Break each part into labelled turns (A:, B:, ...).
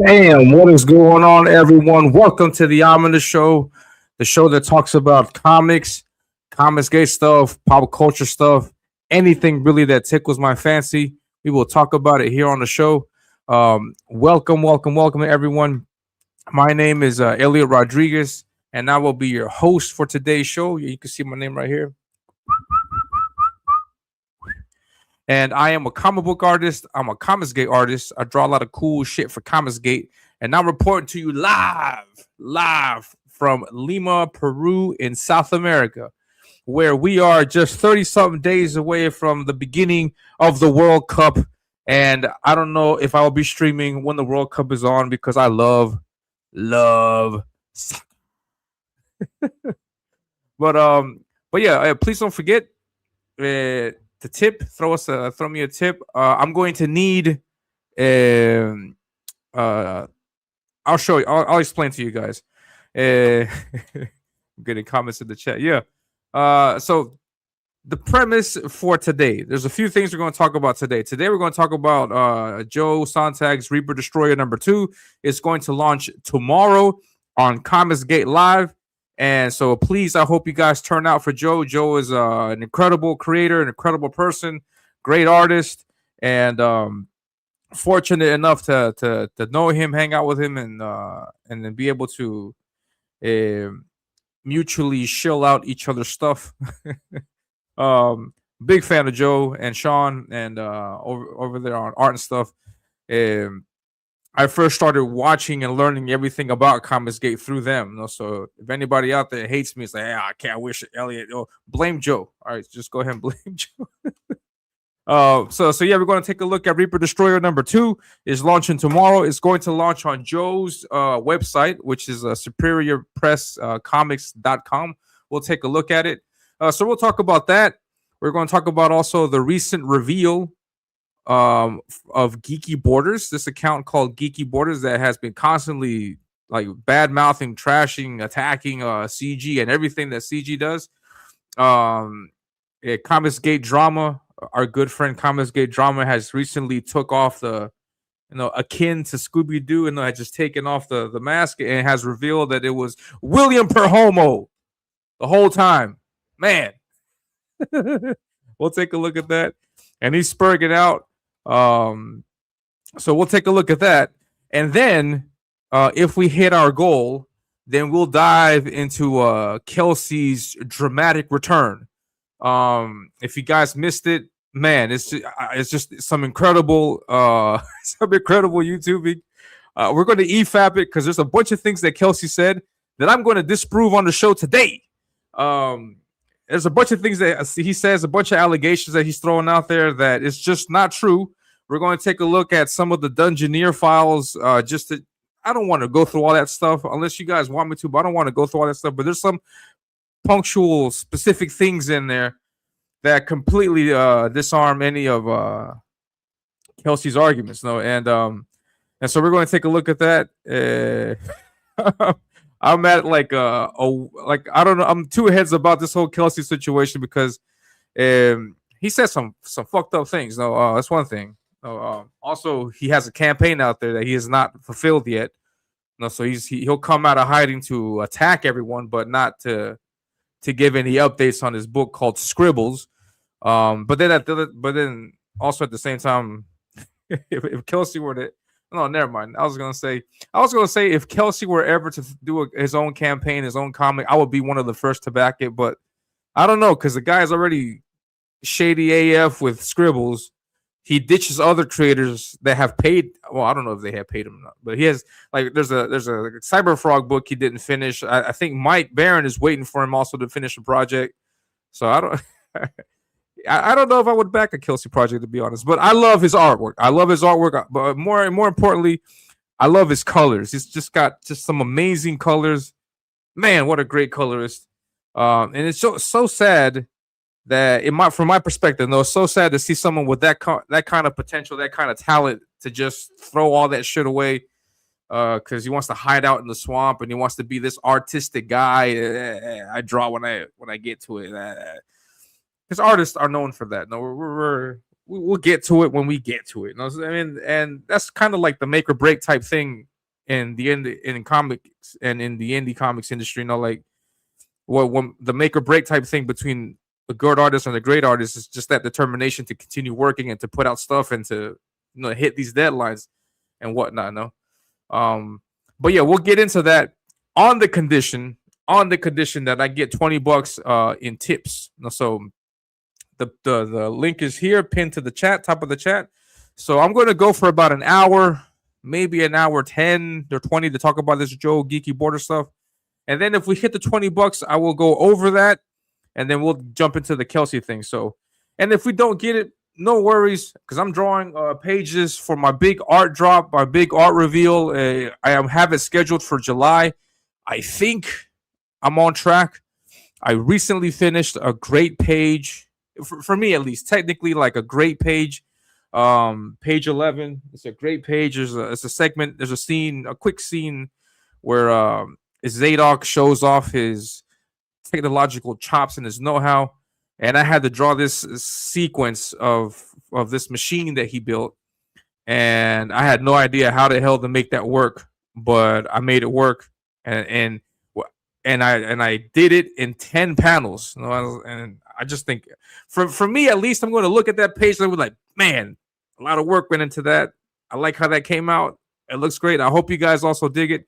A: Bam! What is going on, everyone? Welcome to the Ominus Show, the show that talks about comics gay stuff, pop culture stuff, anything really that tickles my fancy. We will talk about it here on the show. Welcome, everyone. My name is Elliot Rodriguez, and I will be your host for today's show. You can see my name right here. And I am a comic book artist. I'm a comics gate artist. I draw a lot of cool shit for Comics Gate. And I'm reporting to you live from Lima, Peru, in South America, where we are just 30 something days away from the beginning of the World Cup. And I don't know if I will be streaming when the World Cup is on because I love soccer. but yeah, please don't forget the tip. Throw me a tip. I'm going to need I'll show you. I'll explain to you guys. I'm getting comments in the chat. Yeah. So the premise for today, there's a few things we're going to talk about today. Today we're going to talk about Joe Sontag's Reaper Destroyer #2. It's going to launch tomorrow on Comics Gate Live. And so please, I hope you guys turn out for Joe. Joe is an incredible creator, an incredible person, great artist, and fortunate enough to know him, hang out with him, and then be able to mutually shill out each other's stuff. Big fan of Joe and Sean, and over there on art and stuff. I first started watching and learning everything about Comics Gate through them. So if anybody out there hates me, it's like, I can't wish Elliot. Blame Joe. All right, just go ahead and blame Joe. So yeah, we're going to take a look at Reaper Destroyer #2. Is launching tomorrow. It's going to launch on Joe's website, which is superiorpresscomics.com. We'll take a look at it. So we'll talk about that. We're going to talk about also the recent reveal of Geeky Borders, this account called Geeky Borders that has been constantly like bad mouthing, trashing, attacking CG and everything that CG does. Comics Gate Drama, our good friend Comics Gate Drama, has recently took off the akin to Scooby-Doo, and had just taken off the mask and has revealed that it was William Perdomo the whole time. Man. We'll take a look at that. And he's spurring it out. So we'll take a look at that. And then if we hit our goal, then we'll dive into Kelsey's dramatic return. If you guys missed it, man, it's just some incredible YouTubing. We're going to EFAP it because there's a bunch of things that Kelsey said that I'm going to disprove on the show today. There's a bunch of things that he says, a bunch of allegations that he's throwing out there that is just not true. We're going to take a look at some of the Dungeoneer files. I don't want to go through all that stuff unless you guys want me to, but I don't want to go through all that stuff. But there's some punctual, specific things in there that completely disarm any of Kelsey's arguments. And so we're going to take a look at that. I'm at I don't know. I'm two heads about this whole Kelsey situation because he said some fucked up things. No, that's one thing. Also, he has a campaign out there that he has not fulfilled yet. No, so he'll come out of hiding to attack everyone, but not to give any updates on his book called Scribbles. But then also at the same time, if Kelsey were to no, never mind. I was gonna say if Kelsey were ever to do his own campaign, his own comic, I would be one of the first to back it. But I don't know because the guy's already shady AF with Scribbles. He ditches other creators that have paid. Well, I don't know if they have paid him or not, but he has there's a Cyberfrog book he didn't finish. I think Mike Barron is waiting for him also to finish the project. So I don't. I don't know if I would back a Kelsey project, to be honest, but I love his artwork. But more importantly, I love his colors. He's just got some amazing colors. Man, what a great colorist! And it's so sad that from my perspective, though, it's so sad to see someone with that kind of potential, that kind of talent, to just throw all that shit away because he wants to hide out in the swamp and he wants to be this artistic guy. I draw when I get to it. Because artists are known for that. No, we'll get to it when we get to it. You know? I mean, and that's kind of like the make or break type thing in comics and in the indie comics industry. Like what the make or break type thing between a good artist and a great artist is just that determination to continue working and to put out stuff and to hit these deadlines and whatnot. No, but yeah, we'll get into that on the condition that I get $20 in tips. So the link is here, pinned to the chat, top of the chat. So I'm going to go for about an hour, maybe an hour 10 or 20 to talk about this Joe Geeky Border stuff. And then if we hit the $20, I will go over that, and then we'll jump into the Kelsey thing. So, and if we don't get it, no worries, because I'm drawing pages for my big art drop, my big art reveal. I have it scheduled for July. I think I'm on track. I recently finished a great page, for me at least, technically like a great page. Page 11. It's a great page. It's a segment. There's a scene, a quick scene where Zadok shows off his technological chops and his know-how, and I had to draw this sequence of this machine that he built, and I had no idea how the hell to make that work, but I made it work, and I did it in 10 panels. And I just think, for me at least, I'm going to look at that page and be like, man, a lot of work went into that. I like how that came out. It looks great. I hope you guys also dig it.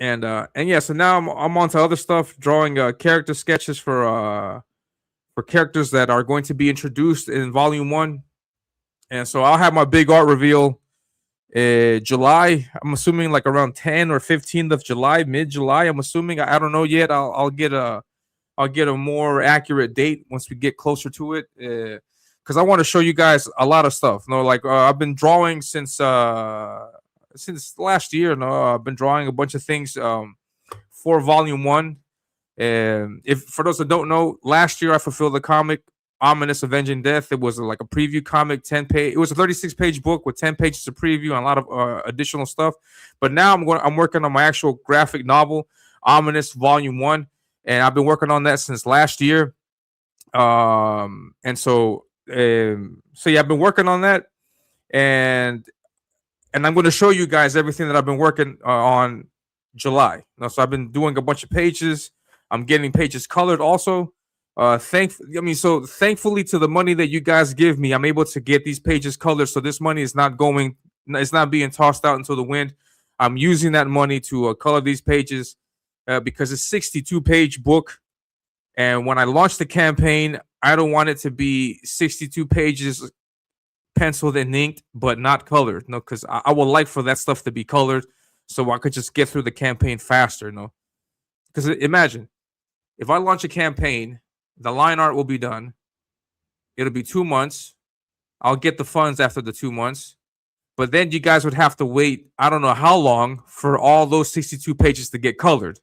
A: And yeah, so now I'm on to other stuff, drawing character sketches for characters that are going to be introduced in Volume 1. And so I'll have my big art reveal July. I'm assuming like around 10 or 15th of July, mid-July. I'm assuming. I don't know yet. I'll get a more accurate date once we get closer to it, because I want to show you guys a lot of stuff. Like I've been drawing since last year. I've been drawing a bunch of things for Volume 1. And if for those that don't know, last year I fulfilled the comic Ominus Avenging Death. It was like a preview comic, 10-page. It was a 36-page book with 10 pages of preview and a lot of additional stuff. But now I'm working on my actual graphic novel, Ominus Volume 1, and I've been working on that since last year. And so yeah, I've been working on that, and I'm going to show you guys everything that I've been working on July. So I've been doing a bunch of pages. I'm getting pages colored also. Thankfully to the money that you guys give me, I'm able to get these pages colored. So this money is not being tossed out into the wind. I'm using that money to color these pages because it's a 62-page book. And when I launch the campaign, I don't want it to be 62 pages penciled and inked, but not colored. Because I would like for that stuff to be colored so I could just get through the campaign faster. Because imagine, if I launch a campaign, the line art will be done. It'll be 2 months. I'll get the funds after the 2 months. But then you guys would have to wait, I don't know how long, for all those 62 pages to get colored,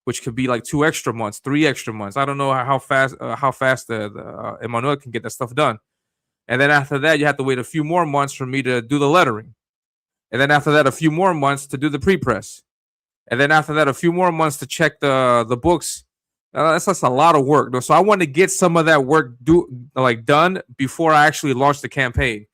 A: which could be like 2 extra months, 3 extra months. I don't know how fast the Emmanuel can get that stuff done. And then after that, you have to wait a few more months for me to do the lettering. And then after that, a few more months to do the pre-press. And then after that, a few more months to check the books. That's a lot of work. So I want to get some of that work done before I actually launch the campaign.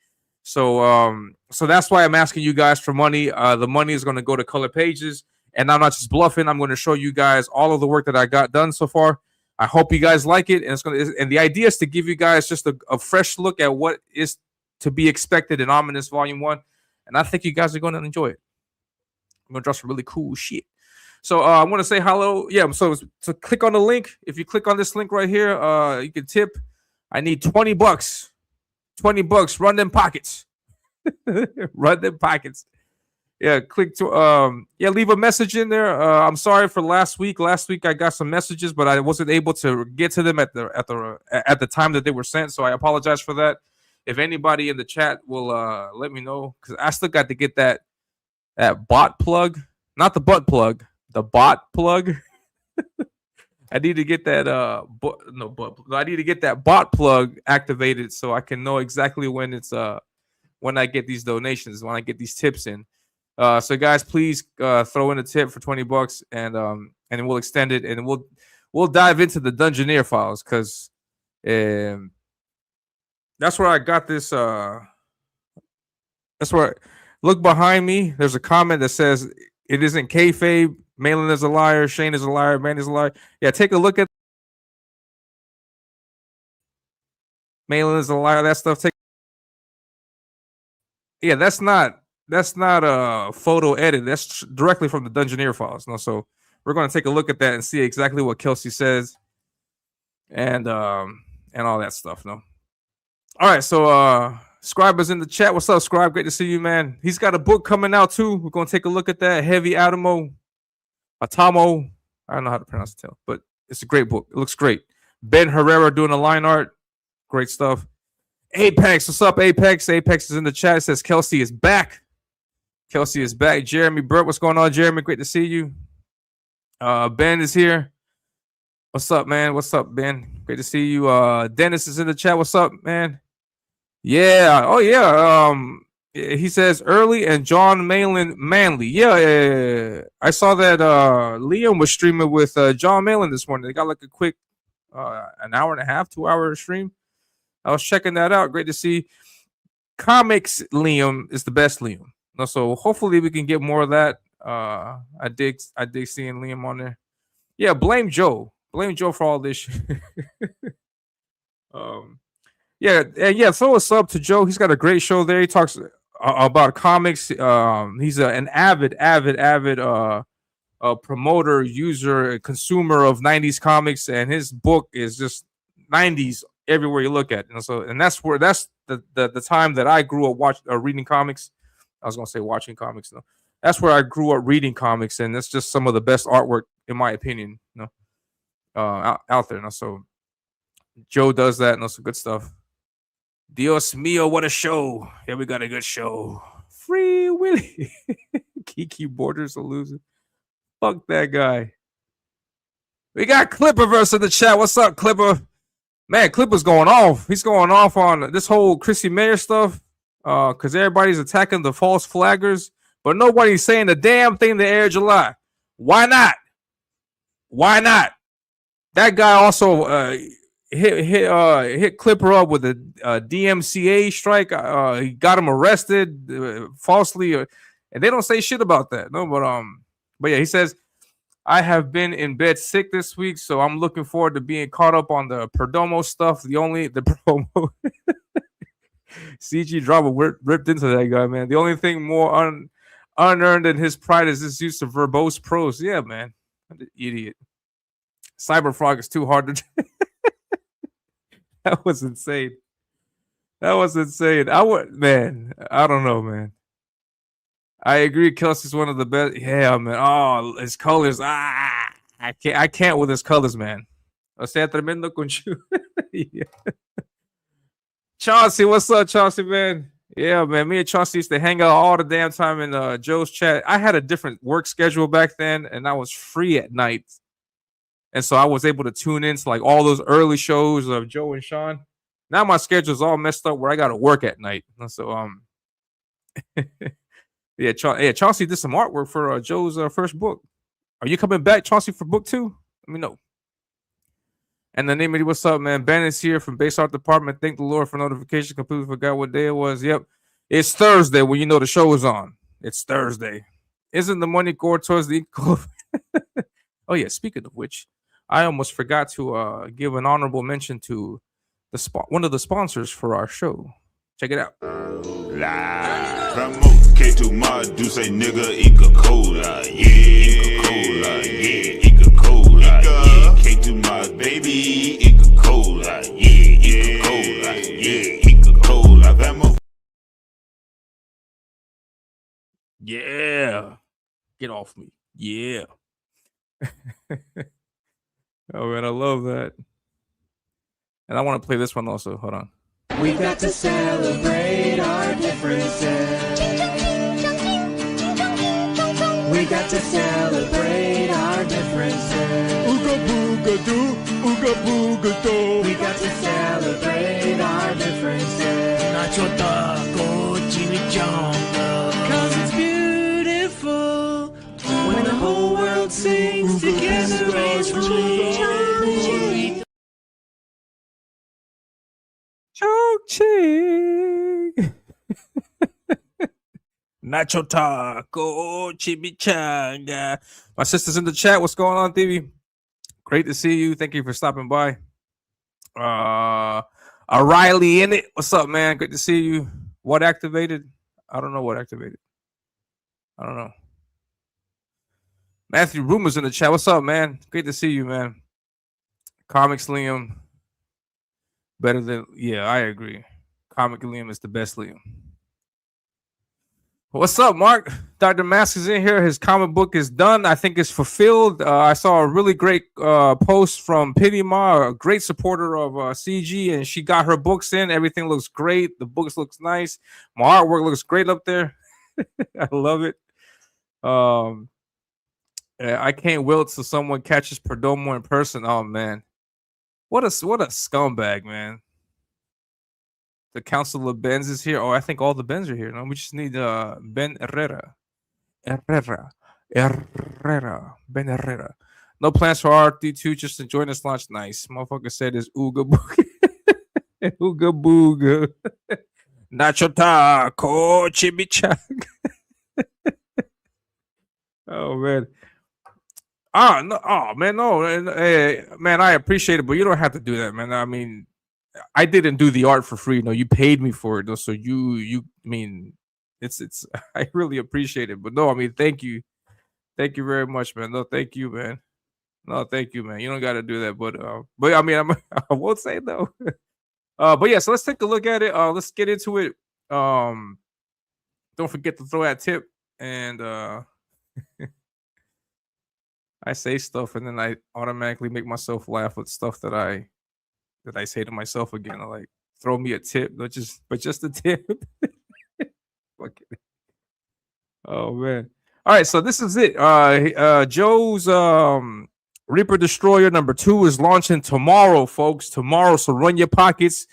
A: So that's why I'm asking you guys for money. The money is going to go to color pages, and I'm not just bluffing. I'm going to show you guys all of the work that I got done so far. I hope you guys like it, and the idea is to give you guys just a fresh look at what is to be expected in Ominus Volume 1, and I think you guys are going to enjoy it. I'm going to draw some really cool shit. So I want to say hello. Yeah, so click on the link. If you click on this link right here, you can tip. I need $20. $20. Run them pockets. Run them pockets. Yeah, click to leave a message in there. I'm sorry for last week. Last week I got some messages, but I wasn't able to get to them at the time that they were sent. So I apologize for that. If anybody in the chat will let me know, because I still got to get that bot plug, not the butt plug. The bot plug. I need to get that I need to get that bot plug activated so I can know exactly when it's when I get these donations, when I get these tips in. So guys, please throw in a tip for $20 and we'll extend it, and we'll dive into the Dungeoneer files, because that's where I got this that's where Look behind me. There's a comment that says it isn't kayfabe. Malin is a liar. Shane is a liar. Man is a liar. Yeah, take a look at Malin is a liar. That stuff. Yeah, that's not a photo edit. That's directly from the Dungeoneer files. No, so we're going to take a look at that and see exactly what Kelsey says, and all that stuff. No. All right, so Scribe is in the chat. What's up, Scribe? Great to see you, man. He's got a book coming out too. We're going to take a look at that. Heavy Atomo. I don't know how to pronounce it, but it's a great book. It looks great. Ben Herrera doing the line art. Great stuff. Apex, what's up, Apex? Apex is in the chat. It says Kelsey is back. Kelsey is back. Jeremy Burt, what's going on, Jeremy? Great to see you. Ben is here. What's up, man? What's up, Ben? Great to see you. Dennis is in the chat. What's up, man? Yeah. Oh, yeah. He says Early and John Manley. Yeah. I saw that Liam was streaming with John Malin this morning. They got like a quick an hour and a half, 2 hour stream. I was checking that out. Great to see. Comics Liam is the best Liam. So hopefully we can get more of that. I dig seeing Liam on there. Yeah, blame Joe. Blame Joe for all this shit. Yeah. Throw a sub to Joe. He's got a great show there. He talks about comics. He's an avid promoter, user, consumer of 90s comics, and his book is just 90s everywhere you look at. And that's the time that I grew up reading comics. I was gonna say watching comics. No, that's where I grew up reading comics, and that's just some of the best artwork in my opinion. Out there. So Joe does that, and that's good stuff. Dios mío, what a show! Yeah, we got a good show. Free Willy. Geeky Borders are losing. Fuck that guy. We got Clipperverse in the chat. What's up, Clipper? Man, Clipper's going off. He's going off on this whole Chrissy Mayer stuff. Because everybody's attacking the false flaggers, but nobody's saying the damn thing to Air July. Why not? Why not? That guy also hit Clipper up with a DMCA strike. He got him arrested falsely, and they don't say shit about that. No, but yeah, he says, I have been in bed sick this week, so I'm looking forward to being caught up on the Perdomo stuff. The promo. CG drama ripped into that guy, man. The only thing more unearned than his pride is his use of verbose prose. Yeah, man. What an idiot. Cyberfrog is too hard to. That was insane. I don't know, man. I agree. Kelsey's one of the best. Yeah, man. Oh, his colors. I can't with his colors, man. O sea, tremendo con yeah. Chauncey, what's up, Chauncey, man? Yeah, man. Me and Chauncey used to hang out all the damn time in Joe's chat. I had a different work schedule back then, and I was free at night. And so I was able to tune into like all those early shows of Joe and Sean. Now my schedule's all messed up where I got to work at night. And so, yeah, Chauncey did some artwork for Joe's first book. Are you coming back, Chauncey, for book 2? Let me know. And the name of what's up, man? Ben is here from Base Art Department. Thank the Lord for notification. Completely forgot what day it was. Yep. It's Thursday when you know the show is on. It's Thursday. Isn't the money going towards the Oh, yeah. Speaking of which, I almost forgot to give an honorable mention to one of the sponsors for our show. Check it out.
B: Baby, Inca Cola, yeah, Inca Cola, yeah, Inca Cola, vamos.
A: Yeah, get off me, yeah. Oh man, I love that. And I want to play this one also. Hold on.
C: We got to celebrate our differences. We got to celebrate our differences. Ooga booga doo, ooga booga doo. We got to celebrate our differences. Nacho taco, chimichanga. 'Cause it's beautiful when the whole world sings together as one.
A: Chong-ching. Nacho taco chimichanga. My sister's in the chat. What's going on, TV? Great to see you. Thank you for stopping by. Riley in it. What's up, man? Good to see you. What activated? I don't know what activated. I don't know. Matthew Rumors in the chat. What's up, man? Great to see you, man. Comics Liam. Better than, yeah, I agree. Comic Liam is the best Liam. What's up, Mark? Dr. Mask is in here. His comic book is done. I think it's fulfilled. I saw a really great post from Pity Ma, a great supporter of CG, and she got her books in. Everything looks great. The books looks nice. My artwork looks great up there. I love it. I can't wait till someone catches Perdomo in person. Oh man, what a scumbag, man. The Council of Benz is here. Oh, I think all the Benz are here. No, we just need Ben Herrera. Ben Herrera. No plans for RD2, just enjoying this launch. Nice. Motherfucker said it's Ooga Booga. Ooga Booga. Nacho taco chimichanga. Oh man. No, oh man, no, man, I appreciate it, but you don't have to do that, man. I mean, I didn't do the art for free. No, you paid me for it, though. So I mean, it's. I really appreciate it, but no, I mean, thank you very much, man. No, thank you, man. No, thank you, man. You don't got to do that, but I mean, I won't say no. But yeah, so let's take a look at it. Let's get into it. Don't forget to throw that tip, and I say stuff, and then I automatically make myself laugh with stuff that I say to myself again. I like throw me a tip, but just a tip. Oh man! All right, so this is it. Joe's Reaper Destroyer #2 is launching tomorrow, folks. Tomorrow, so run your pockets.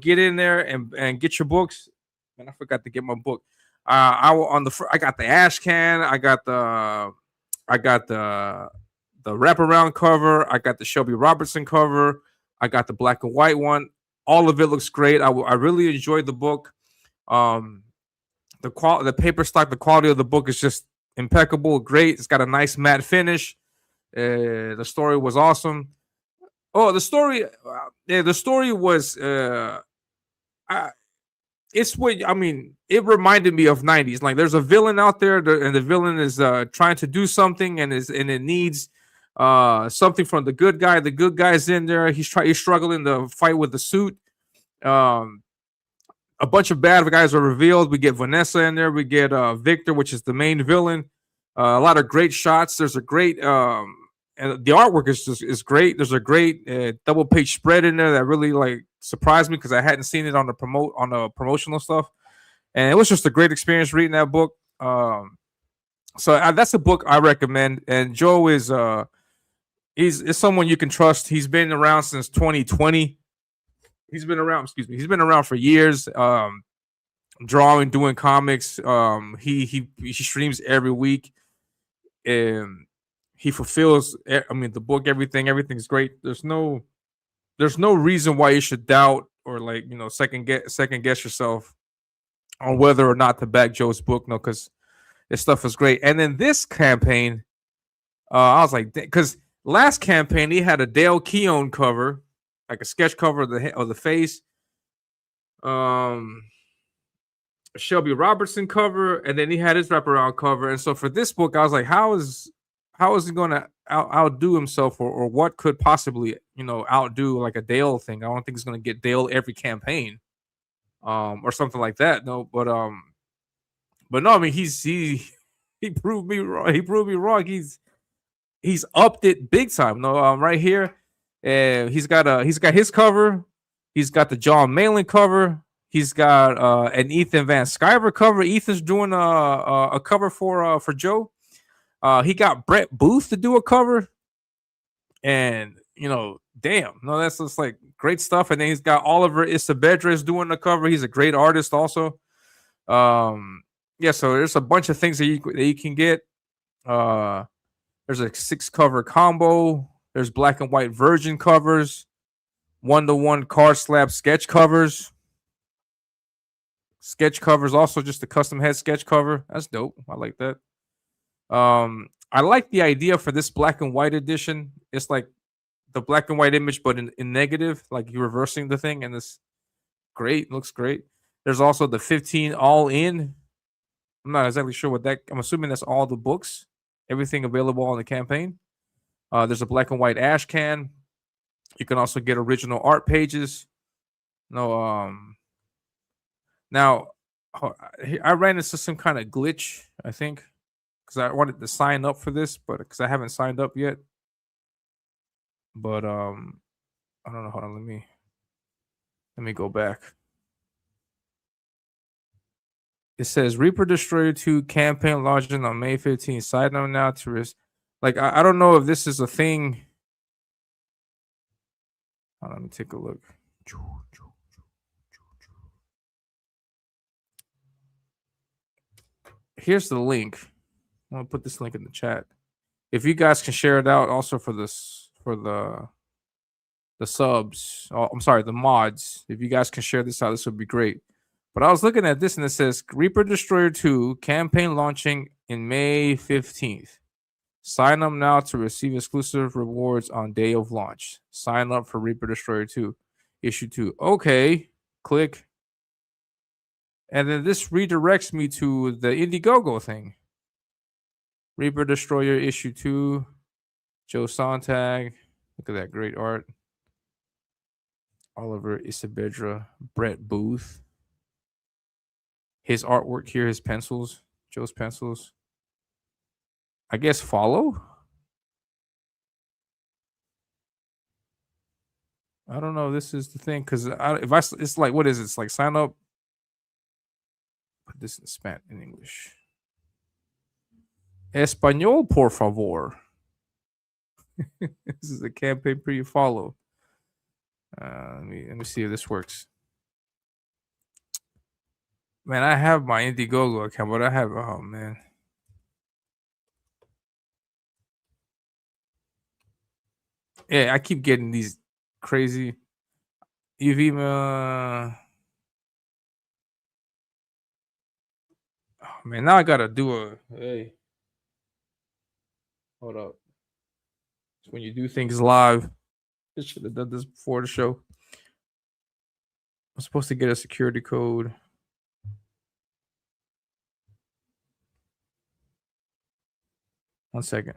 A: Get in there and get your books. Man, I forgot to get my book. I got the Ash Can. I got the wraparound cover. I got the Shelby Robertson cover. I got the black and white one. All of it looks great. I really enjoyed the book. The paper stock, the quality of the book is just impeccable, great. It's got a nice matte finish. The story was awesome. Oh, the story was it's what I mean. It reminded me of 90s. Like there's a villain out there, and the villain is trying to do something, and it needs something from the good guy. The good guy's in there. He's struggling to fight with the suit. A bunch of bad guys are revealed. We get Vanessa in there. We get Victor, which is the main villain. A lot of great shots. There's a great and the artwork is great. There's a great double page spread in there that really like surprised me because I hadn't seen it on the promotional stuff, and it was just a great experience reading that book. So that's a book I recommend. And Joe is he's someone you can trust. He's been around since 2020. He's been around for years. Drawing, doing comics. He streams every week, and he fulfills. I mean, the book, everything's great. There's no reason why you should doubt or like second guess yourself on whether or not to back Joe's book. No, because this stuff is great. And then this campaign, I was like, because last campaign he had a Dale Keown cover, like a sketch cover of the face. Shelby Robertson cover, and then he had his wraparound cover. And so for this book, I was like, how is he going to outdo himself, or what could possibly outdo like a Dale thing? I don't think he's going to get Dale every campaign, or something like that. No, but no, I mean he proved me wrong. He proved me wrong. He's upped it big time. No, right here, he's got his cover. He's got the John Malin cover. He's got an Ethan Van Sciver cover. Ethan's doing a cover for Joe. He got Brett Booth to do a cover, and damn, no, that's just like great stuff. And then he's got Oliver Isabedres doing the cover. He's a great artist, also. Yeah, so there's a bunch of things that you can get. There's a 6 cover combo. There's black and white virgin covers, 1-to-1 card slab sketch covers. sketch covers, also just a custom head sketch cover. That's dope. I like that. I like the idea for this black and white edition. It's like the black and white image, but in negative, like you're reversing the thing, and this great, looks great. There's also the 15 all in. I'm not exactly sure what that. I'm assuming that's all the books, everything available on the campaign. There's a black and white ash can. You can also get original art pages. No, now I ran into some kind of glitch, I think, because I wanted to sign up for this, but because I haven't signed up yet. But I don't know. Hold on, let me go back. It says Reaper Destroyer 2 campaign launching on May 15th. Side note now to risk. Like I don't know if this is a thing. Let me take a look. Here's the link. I'm gonna put this link in the chat. If you guys can share it out also for this for the subs. Oh, I'm sorry, the mods. If you guys can share this out, this would be great. But I was looking at this and it says Reaper Destroyer 2 campaign launching in May 15th. Sign up now to receive exclusive rewards on day of launch. Sign up for Reaper Destroyer 2 issue 2. Okay, click. And then this redirects me to the Indiegogo thing. Reaper Destroyer issue 2. Joe Sontag. Look at that great art. Oliver Isabedra. Brett Booth. His artwork here, his pencils. Joe's pencils. I guess follow? I don't know. This is the thing. Because it's like, what is it? It's like sign up. Put this in Spanish, in English. Español, por favor. This is a campaign for you follow. Let me see if this works. Man, I have my Indiegogo account, but oh man. Yeah, I keep getting these crazy. You've even oh man, now I gotta do hey. Hold up. It's when you do things live. I should have done this before the show. I'm supposed to get a security code. One second.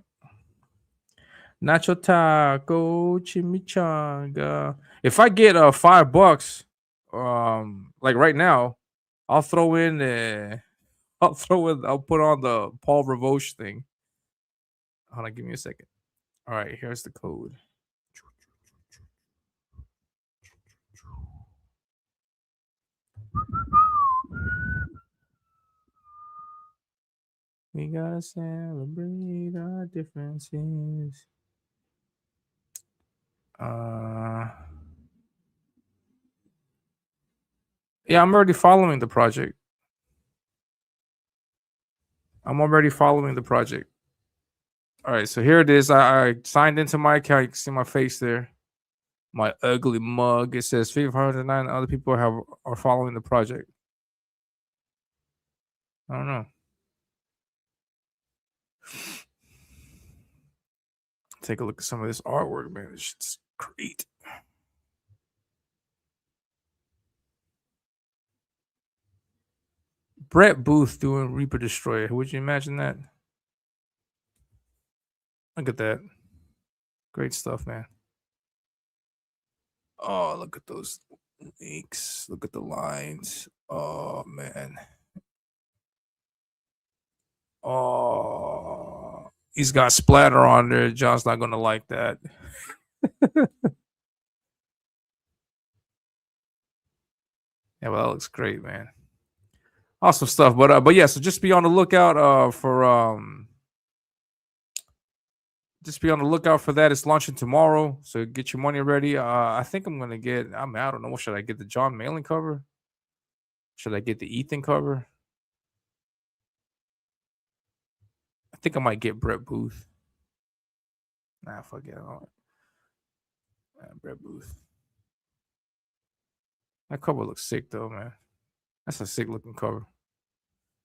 A: Nacho taco chimichanga. If I get $5, like right now, I'll put on the Paul Ravoche thing. Hold on, give me a second. All right, here's the code. We gotta celebrate our differences. Yeah, I'm already following the project. All right, so here it is. I signed into my account. You can see my face there. My ugly mug. It says 509 other people are following the project. I don't know. Take a look at some of this artwork, man. This shit's great. Brett Booth doing Reaper Destroyer. Would you imagine that? Look at that. Great stuff, man. Oh, look at those inks. Look at the lines. Oh, man. Oh, he's got splatter on there. John's not going to like that. Yeah, well, that looks great, man. Awesome stuff. But yeah, so just be on the lookout for that. It's launching tomorrow, so get your money ready. I think I'm gonna get. I don't know. What should I get? The John Malin cover? Should I get the Ethan cover? I think I might get Brett Booth. Nah, fuck it. Brett Booth. That cover looks sick though, man. That's a sick looking cover.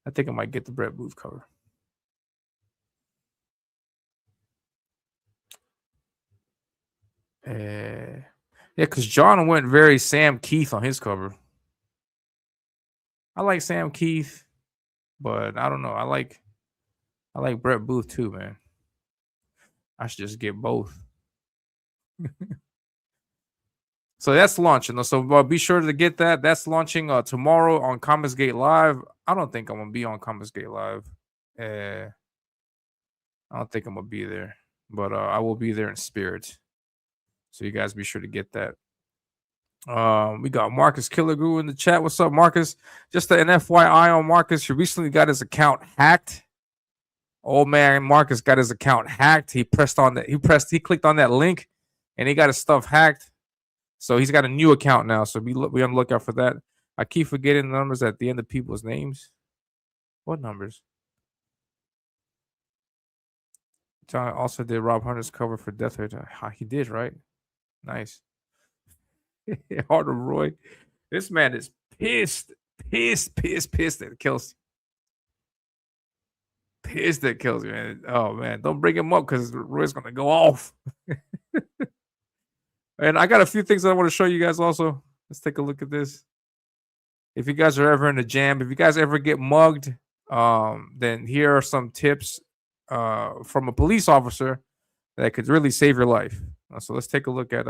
A: I think I might get the Brett Booth cover. Yeah, because John went very Sam Keith on his cover. I like Sam Keith, but I don't know. I like Brett Booth too, man. I should just get both. So that's launching. So be sure to get that. That's launching tomorrow on Comics Gate Live. I don't think I'm gonna be on Comics Gate Live. I don't think I'm gonna be there, but I will be there in spirit. So you guys be sure to get that. We got Marcus Killigrew in the chat. What's up, Marcus? Just an FYI on Marcus. He recently got his account hacked. Old man Marcus got his account hacked. He clicked on that link, and he got his stuff hacked. So he's got a new account now. So be on the lookout for that. I keep forgetting the numbers at the end of people's names. What numbers? John also did Rob Hunter's cover for Death Ray. He did, right? Nice. Harder Roy. This man is pissed at Kelsey. Pissed at Kelsey, man. Oh man, don't bring him up because Roy's gonna go off. And I got a few things that I want to show you guys also. Let's take a look at this. If you guys are ever in a jam, if you guys ever get mugged, then here are some tips from a police officer that could really save your life. So let's take a look at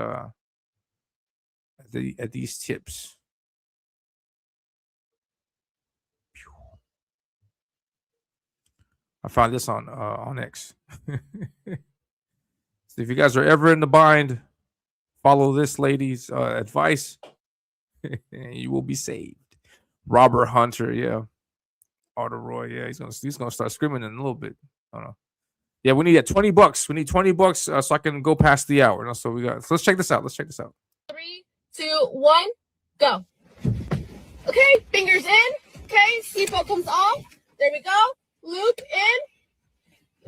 A: these tips. I found this on X. So if you guys are ever in the bind, follow this lady's advice, and you will be saved. Robert Hunter, yeah. Arthur Roy, yeah. He's gonna start screaming in a little bit. I don't know. Yeah, we need $20. We need $20 so I can go past the hour. So we got. So let's check this out.
D: 3, 2, 1, go. Okay, fingers in. Okay, seatbelt comes off. There we go. Loop in.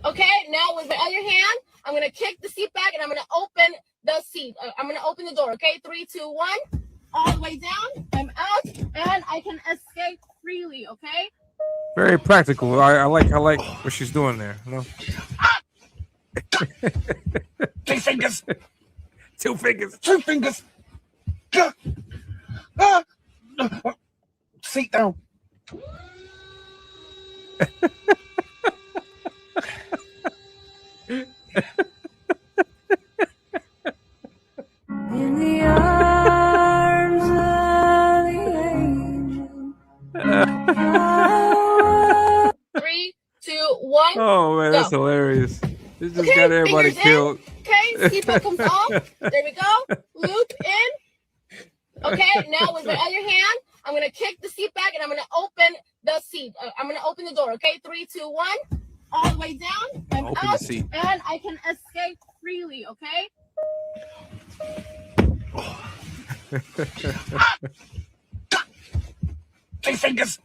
D: Okay, now with my other hand, I'm gonna kick the seat back and I'm gonna open the seat. I'm gonna open the door. Okay, 3, 2, 1. All the way down. I'm out, and I can escape freely. Okay.
A: Very practical. I like what she's doing there. You know?
E: 2 fingers.
A: 2 fingers.
E: 2 fingers. Seat down.
C: In the arms of the angel.
D: 3, 2, 1.
A: Oh man, that's
D: go.
A: hilarious. This just
D: Okay,
A: got everybody
D: fingers
A: killed.
D: Okay, seatbelt comes off. There we go. Loop in. Okay, now with my other hand, I'm gonna kick the seat back and I'm gonna open the seat. I'm gonna open the door. Okay, 3, 2, 1. All the way down. I'm
A: Open
D: out,
A: the seat.
D: and I can escape freely. Okay.
E: 2 fingers.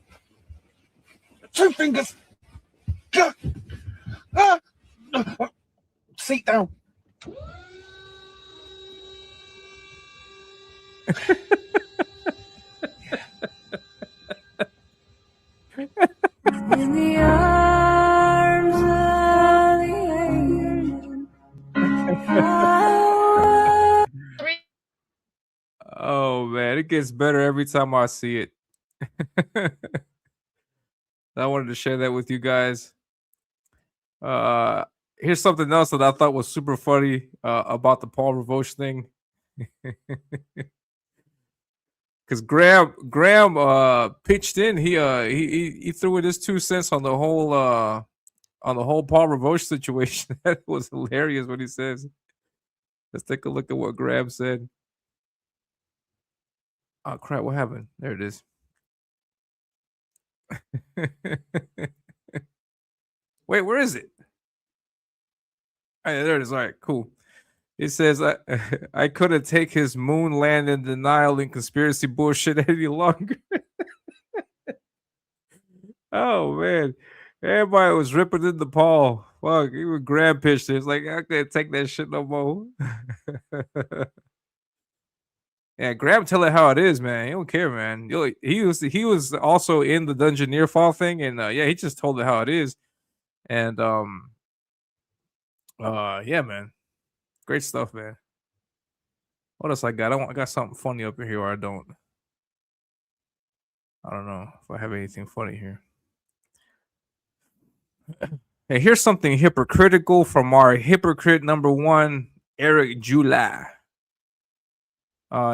E: 2 fingers. Seat down.
C: In the arms of the angel.
D: 3.
A: Oh man, it gets better every time I see it. I wanted to share that with you guys. Here's something else that I thought was super funny about the Paul Revouche thing. Because Graham pitched in. He threw in his 2 cents on the whole Paul Revouche situation. That was hilarious what he says. Let's take a look at what Graham said. Oh crap! What happened? There it is. Wait, where is it? Oh, yeah, there it is. All right, cool. It says, I couldn't take his moon landing denial and conspiracy bullshit any longer. Oh, man. Everybody was ripping into Paul. Fuck, even Graham pitched it. It's like, I can't take that shit no more. Yeah, Graham, tell it how it is, man. He don't care, man. He was also in the Dungeoneer Fall thing, and yeah, he just told it how it is. And yeah, man, great stuff, man. What else I got? I got something funny up in here, or I don't. I don't know if I have anything funny here. Hey, here's something hypocritical from our hypocrite number one, Eric July.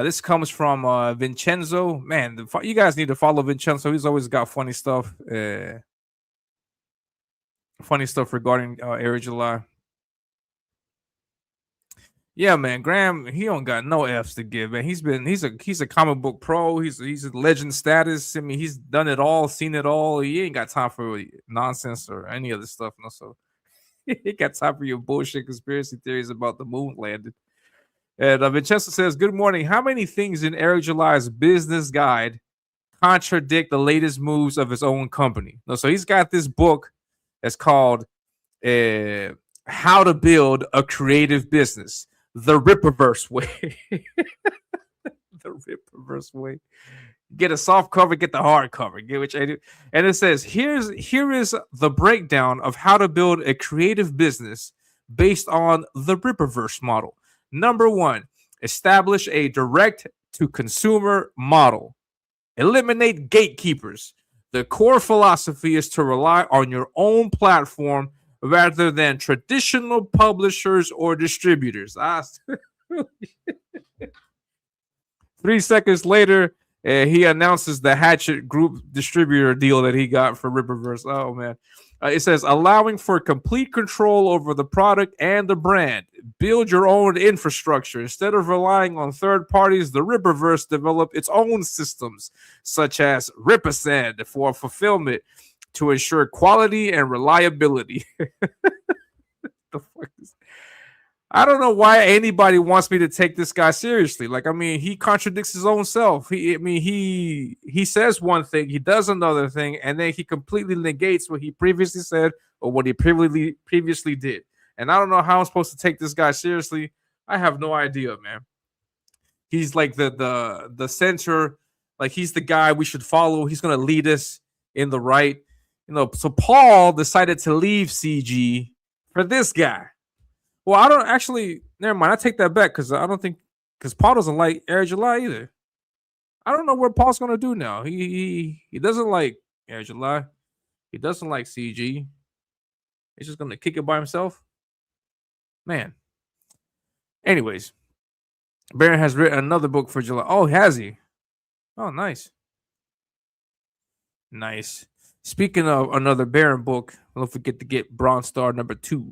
A: This comes from Vincenzo. Man, you guys need to follow Vincenzo. He's always got funny stuff. Funny stuff regarding Eric July. Yeah, man, Graham, he don't got no F's to give, man. He's a comic book pro. He's a legend status. I mean, he's done it all, seen it all. He ain't got time for nonsense or any other stuff. No, so he got time for your bullshit conspiracy theories about the moon landing. And Vincenzo says, "Good morning. How many things in Eric July's business guide contradict the latest moves of his own company?" No, so he's got this book that's called "How to Build a Creative Business." The Ripperverse way. The Ripperverse way. Get a soft cover, get the hard cover. Get what I do. And it says, here is the breakdown of how to build a creative business based on the Ripperverse model. Number 1, establish a direct to consumer model. Eliminate gatekeepers. The core philosophy is to rely on your own platform rather than traditional publishers or distributors. 3 seconds later, he announces the Hatchet Group distributor deal that he got for Ripperverse. Oh, man. It says, allowing for complete control over the product and the brand. Build your own infrastructure. Instead of relying on third parties, the Ripperverse developed its own systems, such as Rippersend for fulfillment, to ensure quality and reliability. The fuck is... I don't know why anybody wants me to take this guy seriously. Like, I mean, he contradicts his own self. He says one thing, he does another thing, and then he completely negates what he previously said or what he previously did. And I don't know how I'm supposed to take this guy seriously. I have no idea, man. He's like the center, like he's the guy we should follow. He's gonna lead us in the right. You know, so Paul decided to leave CG for this guy. Well, I don't actually. Never mind. I take that back because I don't think because Paul doesn't like Eric July either. I don't know what Paul's gonna do now. He doesn't like Eric July. He doesn't like CG. He's just gonna kick it by himself. Man. Anyways, Baron has written another book for July. Oh, has he? Oh, nice. Nice. Speaking of another Baron book, don't forget to get Bronze Star number 2.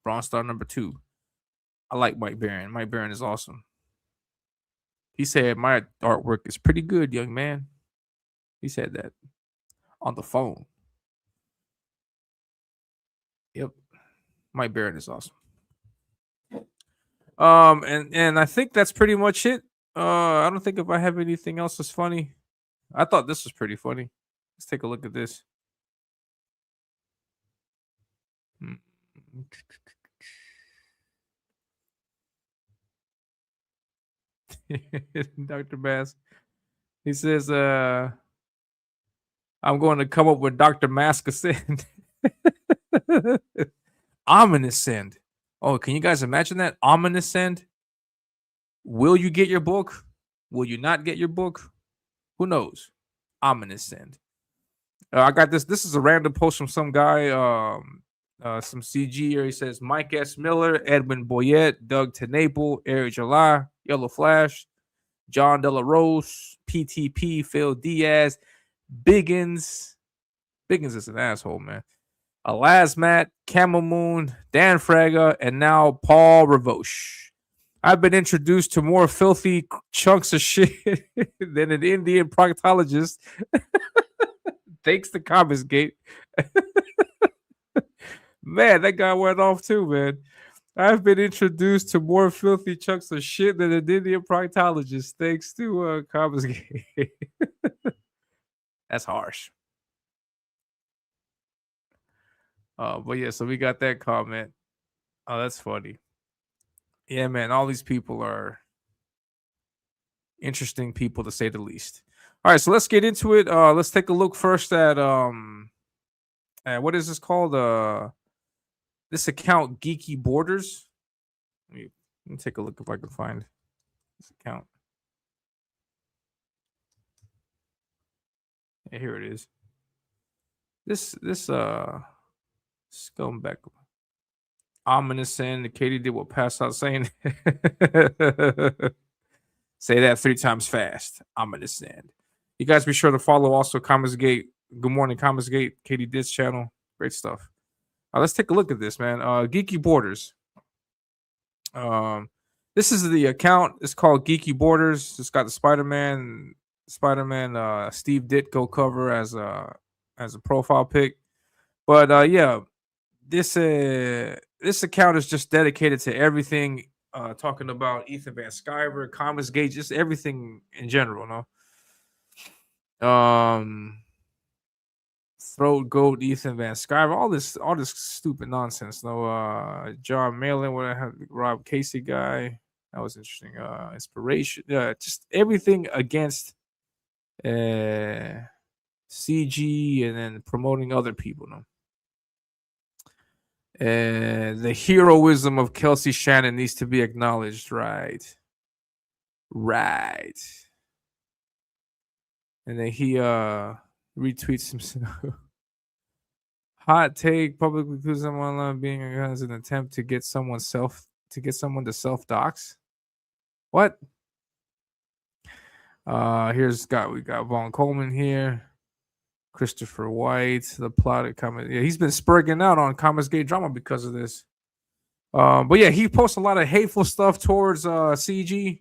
A: Bronze Star number 2. I like Mike Baron. Mike Baron is awesome. He said my artwork is pretty good, young man. He said that on the phone. Yep. Mike Baron is awesome. And I think that's pretty much it. I don't think if I have anything else that's funny. I thought this was pretty funny. Let's take a look at this. Dr. Bass. He says, I'm going to come up with Dr. Mask Ascend. Ominous Send. Oh, can you guys imagine that? Ominous Send. Will you get your book? Will you not get your book? Who knows? Ominous Send. I got this. This is a random post from some guy, some CG here. He says Mike S. Miller, Edwin Boyette, Doug Tenaple, Eric July, Yellow Flash, John De La Rose, PTP, Phil Diaz, Biggins. Biggins is an asshole, man. Alasmat, Camel Moon, Dan Fraga, and now Paul Ravoche. I've been introduced to more filthy chunks of shit than an Indian proctologist. Thanks to Comicsgate. Man, that guy went off too, man. I've been introduced to more filthy chunks of shit than an Indian proctologist. Thanks to Comicsgate. That's harsh. But yeah, so we got that comment. Oh, that's funny. Yeah, man, all these people are interesting people to say the least. All right, so let's get into it. Let's take a look first at what is this called? This account Geeky Borders. Let me take a look if I can find this account. Yeah, here it is. This scumbag Ominus and Katie did what pass out saying. Say that 3 times fast. Ominous and you guys be sure to follow also Comicsgate. Good morning, Comicsgate. Katie Diz channel. Great stuff. Let's take a look at this, man. Geeky Borders. This is the account. It's called Geeky Borders. It's got the Spider-Man Steve Ditko cover as a profile pic. But yeah, this account is just dedicated to everything. Talking about Ethan Van Sciver, Comicsgate, just everything in general, no? Throat Goat, Ethan Van Sciver, all this stupid nonsense. No, John Malin, what I had Rob Casey guy, that was interesting. Inspiration, just everything against CG and then promoting other people, no? The heroism of Kelsey Shannon needs to be acknowledged, right? And then he retweets himself. Hot take: publicly accuse someone online being as an attempt to get someone to self dox. What? We got Vaughn Coleman here. Christopher White, the plot comment. Yeah, he's been spurging out on Comicsgate drama because of this. But yeah, he posts a lot of hateful stuff towards CG.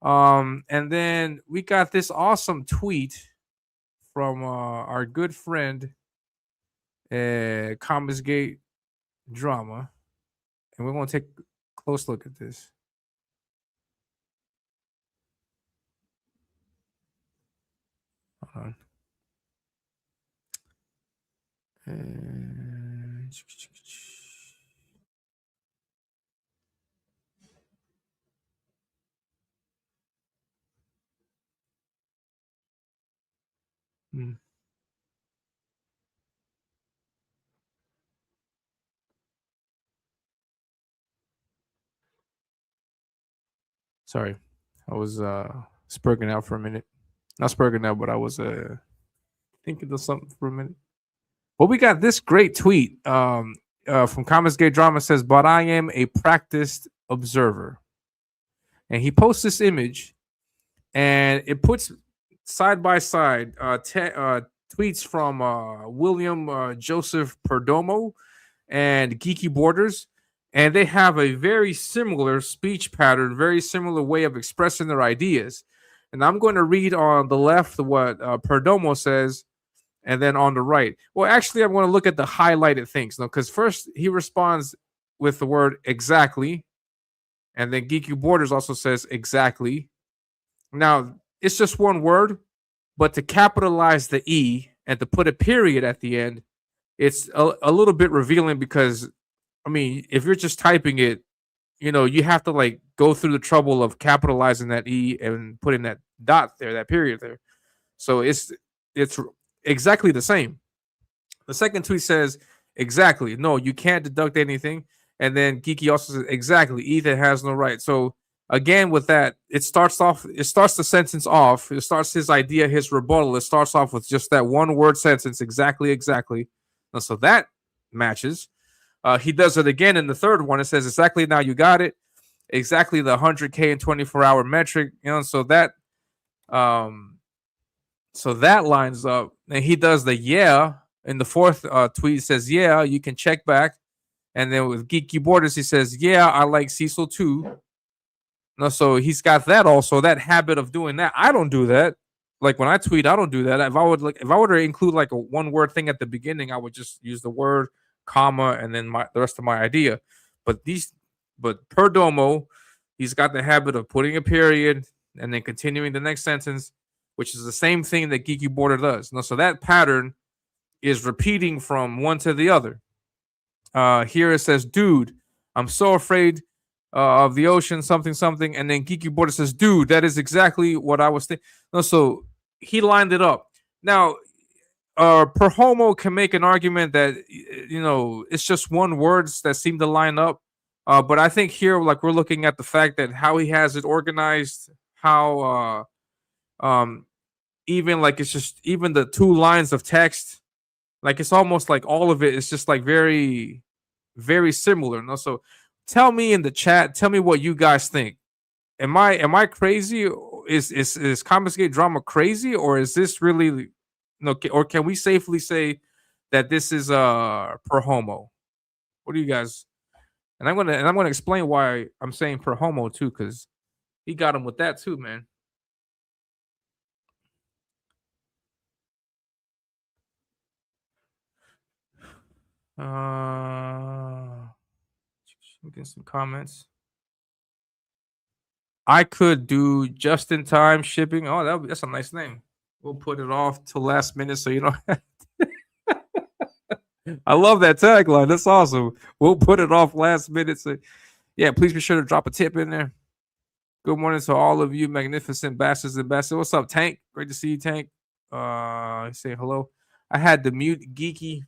A: And then we got this awesome tweet from our good friend Comicsgate drama. And we're gonna take a close look at this. Hold on. Sorry, I was spurging out for a minute. Not spurging out, but I was thinking of something for a minute. Well, we got this great tweet from Comicsgate Drama. Says, "But I am a practiced observer," and he posts this image, and it puts side by side tweets from William Joseph Perdomo and Geeky Borders, and they have a very similar speech pattern, very similar way of expressing their ideas. And I'm going to read on the left what Perdomo says. And then on the right, well, actually, I'm going to look at the highlighted things, because first he responds with the word exactly, and then Geeky Borders also says exactly. Now, it's just one word, but to capitalize the E and to put a period at the end, it's a little bit revealing because, I mean, if you're just typing it, you have to like go through the trouble of capitalizing that E and putting that dot there, that period there. So it's exactly the same. The second tweet says exactly. No, you can't deduct anything. And then Geeky also says exactly. Ethan has no right. So again, with that, it starts the sentence off. It starts his idea, his rebuttal. It starts off with just that one word sentence, exactly. And so that matches. He does it again in the third one. It says exactly. Now you got it. Exactly the 100K in 24-hour metric. So that lines up. And he does the yeah in the fourth tweet. Says, yeah, you can check back. And then with Geeky Borders, he says, yeah, I like Cecil too. No, so he's got that also, that habit of doing that. I don't do that. Like when I tweet, I don't do that. If I were to include like a one word thing at the beginning, I would just use the word, comma, and then the rest of my idea. But Perdomo, he's got the habit of putting a period and then continuing the next sentence, which is the same thing that Geeky Border does. No, so that pattern is repeating from one to the other. Here it says, dude, I'm so afraid of the ocean, something, something. And then Geeky Border says, dude, that is exactly what I was thinking. No, so he lined it up. Now, Perdomo can make an argument that, it's just one words that seem to line up. But I think here, like, we're looking at the fact that how he has it organized, how, even like, it's just even the two lines of text, like, it's almost like all of it is just like very, very similar. No, so tell me in the chat, tell me what you guys think. Am I crazy? Is Confiscate Drama crazy, or is this really or can we safely say that this is Perdomo? What do you guys? And I'm gonna explain why I'm saying Perdomo too, because he got him with that too, man. Get some comments. I could do just in time shipping. Oh, that's a nice name. We'll put it off till last minute so you don't have I love that tagline. That's awesome. We'll put it off last minute. So yeah, please be sure to drop a tip in there. Good morning to all of you magnificent bastards and bastards. What's up, Tank? Great to see you, Tank. Say hello. I had to mute Geeky.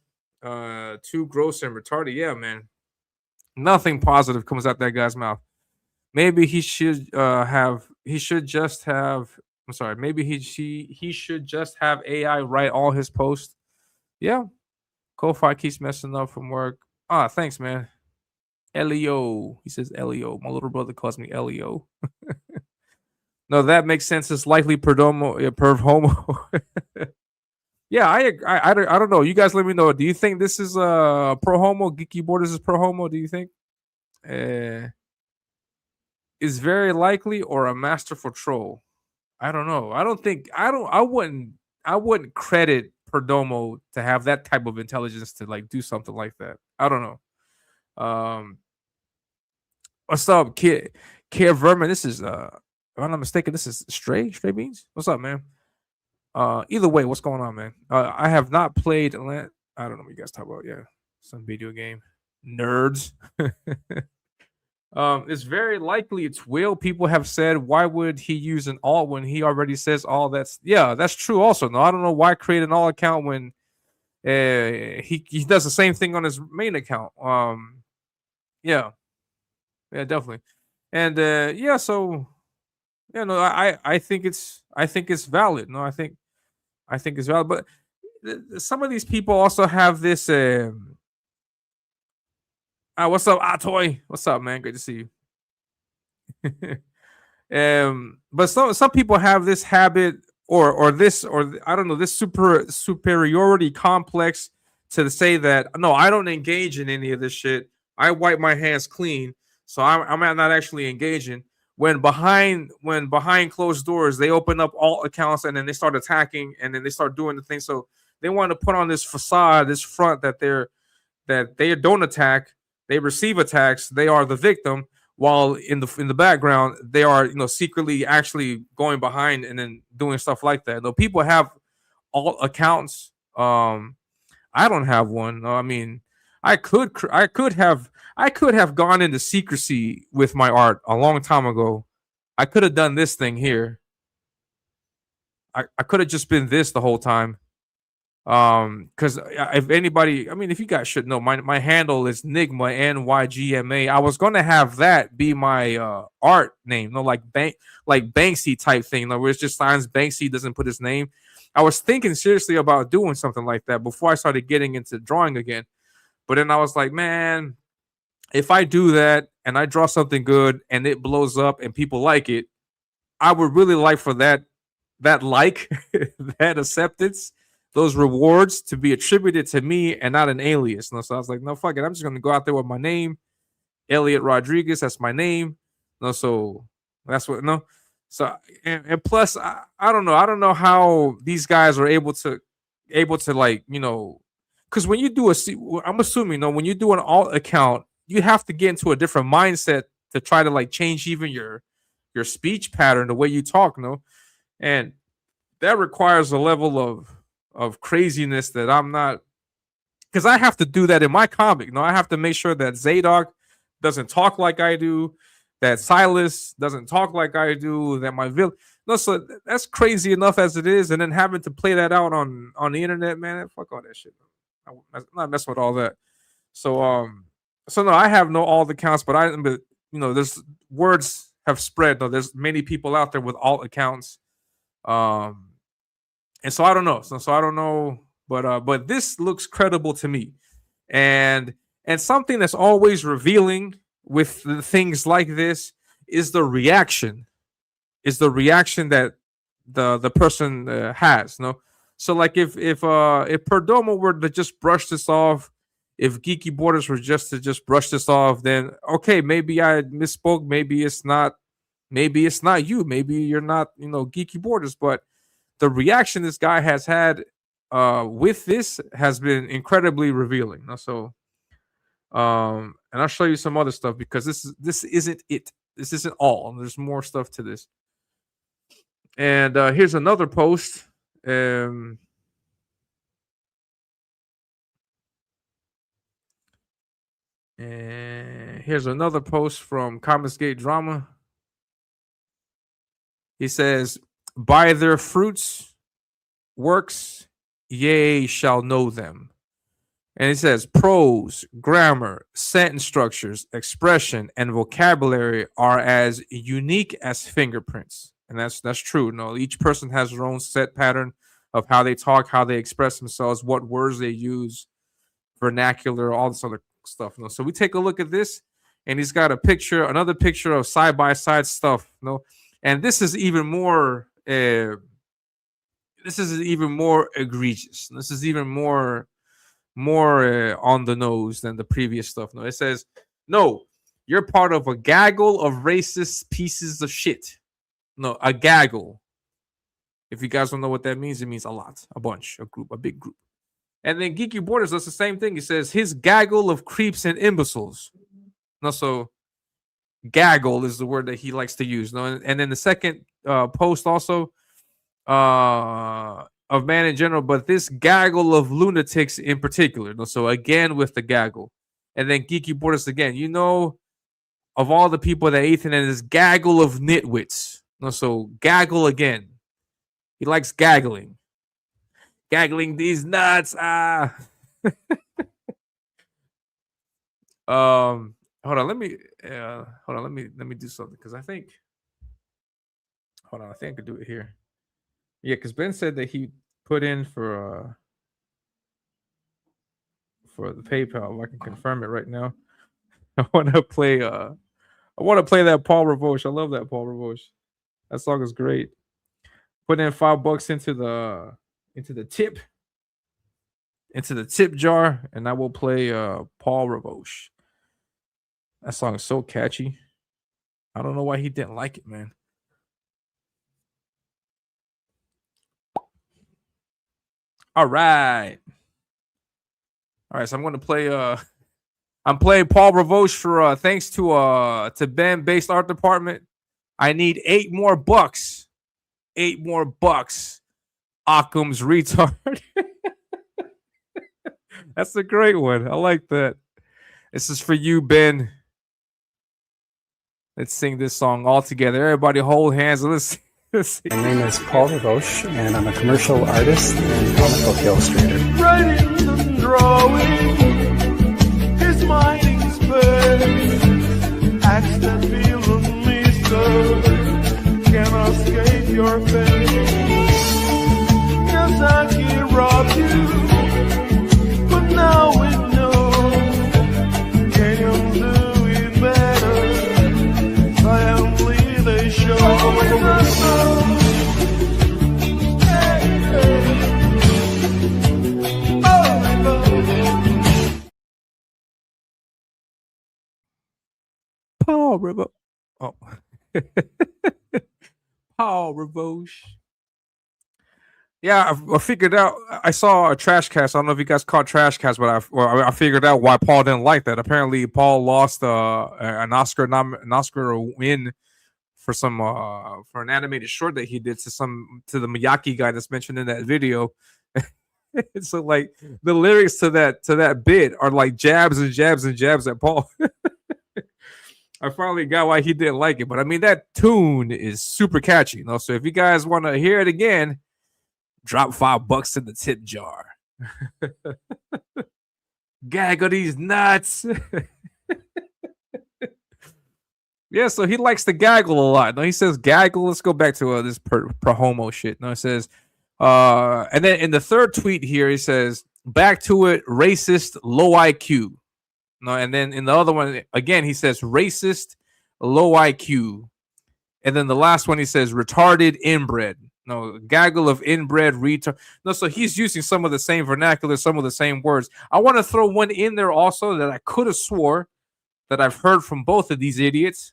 A: Too gross and retarded. Yeah, man. Nothing positive comes out that guy's mouth. Maybe he should just have maybe he should just have AI write all his posts. Yeah. Ko-Fi keeps messing up from work. Thanks, man. Elio. He says Elio. My little brother calls me Elio. No, that makes sense. It's likely Perdomo. Yeah, Perdomo. Yeah, I don't know. You guys let me know. Do you think this is Perdomo? Geeky Borders is Perdomo, do you think? Is very likely or a masterful troll? I don't know. I wouldn't credit Perdomo to have that type of intelligence to like do something like that. I don't know. What's up, Kid Vermin? This is if I'm not mistaken, this is Stray Beans. What's up, man? Either way, what's going on, man? I have not played. I don't know what you guys talk about. Yeah, some video game nerds. It's very likely it's Will. People have said, why would he use an alt when he already says all that's true. Also, no, I don't know why create an alt account when he does the same thing on his main account. Yeah, definitely, and so no, I think it's valid. No, I think it's valid, but some of these people also have this. What's up, Atoy? What's up, man? Great to see you. But some people have this habit or I don't know, this superiority complex to say that no, I don't engage in any of this shit. I wipe my hands clean, so I'm not actually engaging. When behind closed doors, they open up all accounts and then they start attacking and then they start doing the thing. So they want to put on this facade, this front that they don't attack. They receive attacks. They are the victim, while in the background they are secretly actually going behind and then doing stuff like that. Though people have all accounts. I don't have one. No, I mean, I could have gone into secrecy with my art a long time ago. I could have done this thing here. I could have just been this the whole time. Because if anybody, I mean, if you guys should know, my handle is Nigma NYGMA. I was gonna have that be my art name, like Banksy type thing, where it's just signs Banksy doesn't put his name. I was thinking seriously about doing something like that before I started getting into drawing again. But then I was like, man, if I do that and I draw something good and it blows up and people like it, I would really like for that that acceptance, those rewards to be attributed to me and not an alias. So I was like, no, fuck it. I'm just going to go out there with my name, Elliot Rodriguez. That's my name. So that's what, no. So, and plus, I don't know. I don't know how these guys are able to like, because when you do I'm assuming, when you do an alt account, you have to get into a different mindset to try to like change even your speech pattern, the way you talk, and that requires a level of craziness that I'm not, because I have to do that in my comic. I have to make sure that Zadok doesn't talk like I do. that Silas doesn't talk like I do, that my villain. No, so that's crazy enough as it is, and then having to play that out on the internet, man, fuck all that shit. I'm not messing with all that. So no, I have no alt accounts, but there's words have spread. No, there's many people out there with alt accounts, and so I don't know. So I don't know, but this looks credible to me, and something that's always revealing with the things like this is the reaction. Is the reaction that the person has. No, so like if Perdomo were to just brush this off, if Geeky Borders were just to brush this off, then okay, maybe I misspoke. Maybe it's not you. Maybe you're not Geeky Borders. But the reaction this guy has had with this has been incredibly revealing. So and I'll show you some other stuff because this isn't it. This isn't all. There's more stuff to this. And here's another post. And here's another post from Comics Gate Drama. He says, "By their fruits, works, ye shall know them." And he says, "Prose, grammar, sentence structures, expression, and vocabulary are as unique as fingerprints." And that's true. No, each person has their own set pattern of how they talk, how they express themselves, what words they use, vernacular, all this other stuff. No, so we take a look at this, and he's got another picture of side by side stuff. No, and this is even more. This is even more egregious. This is even more on the nose than the previous stuff. No, it says, "No, you're part of a gaggle of racist pieces of shit." No, a gaggle. If you guys don't know what that means, it means a lot, a bunch, a group, a big group. And then Geeky Borders does the same thing. He says, "His gaggle of creeps and imbeciles." No, so gaggle is the word that he likes to use. No, and then the second post also of man in general, but this gaggle of lunatics in particular. No, so again with the gaggle. And then Geeky Borders again. Of all the people that Ethan and this gaggle of nitwits. No, so gaggle again. He likes gaggling. Gaggling these nuts. Hold on. Let me do something because I think. Hold on, I think I could do it here. Yeah, because Ben said that he put in for the PayPal. I can confirm it right now. I want to play that Paul Ravoche. I love that Paul Ravoche. That song is great. Put in $5 into the tip jar, and I will play Paul Ravoche. That song is so catchy. I don't know why he didn't like it, man. All right. So I'm going to play. I'm playing Paul Ravoche for thanks to Ben Based Art Department. I need $8 more. $8 more. Occam's retard. That's a great one. I like that. This is for you, Ben. Let's sing this song all together. Everybody hold hands. Let's sing.
F: My name is Paul Ravoche, and I'm a commercial artist and comic book illustrator.
C: Writing and drawing, his mind expands. Acts that feel on me so can't escape your face. Miyazaki robbed you, but now we know. Can you do it better? Silently they show.
A: Paul Ravoche. Oh. Paul Ravoche. Yeah, I figured out. I saw a trash cast. I don't know if you guys caught trash cast, but I figured out why Paul didn't like that. Apparently, Paul lost an Oscar win for for an animated short that he did to the Miyake guy that's mentioned in that video. So like the lyrics to that bit are like jabs and jabs and jabs at Paul. I finally got why he didn't like it. But I mean, that tune is super catchy, you know. So if you guys want to hear it again, drop $5 in the tip jar. Gaggle these nuts. Yeah, so he likes to gaggle a lot. No, he says gaggle. Let's go back to this per homo shit. No, it says, and then in the third tweet here, he says, back to it, racist, low IQ. No, and then in the other one, again, he says racist, low IQ. And then the last one, he says retarded, inbred. No, gaggle of inbred, retard. No, so he's using some of the same vernacular, some of the same words. I want to throw one in there also that I could have swore that I've heard from both of these idiots.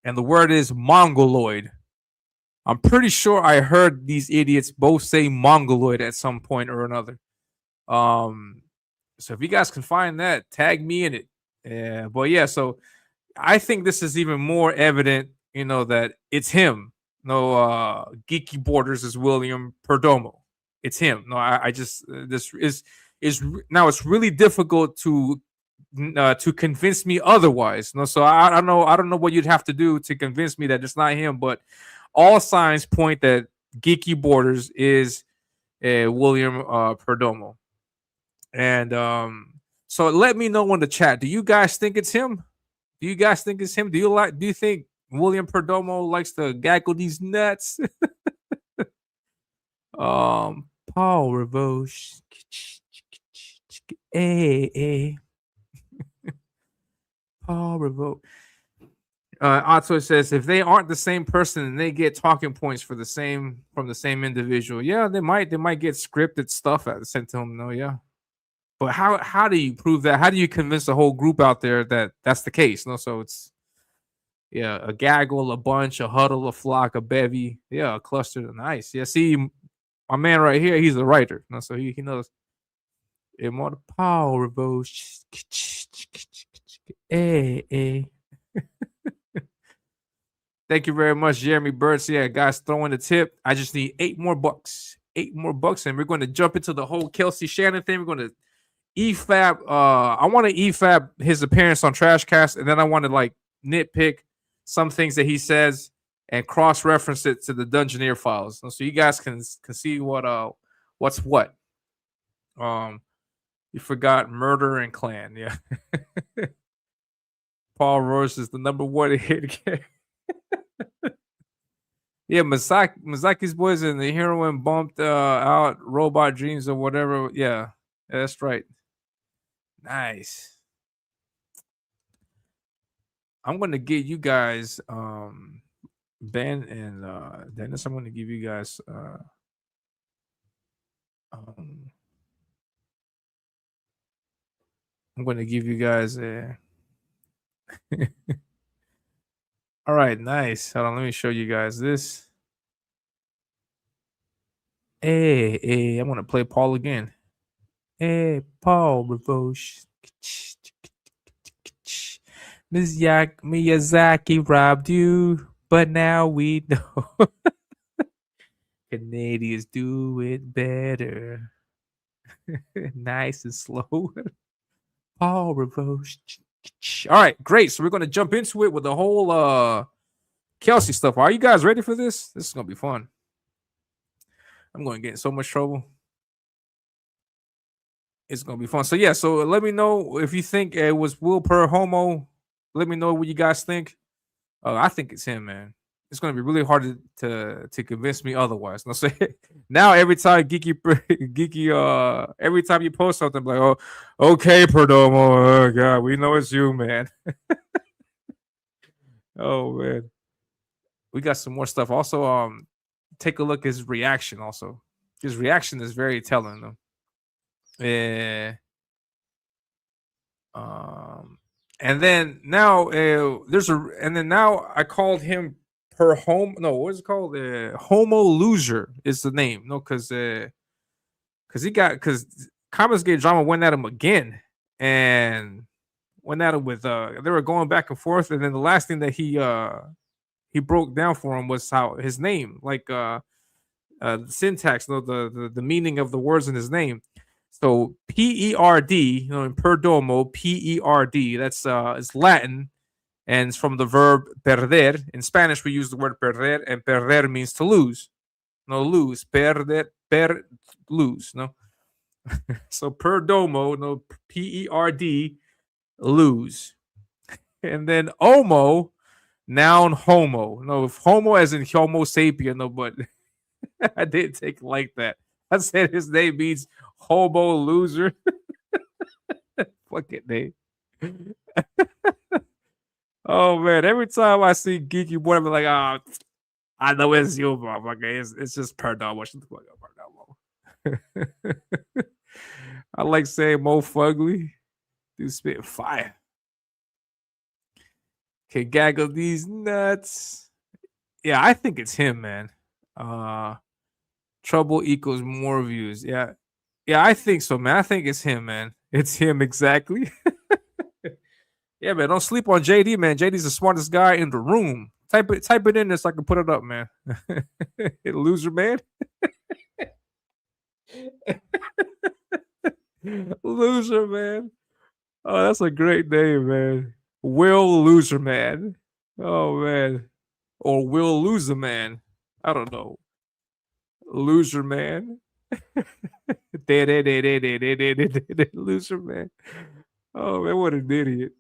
A: And the word is mongoloid. I'm pretty sure I heard these idiots both say mongoloid at some point or another. So if you guys can find that, tag me in it. Yeah, but yeah, so I think this is even more evident, you know, that it's him. No, Geeky Borders is William Perdomo. It's him. No, I just this is now it's really difficult to convince me otherwise. No, so I don't know what you'd have to do to convince me that it's not him. But all signs point that Geeky Borders is William Perdomo. And so let me know in the chat. Do you guys think it's him? Do you guys think it's him? Do you think William Perdomo likes to gaggle these nuts? Paul Revoche. Hey. Paul Revoke. Otto says if they aren't the same person and they get talking points from the same individual, yeah, they might get scripted stuff sent to them. No, yeah. But how do you prove that? How do you convince the whole group out there that that's the case? No, so it's a gaggle, a bunch, a huddle, a flock, a bevy, a cluster. Nice. Yeah, see, my man right here, he's a writer. No, so he knows. More power, hey. Thank you very much, Jeremy Burts. Yeah, guys, throwing the tip. I just need $8 more. $8 more, and we're going to jump into the whole Kelsey Shannon thing. We're going to EFAB. I want to EFAB his appearance on Trashcast, and then I want to like nitpick some things that he says and cross-reference it to the Dungeoneer files, so you guys can see what's what. You forgot murder and clan, yeah. Paul Royce is the #1 hit. Yeah, Masaki's boys and the heroine bumped out Robot Dreams or whatever. Yeah, that's right. Nice. I'm gonna get you guys Ben and Dennis. I'm gonna give you guys I'm gonna give you guys a all right, nice. Hold on, let me show you guys this. Hey, I'm gonna play Paul again. Hey, Paul Revoche. Miyazaki robbed you, but now we know Canadians do it better. Nice and slow. Paul Revoche. All right, great. So we're gonna jump into it with the whole Kelsey stuff. Are you guys ready for this? This is gonna be fun. I'm gonna get in so much trouble. It's gonna be fun. So yeah, so let me know if you think it was Will Perdomo. Let me know what you guys think. I think it's him, man. It's gonna be really hard to convince me otherwise. No, so now every time Geeky, every time you post something, I'm like, oh, okay, Perdomo. Oh God, we know it's you, man. Oh man, we got some more stuff. Also, take a look at his reaction. Also, his reaction is very telling, though. And then now now I called him what is it called? Homo Loser is the name. No, because Comics Gate Drama went at him again and went at him with they were going back and forth, and then the last thing that he broke down for him was how his name, like the syntax, the meaning of the words in his name. So PERD, in Perdomo, PERD, that's it's Latin, and it's from the verb perder. In Spanish, we use the word perder, and perder means to lose. No, lose. Perder, lose. No. So perdomo, no, P-E-R-D, lose. And then homo, noun homo. No, if homo as in homo sapien, no, but I didn't take it like that. I said his name means homo loser. Fucking name. Oh man, every time I see Geeky boy, I'm like, oh, I know it's you, motherfucker. It's just Perdomo. Shut the fuck up, Perdomo. I like saying Mo Fugly. Dude spit fire. Can gaggle these nuts. Yeah, I think it's him, man. Trouble equals more views. Yeah. Yeah, I think so, man. I think it's him, man. It's him exactly. Yeah, man. Don't sleep on JD, man. JD's the smartest guy in the room. Type it in there so I can put it up, man. Loser, man. Loser, man. Oh, that's a great name, man. Will Loser Man. Oh man. Or Will Loser Man. I don't know. Loser Man. Loser Man. Oh man, what an idiot.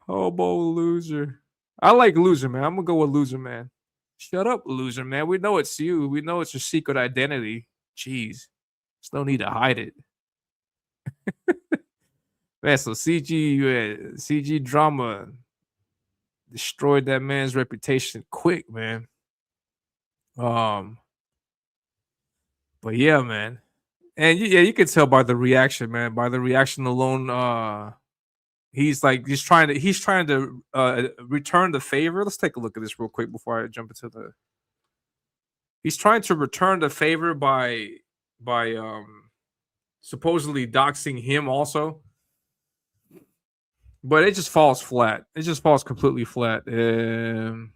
A: Hobo loser. I like Loser Man. I'm gonna go with Loser Man. Shut up, Loser Man. We know it's you. We know it's your secret identity. Jeez. There's no need to hide it. Man, so CG drama destroyed that man's reputation quick, man. But yeah, man. And yeah, you can tell by the reaction, man. By the reaction alone, he's trying to return the favor. Let's take a look at this real quick before I jump into the. He's trying to return the favor by supposedly doxing him also. But it just falls flat. It just falls completely flat. Ba,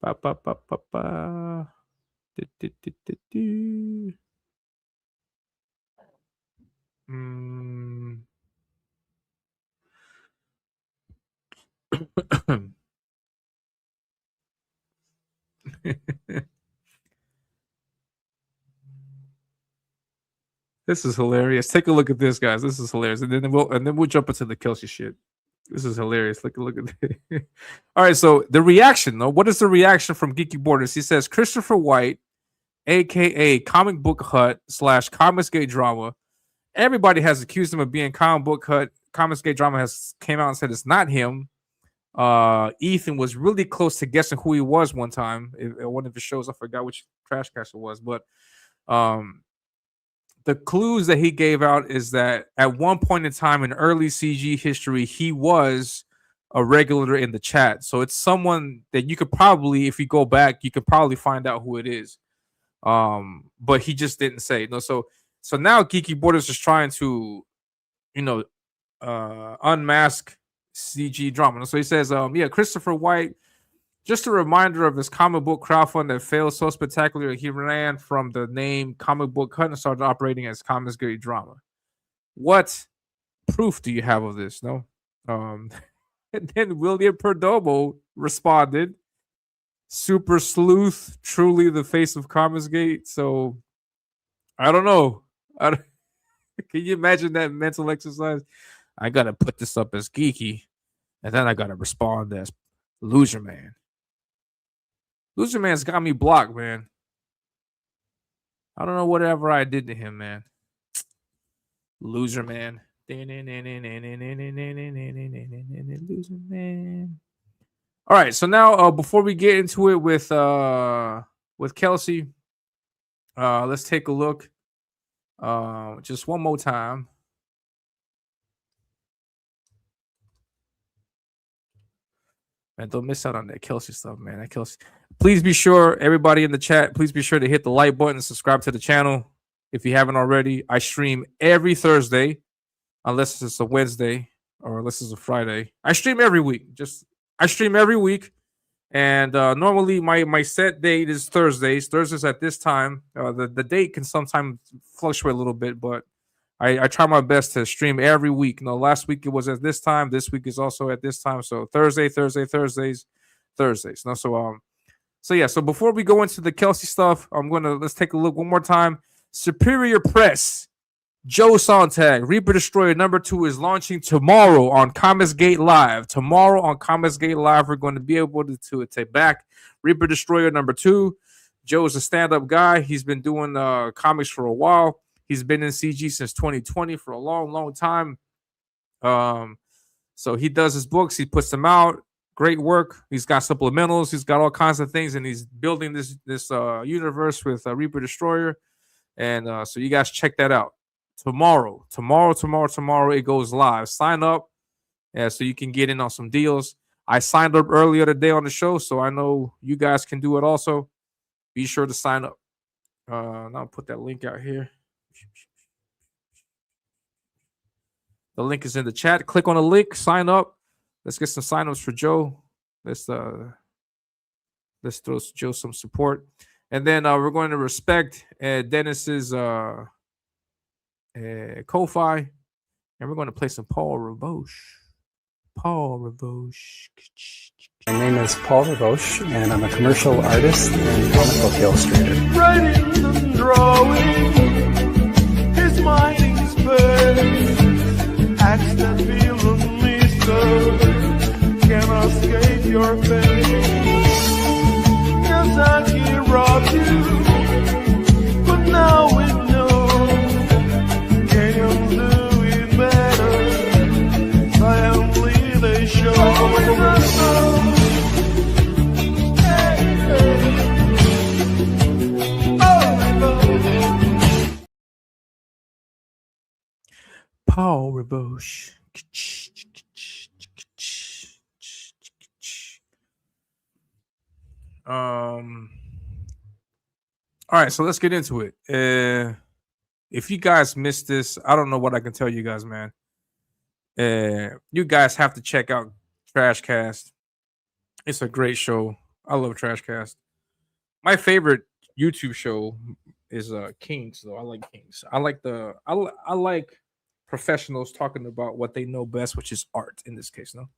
A: ba, ba, ba, ba. Du, du, du, du, du. This is hilarious. Take a look at this, guys. This is hilarious, and then we'll jump into the Kelsey shit. This is hilarious. Look at this. All right, so the reaction, though. What is the reaction from Geeky Borders? He says Christopher White, aka Comic Book Hut / Comicsgate Drama. Everybody has accused him of being Comic Book Hut. Comicsgate Drama has came out and said it's not him. Ethan was really close to guessing who he was one time. One of his shows, I forgot which Trash Cast it was, but the clues that he gave out is that at one point in time in early CG history, he was a regular in the chat. So it's someone that you could probably, if you go back, you could probably find out who it is. But he just didn't say. No, so now Geeky Borders is trying to, unmask CG drama. So he says, Christopher White, just a reminder of his comic book crowdfund that failed so spectacularly, he ran from the name Comic Book Hut and started operating as Comicsgate Drama. What proof do you have of this? No. And then William Perdomo responded, Super Sleuth, truly the face of Comicsgate. So I don't know. Can you imagine that mental exercise? I gotta put this up as Geeky, and then I gotta respond as Loser Man. Loser Man's got me blocked, man. I don't know whatever I did to him, man. Loser Man. Loser Man. All right, so now before we get into it with Kelsey, let's take a look just one more time. Man, don't miss out on that Kelsey stuff, man. That Kelsey. Please be sure, everybody in the chat, please be sure to hit the like button and subscribe to the channel if you haven't already. I stream every Thursday, unless it's a Wednesday or unless it's a Friday. I stream every week. I stream every week, and normally my set date is Thursdays. Thursdays at this time. The date can sometimes fluctuate a little bit, but I try my best to stream every week. Last week it was at this time. This week is also at this time. So Thursdays. So yeah. So before we go into the Kelsey stuff, let's take a look one more time. Superior Press. Joe Sontag, Reaper Destroyer #2 is launching tomorrow on Comics Gate Live. Tomorrow on Comics Gate Live, we're going to be able to take back Reaper Destroyer #2. Joe's a stand-up guy. He's been doing comics for a while. He's been in CG since 2020 for a long, long time. So he does his books. He puts them out. Great work. He's got supplementals. He's got all kinds of things, and he's building this universe with Reaper Destroyer. And so you guys check that out. Tomorrow, it goes live. Sign up so you can get in on some deals. I signed up earlier today on the show, so I know you guys can do it also. Be sure to sign up. Now I'll put that link out here. The link is in the chat. Click on the link, sign up. Let's get some signups for Joe. Let's throw Joe some support. And then we're going to respect Dennis's Ko-Fi, and we're going to play some Paul Ravoche.
F: My name is Paul Ravoche, and I'm a commercial artist and comic book illustrator.
C: Writing and drawing, his mind expands. Acts that feel only so can escape your face. Miyazaki robbed you, but now we know. Can you do it better? Silently they show.
A: Paul Ravoche. All right, so let's get into it. If you guys missed this, I don't know what I can tell you guys, man. You guys have to check out Trashcast. It's a great show. I love Trashcast. My favorite YouTube show is Kings, though. I like Kings. I like professionals talking about what they know best, which is art in this case. No,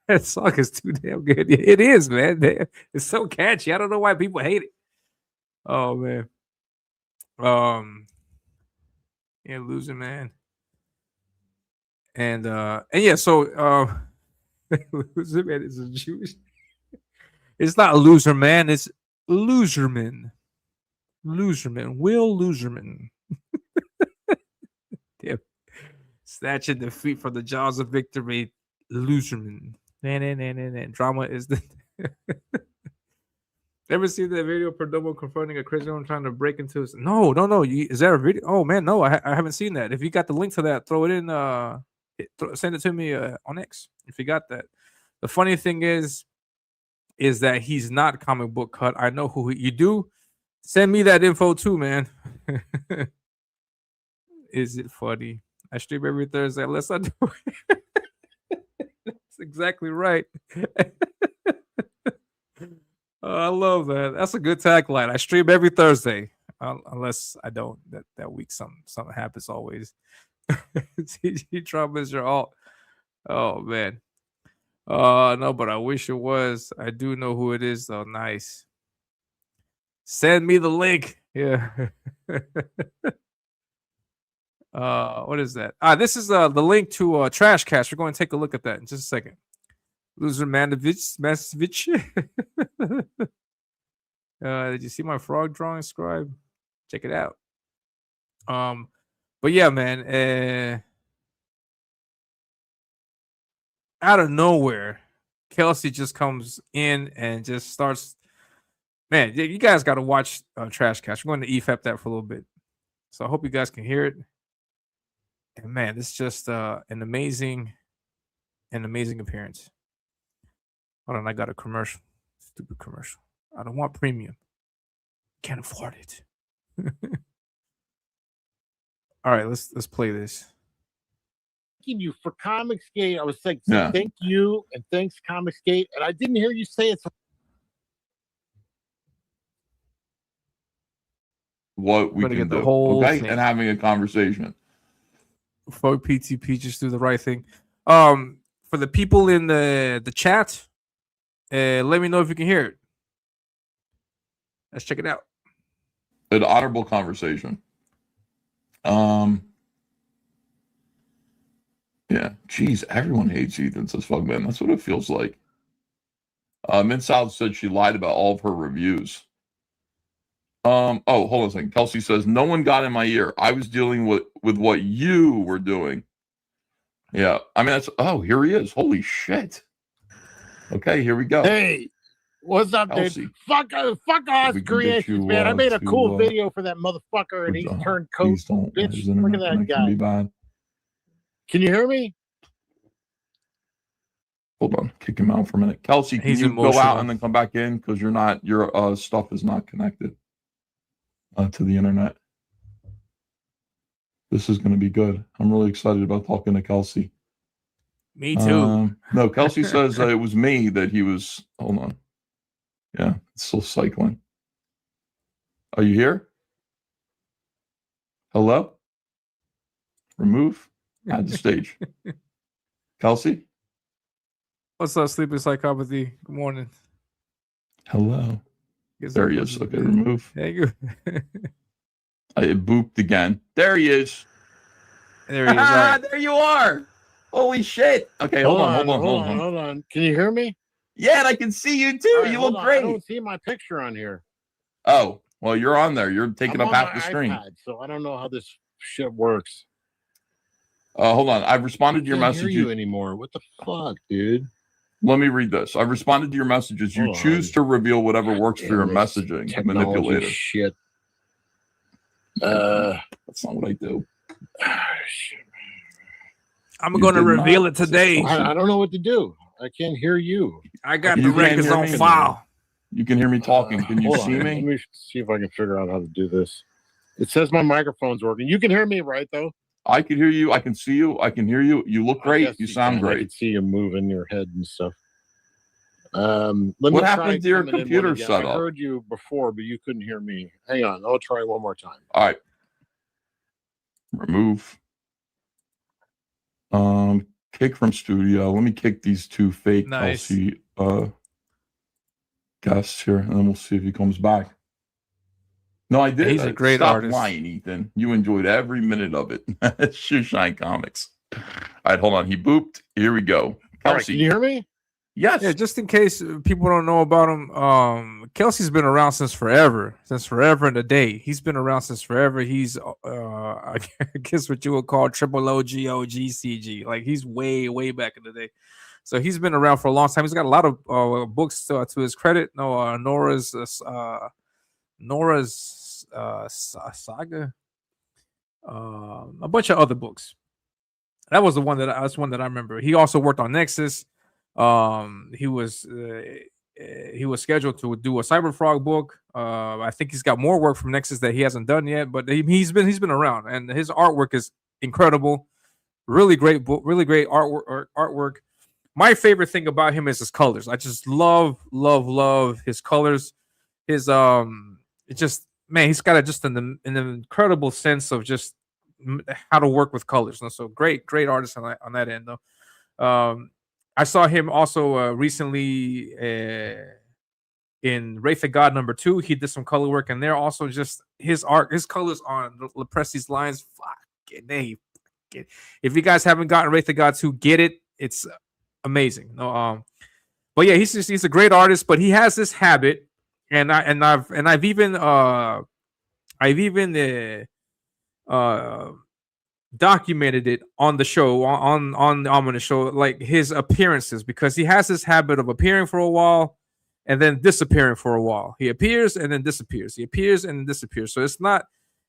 A: that song is too damn good. It is, man. It's so catchy. I don't know why people hate it. Oh man. Yeah, Loser Man. And yeah, so Loser Man is a Jewish. It's not Loser Man, it's Loserman. Loserman. Will Loserman. Damn. Snatching defeat from the jaws of victory. Loserman. Drama is the Ever see that video of Perdomo confronting a crazy one trying to break into his... No. Is that a video? Oh man, no, I haven't seen that. If you got the link to that, throw it in. Send it to me on X if you got that. The funny thing is that he's not comic book cut. I know who you do. Send me that info too, man. Is it funny? I stream every Thursday unless I do. That's exactly right. I love that. That's a good tagline. I stream every Thursday, unless I don't. That week something happens always. CG Trump is your alt. Oh man. No, but I wish it was. I do know who it is though. Nice. Send me the link. Yeah. What is that? This is the link to Trashcast. We're going to take a look at that in just a second. Loser Manovich. Did you see my frog drawing, Scribe? Check it out. But yeah, man. Out of nowhere, Kelsey just comes in and just starts. Man, you guys got to watch Trashcast. We're going to EFAP that for a little bit, so I hope you guys can hear it. And man, it's just an amazing appearance. Hold on, I got a commercial. Stupid commercial. I don't want premium. Can't afford it. All right, let's play this.
G: Thanking you for Comicsgate. I was saying thank you and thanks Comicsgate, and I didn't hear you say it.
H: what we
A: Gotta
H: can
A: get the
H: do,
A: whole
H: okay?
A: thing.
H: And having a conversation.
A: Fuck PTP, just do the right thing. For the people in the chat, let me know if you can hear it. Let's check it out.
H: An honorable conversation. Yeah, geez, everyone hates Ethan, says fuck man. That's what it feels like. Mint South said she lied about all of her reviews. Oh, hold on a second. Kelsey says, no one got in my ear. I was dealing with what you were doing. Yeah, I mean, here he is. Holy shit. Okay, here we go.
G: Hey, what's up,
H: Kelsey.
G: dude? Fuck Oz Creations, man. I made a cool video for that motherfucker, and he's turned coat.
H: Please don't.
G: Bitch,
H: His
G: look
H: internet
G: at that
H: connection
G: guy.
H: be bad.
G: Can you hear me?
H: Hold on, kick him out for a minute. Kelsey, can you go out and then come back in because your stuff is not connected to the internet. This is going to be good. I'm really excited about talking to Kelsey.
A: Me too.
H: No, Kelsey says it was me that he was. Hold on. Yeah, it's still cycling. Are you here? Hello? Remove? Add the stage. Kelsey?
A: What's up, Sleeping Psychopathy? Good morning.
H: Hello. There he is. Okay, remove.
A: Thank you.
H: It booped again. There he is.
A: There he is. Right.
H: There you are. Holy shit. Okay, hold on.
G: Can you hear me?
H: Yeah, and I can see you too.
G: Right,
H: you look
G: on.
H: great.
G: I don't see my picture on here.
H: Oh, well, you're on there. You're taking
G: I'm
H: up
G: on
H: half
G: my
H: the screen.
G: iPad, so I don't know how this shit works.
H: Hold on. I've responded to your
G: I can't
H: message.
G: hear you anymore. What the fuck, dude?
H: Let me read this. I've responded to your messages. You choose to reveal whatever works for your messaging. Manipulator.
G: Shit.
H: That's not what I do.
A: I'm going to reveal it today.
G: I don't know what to do. I can't hear you.
A: I got the records on file.
H: You can hear me talking. Can you see me?
G: Let me see if I can figure out how to do this. It says my microphone's working. You can hear me, right, though?
H: I can hear you. I can see you. I can hear you. You look great. You sound great.
G: I can see you moving your head and stuff.
H: What happened to your computer setup?
G: I heard you before, but you couldn't hear me. Hang on. I'll try one more time.
H: All right. Remove. Kick from studio. Let me kick these two fake Kelsey guests here, and then we'll see if he comes back. No, I did.
A: He's a great artist.
H: Stop lying, Ethan. You enjoyed every minute of it. Shoeshine Comics. All right, hold on. He booped. Here we go. Kelsey.
G: All right, can you hear me?
H: Yes.
A: Yeah, just in case people don't know about him, Kelsey's been around since forever in the day. He's been around since forever. He's, I guess what you would call triple OGCG. Like he's way back in the day. So he's been around for a long time. He's got a lot of books to his credit. Nora's Saga, a bunch of other books. That's one that I remember. He also worked on Nexus. He was scheduled to do a Cyberfrog book. I think he's got more work from Nexus that he hasn't done yet, but he's been around, and his artwork is incredible. Really great book, really great artwork. My favorite thing about him is his colors. I just love his colors. His it's just, man, he's got an incredible sense of just how to work with colors. And so great artist on that end though. I saw him also recently in Wraith of God #2. He did some color work, and there also just his colors on Lepresti's lines. If you guys haven't gotten Wraith of God 2, get it. It's amazing. No, but yeah, he's a great artist, but he has this habit, and I've even documented it on the show, on the Ominus show, like his appearances, because he has this habit of appearing for a while and then disappearing for a while. He appears and then disappears. He appears and then disappears. So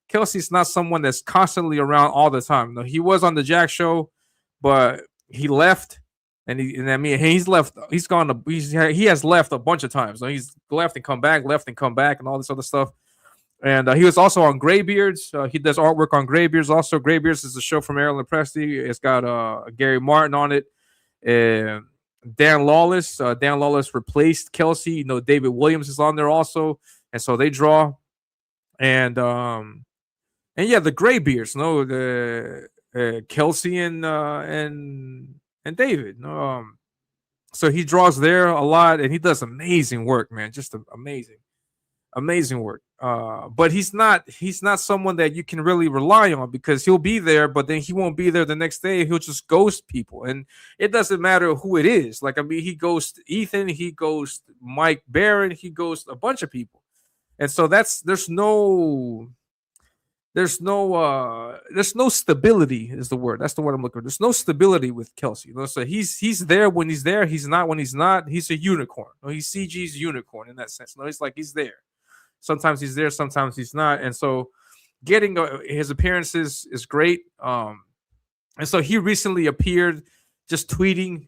A: Kelsey's not someone that's constantly around all the time. No, he was on the Jack show, but he left, he has left a bunch of times. So he's left and come back, and all this other stuff. And he was also on Greybeards. He does artwork on Greybeards. Also, Greybeards is a show from Aaron Lepresti. It's got Gary Martin on it. Dan Lawless. Dan Lawless replaced Kelsey. David Williams is on there also. And so they draw. And yeah, the graybeards, no, the Kelsey and David, no, so he draws there a lot, and he does amazing work, man, just amazing work. But he's not someone that you can really rely on, because he'll be there, but then he won't be there the next day. He'll just ghost people, and it doesn't matter who it is. Like, I mean, he ghosts Ethan, he ghosts Mike Barron, he ghosts a bunch of people, and so there's no stability is the word. That's the word I'm looking for. There's no stability with Kelsey. You know, so he's there when he's there. He's not when he's not. He's a unicorn. No, he's CG's unicorn in that sense. No, it's like he's there. Sometimes he's there, sometimes he's not. And so getting his appearances is great. And so he recently appeared just tweeting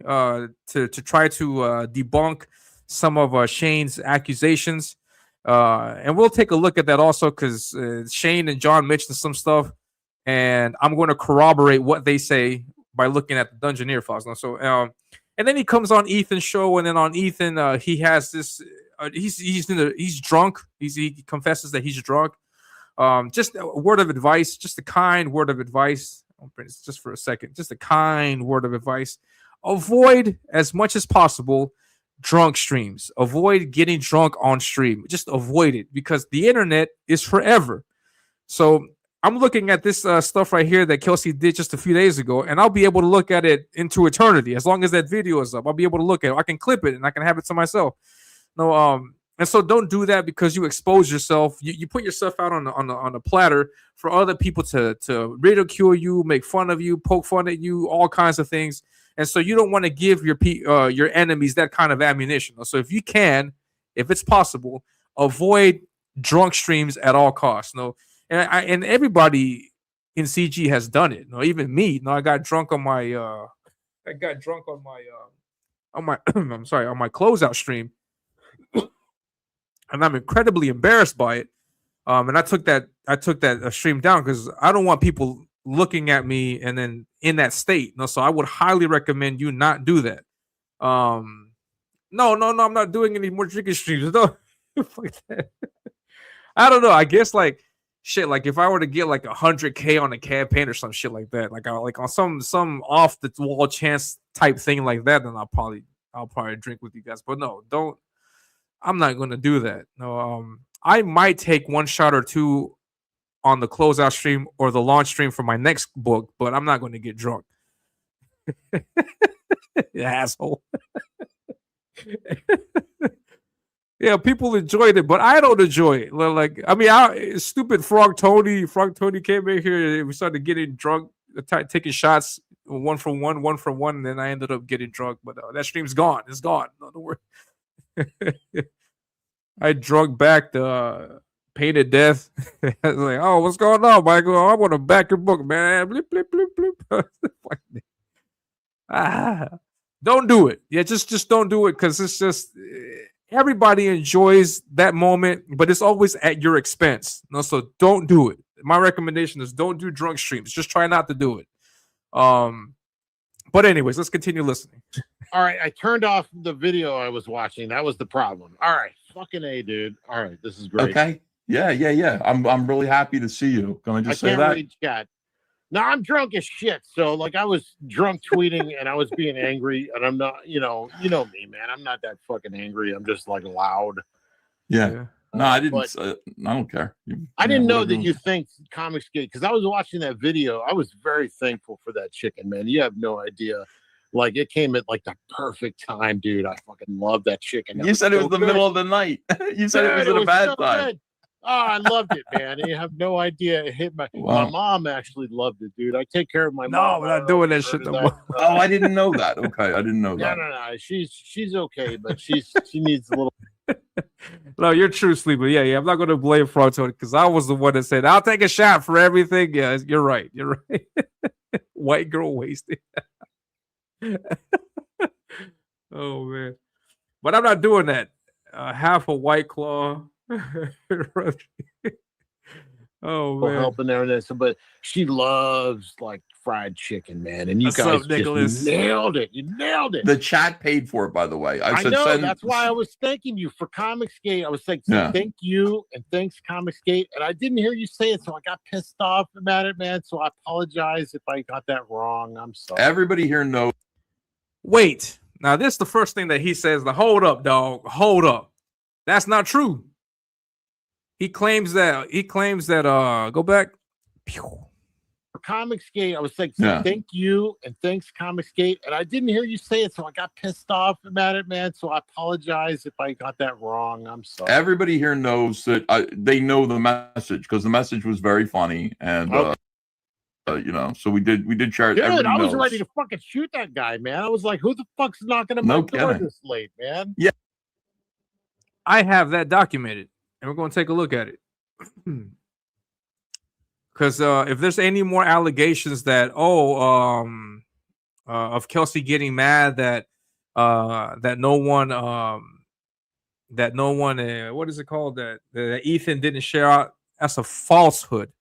A: to try to debunk some of Shane's accusations. And we'll take a look at that also, because Shane and John mentioned some stuff, and I'm going to corroborate what they say by looking at the Dungeoneer files. So, and then he comes on Ethan's show, and then on Ethan, he has this. He's drunk. He confesses that he's drunk. Just a word of advice, just a kind word of advice. Just for a second, just a kind word of advice. Avoid as much as possible drunk streams. Avoid getting drunk on stream. Just avoid it, because the internet is forever. So I'm looking at this stuff right here that Kelsey did just a few days ago, and I'll be able to look at it into eternity. As long as that video is up, I'll be able to look at it. I can clip it and I can have it to myself. No, and so don't do that, because you expose yourself. You put yourself out on a platter for other people to ridicule you, make fun of you, poke fun at you, all kinds of things. And so you don't want to give your enemies that kind of ammunition. So if you can, if it's possible, avoid drunk streams at all costs. No, and everybody in CG has done it. No, even me. No, I got drunk on my on my closeout stream. And I'm incredibly embarrassed by it. And I took that stream down, because I don't want people looking at me and then in that state. No, so I would highly recommend you not do that. No, I'm not doing any more drinking streams. No, fuck that. I don't know. I guess like shit. Like if I were to get like 100K on a campaign or some shit like that, like on some off the wall chance type thing like that, then I'll probably drink with you guys. But no, don't. I'm not going to do that. No, I might take one shot or two on the closeout stream or the launch stream for my next book, but I'm not going to get drunk. Asshole. Yeah, people enjoyed it, but I don't enjoy it. Like, I mean, stupid Frog Tony came in here and we started getting drunk, taking shots, one for one, and then I ended up getting drunk. But that stream's gone. It's gone. No, don't worry. I drunk back the Painted Death. I was like, oh, what's going on, Michael? I want to back your book, man. Blip, blip, blip, blip. Don't do it. Yeah, just don't do it, because it's just everybody enjoys that moment, but it's always at your expense. No, so don't do it. My recommendation is don't do drunk streams. Just try not to do it. But anyways, let's continue listening.
G: All right, I turned off the video I was watching. That was the problem. All right, fucking A, dude. All right, this is great.
H: Okay. Yeah. I'm really happy to see you. Can I just say that?
G: Read chat. No, I'm drunk as shit. So like I was drunk tweeting and I was being angry, and I'm not, you know me, man. I'm not that fucking angry. I'm just like loud.
H: Yeah. No, I didn't. I don't care.
G: I didn't know that you think Comicsgate, because I was watching that video. I was very thankful for that chicken, man. You have no idea. Like it came at like the perfect time, dude. I fucking love that chicken.
H: You said it was the middle of the night. You said it was at a bad time.
G: Good. Oh, I loved it, man. You have no idea. It hit my mom actually loved it, dude. I take care of my mom.
A: No, we're not doing that shit no more.
H: Oh, I didn't know that. Okay, I didn't know that.
G: No. She's okay, but she needs a little.
A: No, you're true, Sleeper. Yeah. I'm not going to blame Frog Tony, because I was the one that said, I'll take a shot for everything. Yeah, you're right. White girl wasted. Oh, man. But I'm not doing that. Half a White Claw. Oh man,
G: helping there and there. So, but she loves like fried chicken, man. And you
A: What's
G: guys
A: up, Nicholas?
G: just nailed it. You nailed it.
H: The chat paid for it, by the way.
G: I
H: said,
G: know. That's why I was thanking you for Comicsgate. I was like, thank you and thanks Comicsgate. And I didn't hear you say it, so I got pissed off about it, man. So I apologize if I got that wrong. I'm sorry.
H: Everybody here knows.
A: Wait. Now, this is the first thing that he says. Hold up, dog. Hold up. That's not true. He claims that. Go back.
G: For Comicsgate, I was like, thank you and thanks Comicsgate. And I didn't hear you say it, so I got pissed off about it, man. So I apologize if I got that wrong. I'm sorry.
H: Everybody here knows that they know the message because the message was very funny. And, you know, so we did share it.
G: Dude, I was ready to fucking shoot that guy, man. I was like, who the fuck's knocking on my door this late, man?
H: Yeah.
A: I have that documented, and we're going to take a look at it. Because if there's any more allegations that of Kelsey getting mad that no one what is it called that Ethan didn't share out, that's a falsehood.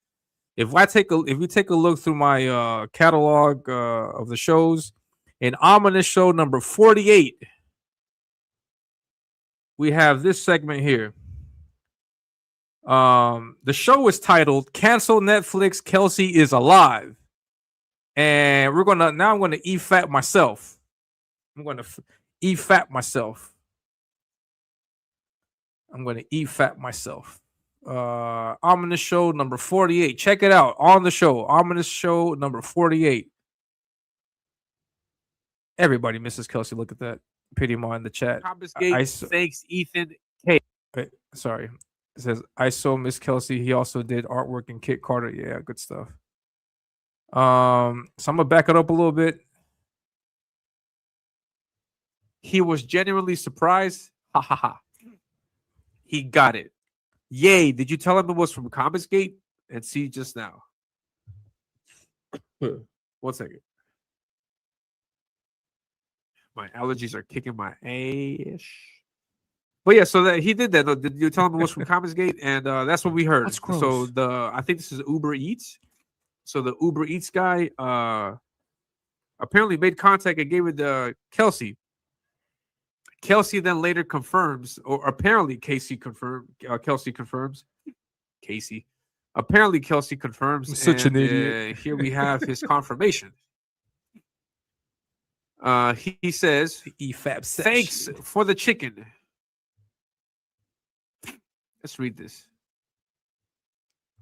A: If you take a look through my catalog of the shows, in Ominus show number 48, we have this segment here. The show is titled "Cancel Netflix, Kelsey is Alive," and I'm gonna EFAP myself. I'm gonna EFAP myself. Ominous show number 48. Check it out on the show. Ominous show number 48. Everybody misses Kelsey. Look at that. Pity in the chat.
I: Thanks, Ethan K.
A: Sorry. It says, I saw Miss Kelsey. He also did artwork in Kit Carter. Yeah, good stuff. So I'm gonna back it up a little bit. He was genuinely surprised. Ha ha ha. He got it. Yay. Did you tell him it was from Comicsgate? And see just now. 1 second. My allergies are kicking my ass. But yeah, so that he did that. Did you tell him it was from Comicsgate? And that's what we heard.
C: That's gross.
A: So I think this is Uber Eats. So the Uber Eats guy apparently made contact and gave it to Kelsey. Kelsey then later confirms, or apparently Kelsey confirms. Apparently Kelsey confirms.
C: I'm such an idiot.
A: Here we have his confirmation. He says, thanks for the chicken. Let's read this.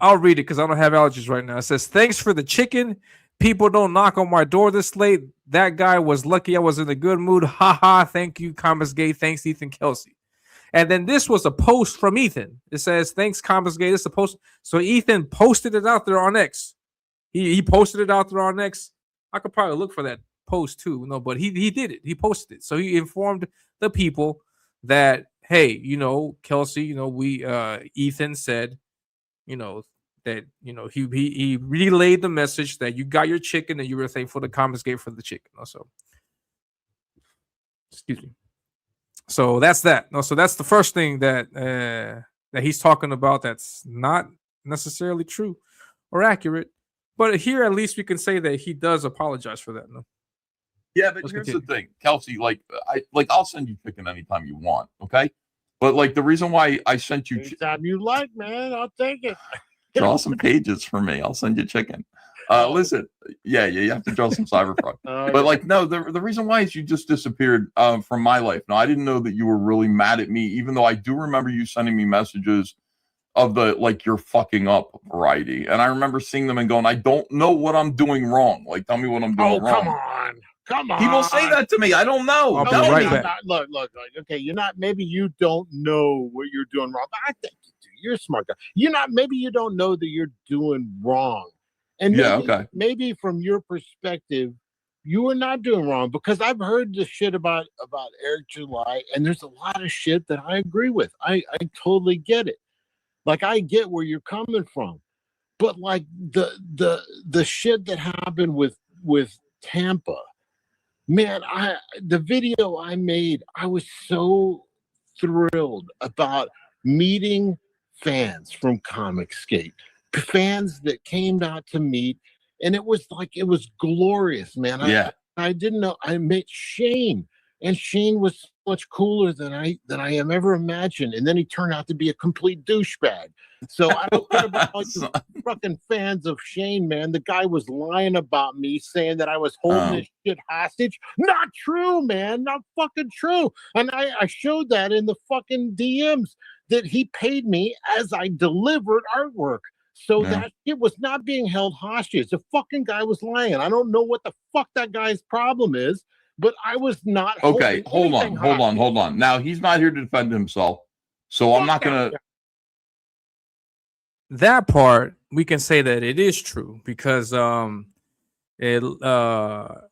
A: I'll read it because I don't have allergies right now. It says, thanks for the chicken. People don't knock on my door this late. That guy was lucky I was in a good mood. Ha ha. Thank you, Comicsgate. Thanks, Ethan Kelsey. And then this was a post from Ethan. It says, thanks, Comicsgate. It's a post. So Ethan posted it out there on X. He posted it out there on X. I could probably look for that post too. No, but he did it. He posted it. So he informed the people that, hey, Kelsey, we Ethan said, that he relayed the message that you got your chicken and you were thankful to Comicsgate for the chicken. Also, excuse me. So that's that. No, so that's the first thing that he's talking about. That's not necessarily true or accurate, but here at least we can say that he does apologize for that. No.
H: Yeah, but here's the thing, Kelsey. I'll send you chicken anytime you want. Okay, but the reason why I sent you
G: anytime you like, man, I'll take it.
H: Draw some pages for me. I'll send you chicken. Listen, yeah, you have to draw some cyberpunk. But no, the reason why is you just disappeared from my life. Now, I didn't know that you were really mad at me, even though I do remember you sending me messages of the you're fucking up variety. And I remember seeing them and going, I don't know what I'm doing wrong. Tell me what I'm doing wrong.
G: Come on.
H: People say that to me. I don't know.
A: I'll be right back.
G: Look. Okay, maybe you don't know what you're doing wrong. But I think you do. You're a smart guy. Maybe you don't know that you're doing wrong. And maybe from your perspective, you are not doing wrong, because I've heard the shit about Eric July, and there's a lot of shit that I agree with. I totally get it. I get where you're coming from. But the shit that happened with Tampa, man, the video I made, I was so thrilled about meeting fans from Comicsgate, fans that came out to meet, and it was glorious, man. I didn't know. I met Shane, and Shane was so much cooler than I am ever imagined. And then he turned out to be a complete douchebag. So I don't care about all you fucking fans of Shane, man. The guy was lying about me, saying that I was holding this shit hostage. Not true, man. Not fucking true. And I showed that in the fucking DMs that he paid me as I delivered artwork. So that shit was not being held hostage. The fucking guy was lying. I don't know what the fuck that guy's problem is, but I was not.
H: Okay, hold on. Now he's not here to defend himself, so I'm not gonna.
A: That part we can say that it is true because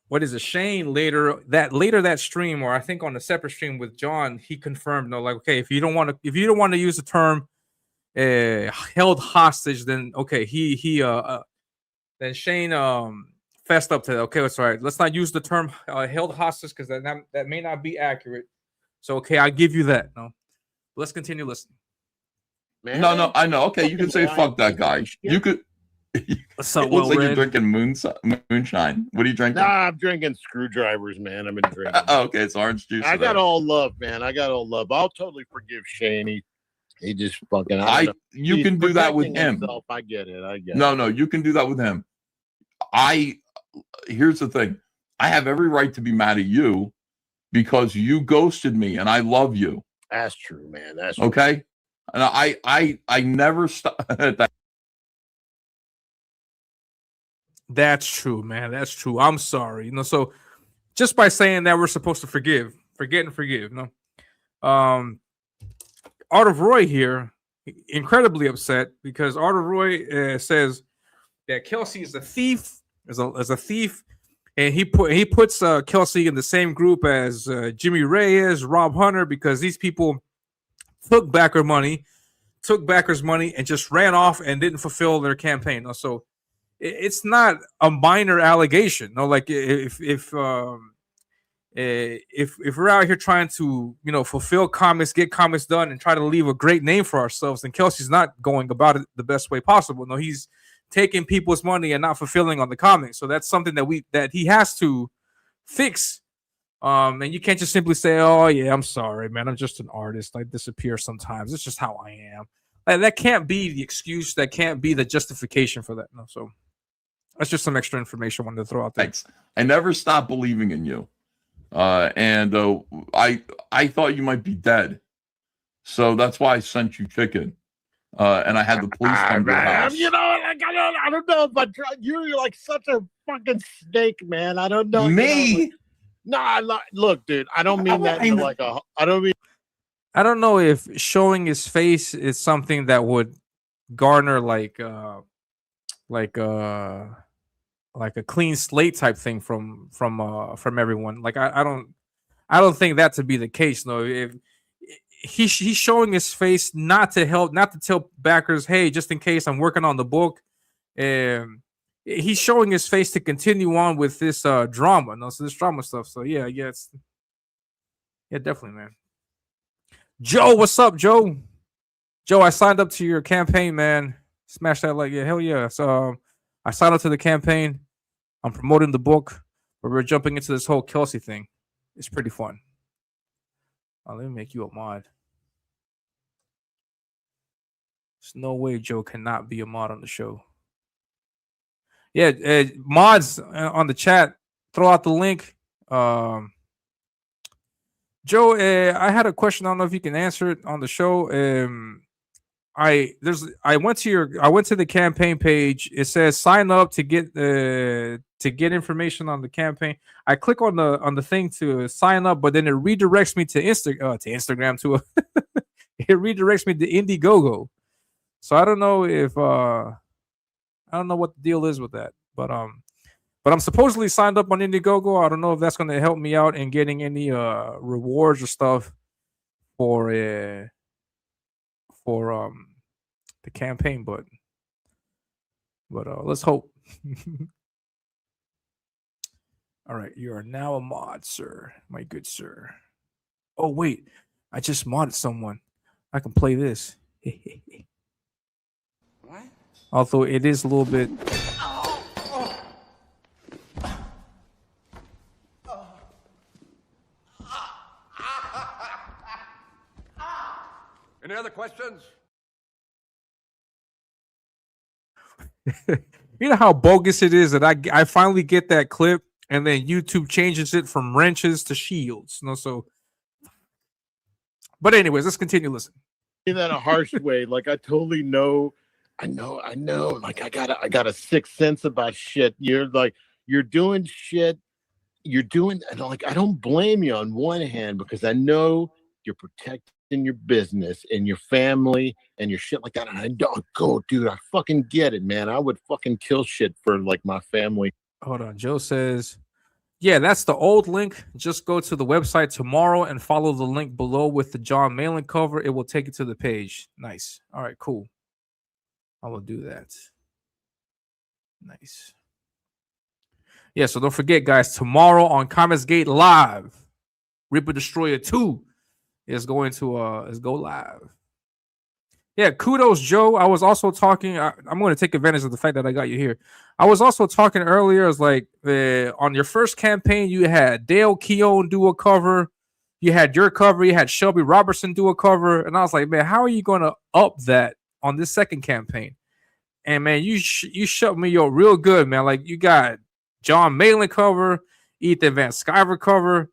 A: what is it? Shane later that stream, or I think on a separate stream with John, he confirmed, like, okay, if you don't want to use the term held hostage, then okay, then Shane fessed up to that. Okay, that's all right. Let's not use the term held hostage because that may not be accurate. So okay, I'll give you that. No, let's continue listening.
G: Man,
H: no, I know. Okay, you can say fuck that guy. You could.
A: So
H: it looks like you're drinking moonshine. What are you drinking?
G: Nah, I'm drinking screwdrivers, man. I've been drinking.
H: Okay, it's orange juice.
G: I got all love, man. I got all love. I'll totally forgive Shane. He just fucking.
H: You can do that with him.
G: Himself. I get it.
H: No, you can do that with him. Here's the thing. I have every right to be mad at you because you ghosted me, and I love you.
G: That's true, man. That's true.
H: Okay. And I never stop.
A: That's true, man. That's true. I'm sorry. So just by saying that, we're supposed to forget and forgive. No. Art of Roy here, incredibly upset because Art of Roy says that Kelsey is a thief, as a thief, and he puts Kelsey in the same group as Jimmy Reyes, Rob Hunter, because these people took backers' money, and just ran off and didn't fulfill their campaign. So it's not a minor allegation. Like if we're out here trying to fulfill comics, get comics done, and try to leave a great name for ourselves, then Kelsey's not going about it the best way possible. No, he's taking people's money and not fulfilling on the comics. So that's something that he has to fix. And you can't just simply say, "Oh yeah, I'm sorry, man. I'm just an artist. I disappear sometimes. It's just how I am." That can't be the excuse. That can't be the justification for that. No, so that's just some extra information I wanted to throw out there.
H: Thanks. I never stopped believing in you, and I thought you might be dead, so that's why I sent you chicken, and I had the police come to your house.
G: I don't know if you're like such a fucking snake, man. I don't know.
H: Me.
G: Look, dude. I don't mean that in like a. I don't
A: know if showing his face is something that would garner like a clean slate type thing from everyone. Like I don't think that to be the case. No, if he's showing his face not to tell backers, hey, just in case I'm working on the book. He's showing his face to continue on with this drama. No, so this drama stuff. So yeah, definitely, man. Joe, what's up, Joe? Joe, I signed up to your campaign, man. Smash that like, yeah, hell yeah. So I signed up to the campaign. I'm promoting the book, but we're jumping into this whole Kelsey thing. It's pretty fun. Let me make you a mod. There's no way Joe cannot be a mod on the show. Yeah, mods on the chat. Throw out the link. Joe, I had a question. I don't know if you can answer it on the show. I went to the campaign page. It says sign up to get information on the campaign. I click on the thing to sign up, but then it redirects me to Instagram it redirects me to Indiegogo. So I don't know if I don't know what the deal is with that, but I'm supposedly signed up on Indiegogo. I don't know if that's going to help me out in getting any rewards or stuff for the campaign, but let's hope. All right, you are now a mod, sir, my good sir. Oh wait, I just modded someone. I can play this.
J: What?
A: Although it is a little bit.
E: Any other questions?
A: You know how bogus it is that I finally get that clip and then YouTube changes it from wrenches to shields. So. But anyways, let's continue listening.
G: In that a harsh way, like I totally know. I know. Like I got a sixth sense about shit. You're doing shit. And like I don't blame you on one hand because I know you're protecting your business and your family and your shit like that. And I don't go, dude. I fucking get it, man. I would fucking kill shit for like my family.
A: Hold on. Joe says, yeah, that's the old link. Just go to the website tomorrow and follow the link below with the John Malin cover. It will take you to the page. Nice. All right, cool. I will do that. Nice. Yeah, so don't forget, guys, tomorrow on Comets Gate Live, Reaper Destroyer 2 is going to go live. Yeah, kudos, Joe. I was also talking. I'm going to take advantage of the fact that I got you here. I was also talking earlier. It's like on your first campaign, you had Dale Keown do a cover. You had your cover. You had Shelby Robertson do a cover. And I was like, man, how are you going to up that on this second campaign? And man, you shut me up real good, man. Like you got John Malin cover, Ethan Van Sciver cover,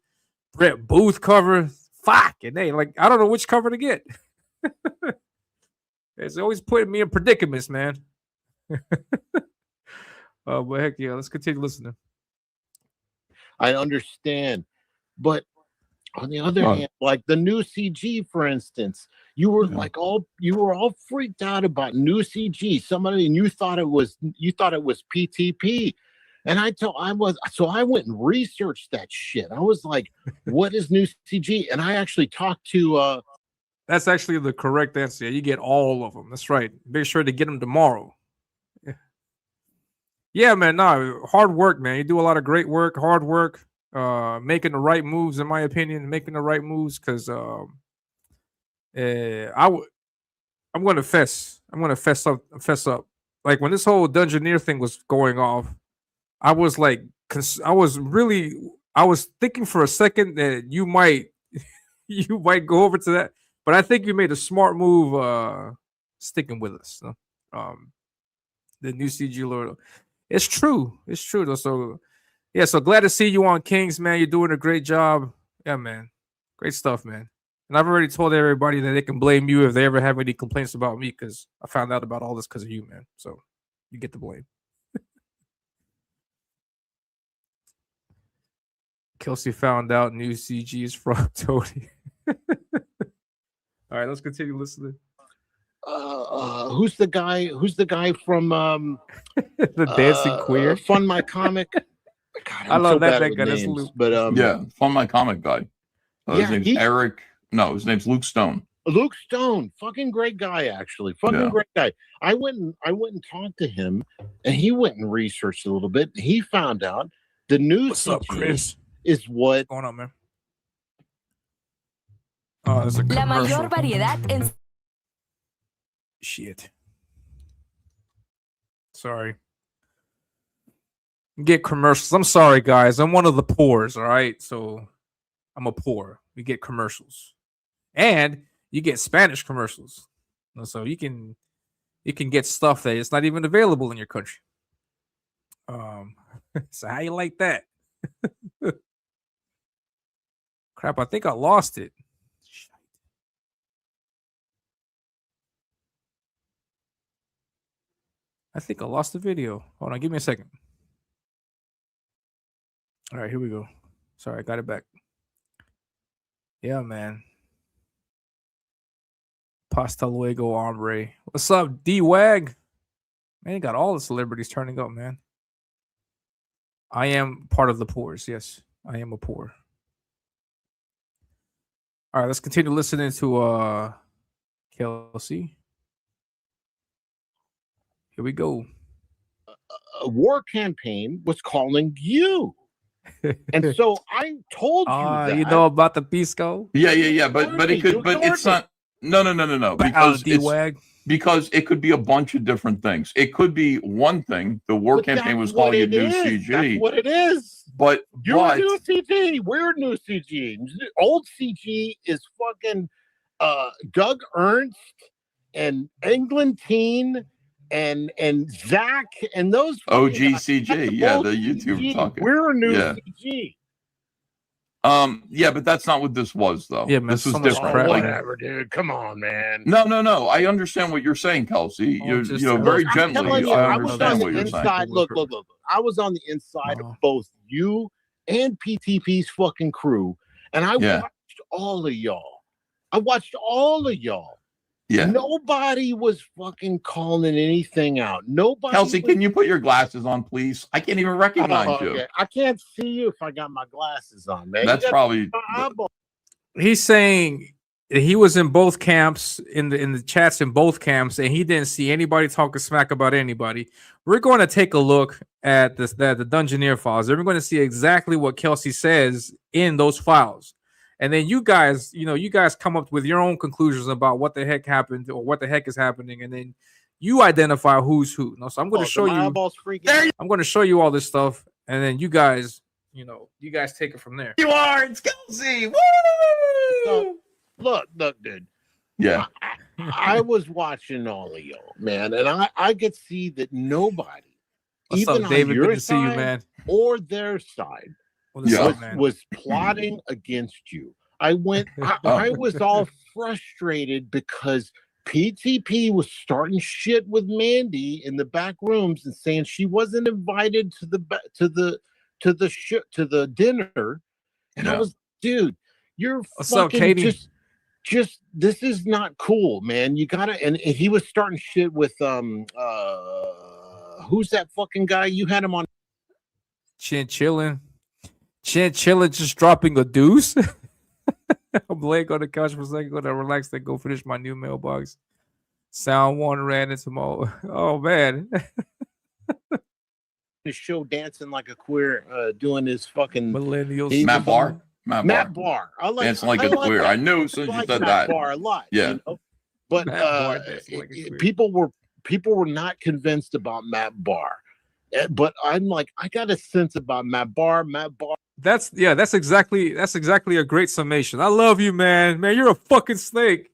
A: Brett Booth cover. Fuck, and they like I don't know which cover to get. It's always putting me in predicaments, man. But heck yeah, let's continue listening.
G: I understand, but on the other hand, like the new CG, for instance, you were all freaked out about new CG. And you thought it was PTP, and I went and researched that shit. I was like, what is new CG? And I actually talked to.
A: That's actually the correct answer. You get all of them. That's right. Make sure to get them tomorrow. Yeah, man. No, hard work, man. You do a lot of great work, hard work, making the right moves, in my opinion, making the right moves. Because I'm going to fess. I'm going to fess up. Like when this whole Dungeoneer thing was going off, I was like, I was thinking for a second that you might go over to that. But I think you made a smart move sticking with us. So, the new CG Lord. It's true. It's true, though. So, yeah, so glad to see you on Kings, man. You're doing a great job. Yeah, man. Great stuff, man. And I've already told everybody that they can blame you if they ever have any complaints about me because I found out about all this because of you, man. So, you get the blame. Kelsey found out new CG is from Tony. All right, let's continue listening.
G: Who's the guy? Who's the guy from
A: the Dancing Queer?
G: Fund My Comic. God,
A: I love
G: so
A: that
G: bad with
A: guy.
G: names,
A: That's Luke.
G: but
H: yeah, Fund My Comic guy. His name's Eric. No, his name's Luke Stone.
G: Luke Stone, fucking great guy, actually. Great guy. I went and talked to him, and he went and researched a little bit. He found out the new
A: What's up, Chris?
G: Is what
A: What's going on, man? Oh, there's a commercial. Shit. Sorry. Get commercials. I'm sorry, guys. I'm one of the poors, all right? So I'm a poor. We get commercials. And you get Spanish commercials. So you can get stuff that it's not even available in your country. So how you like that? Crap, I think I lost it. I think I lost the video. Hold on, give me a second. All right, here we go. Sorry, I got it back. Yeah, man. Pasta Luego Hombre. What's up, D-Wag? Man, you got all the celebrities turning up, man. I am part of the poors. Yes, I am a poor. All right, let's continue listening to Kelsey. Here we go.
G: A war campaign was calling you. And so I told you that.
A: You know about the Pisco?
H: Yeah. But it could. But it's not. No. Because
A: D-Wag.
H: Because it could be a bunch of different things. It could be one thing. The war campaign was calling it new CG.
G: That's what it is.
H: But
G: you're new CG. We're new CG. Old CG is fucking Doug Ernst and Englentine and Zach and those
H: OG CG. Yeah, the YouTube talking.
G: We're new CG.
H: Yeah, but that's not what this was, though.
A: Yeah, man,
H: this was
A: so much
H: different.
A: crap.
G: Whatever, dude. Come on, man.
H: No. I understand what you're saying, Kelsey. You know, very gently. I understand what you're saying.
G: Look. I was on the inside of both you and PTP's fucking crew, and I watched all of y'all. Yeah. Nobody was fucking calling anything out. Nobody.
H: Kelsey, can you put your glasses on, please? I can't even recognize you.
G: Okay. I can't see you if I got my glasses on, man.
H: That's probably.
A: He's saying he was in both camps, in the chats in both camps, and he didn't see anybody talking smack about anybody. We're going to take a look at the Dungeoneer files. And we're going to see exactly what Kelsey says in those files. And then you guys come up with your own conclusions about what the heck happened or what the heck is happening, and then you identify who's who. No, so I'm going to show you. I'm going to show you all this stuff, and then you guys take it from there.
H: You are, it's Kelsey. Woo!
G: So, look, dude.
H: Yeah.
G: I was watching all of y'all, man, and I could see that nobody,
A: What's
G: even
A: up, David?
G: on your
A: Good to see you,
G: side
A: man.
G: or their side, was plotting against you. I was all frustrated because PTP was starting shit with Mandy in the back rooms and saying she wasn't invited to the dinner, and I was, dude, you're
A: What's
G: fucking
A: up, Katie?
G: Just this is not cool, man. You gotta, and he was starting shit with who's that fucking guy? You had him on
A: Chinchillin just dropping a deuce. I'm laying on the couch for a second, gonna relax, then go finish my new mailbox. Sound one ran into my oh man.
G: the show dancing like a queer, doing his fucking
A: millennials.
H: Matt Barr.
G: I like
H: dancing like a queer. I knew as soon as you said that.
G: Barr a lot.
H: Yeah.
G: You know? But people were not convinced about Matt Barr. But I'm like, I got a sense about Matt Barr.
A: That's exactly a great summation. I love you, man. Man, you're a fucking snake.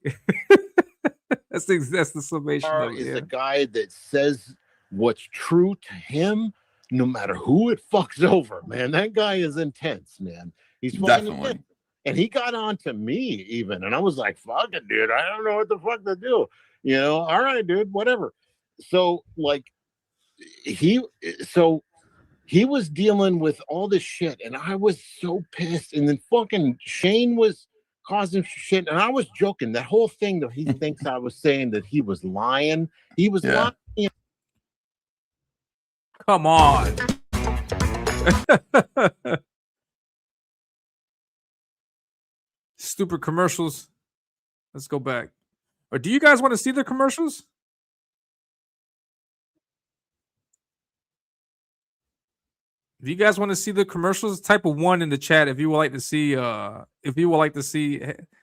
A: that's the summation.
G: Barr is a guy that says what's true to him, no matter who it fucks over. Man, that guy is intense, man. He's
H: definitely
G: intense. And he got on to me even, and I was like, "Fuck it, dude. I don't know what the fuck to do." You know, all right, dude, whatever. So like, he was dealing with all this shit, and I was so pissed. And then fucking Shane was causing shit, and I was joking. That whole thing that he thinks I was saying that he was lying. He was lying.
A: Come on. Stupid commercials. Let's go back. Or do you guys want to see the commercials? Do you guys want to see the commercials? Type of 1 in the chat if you would like to see.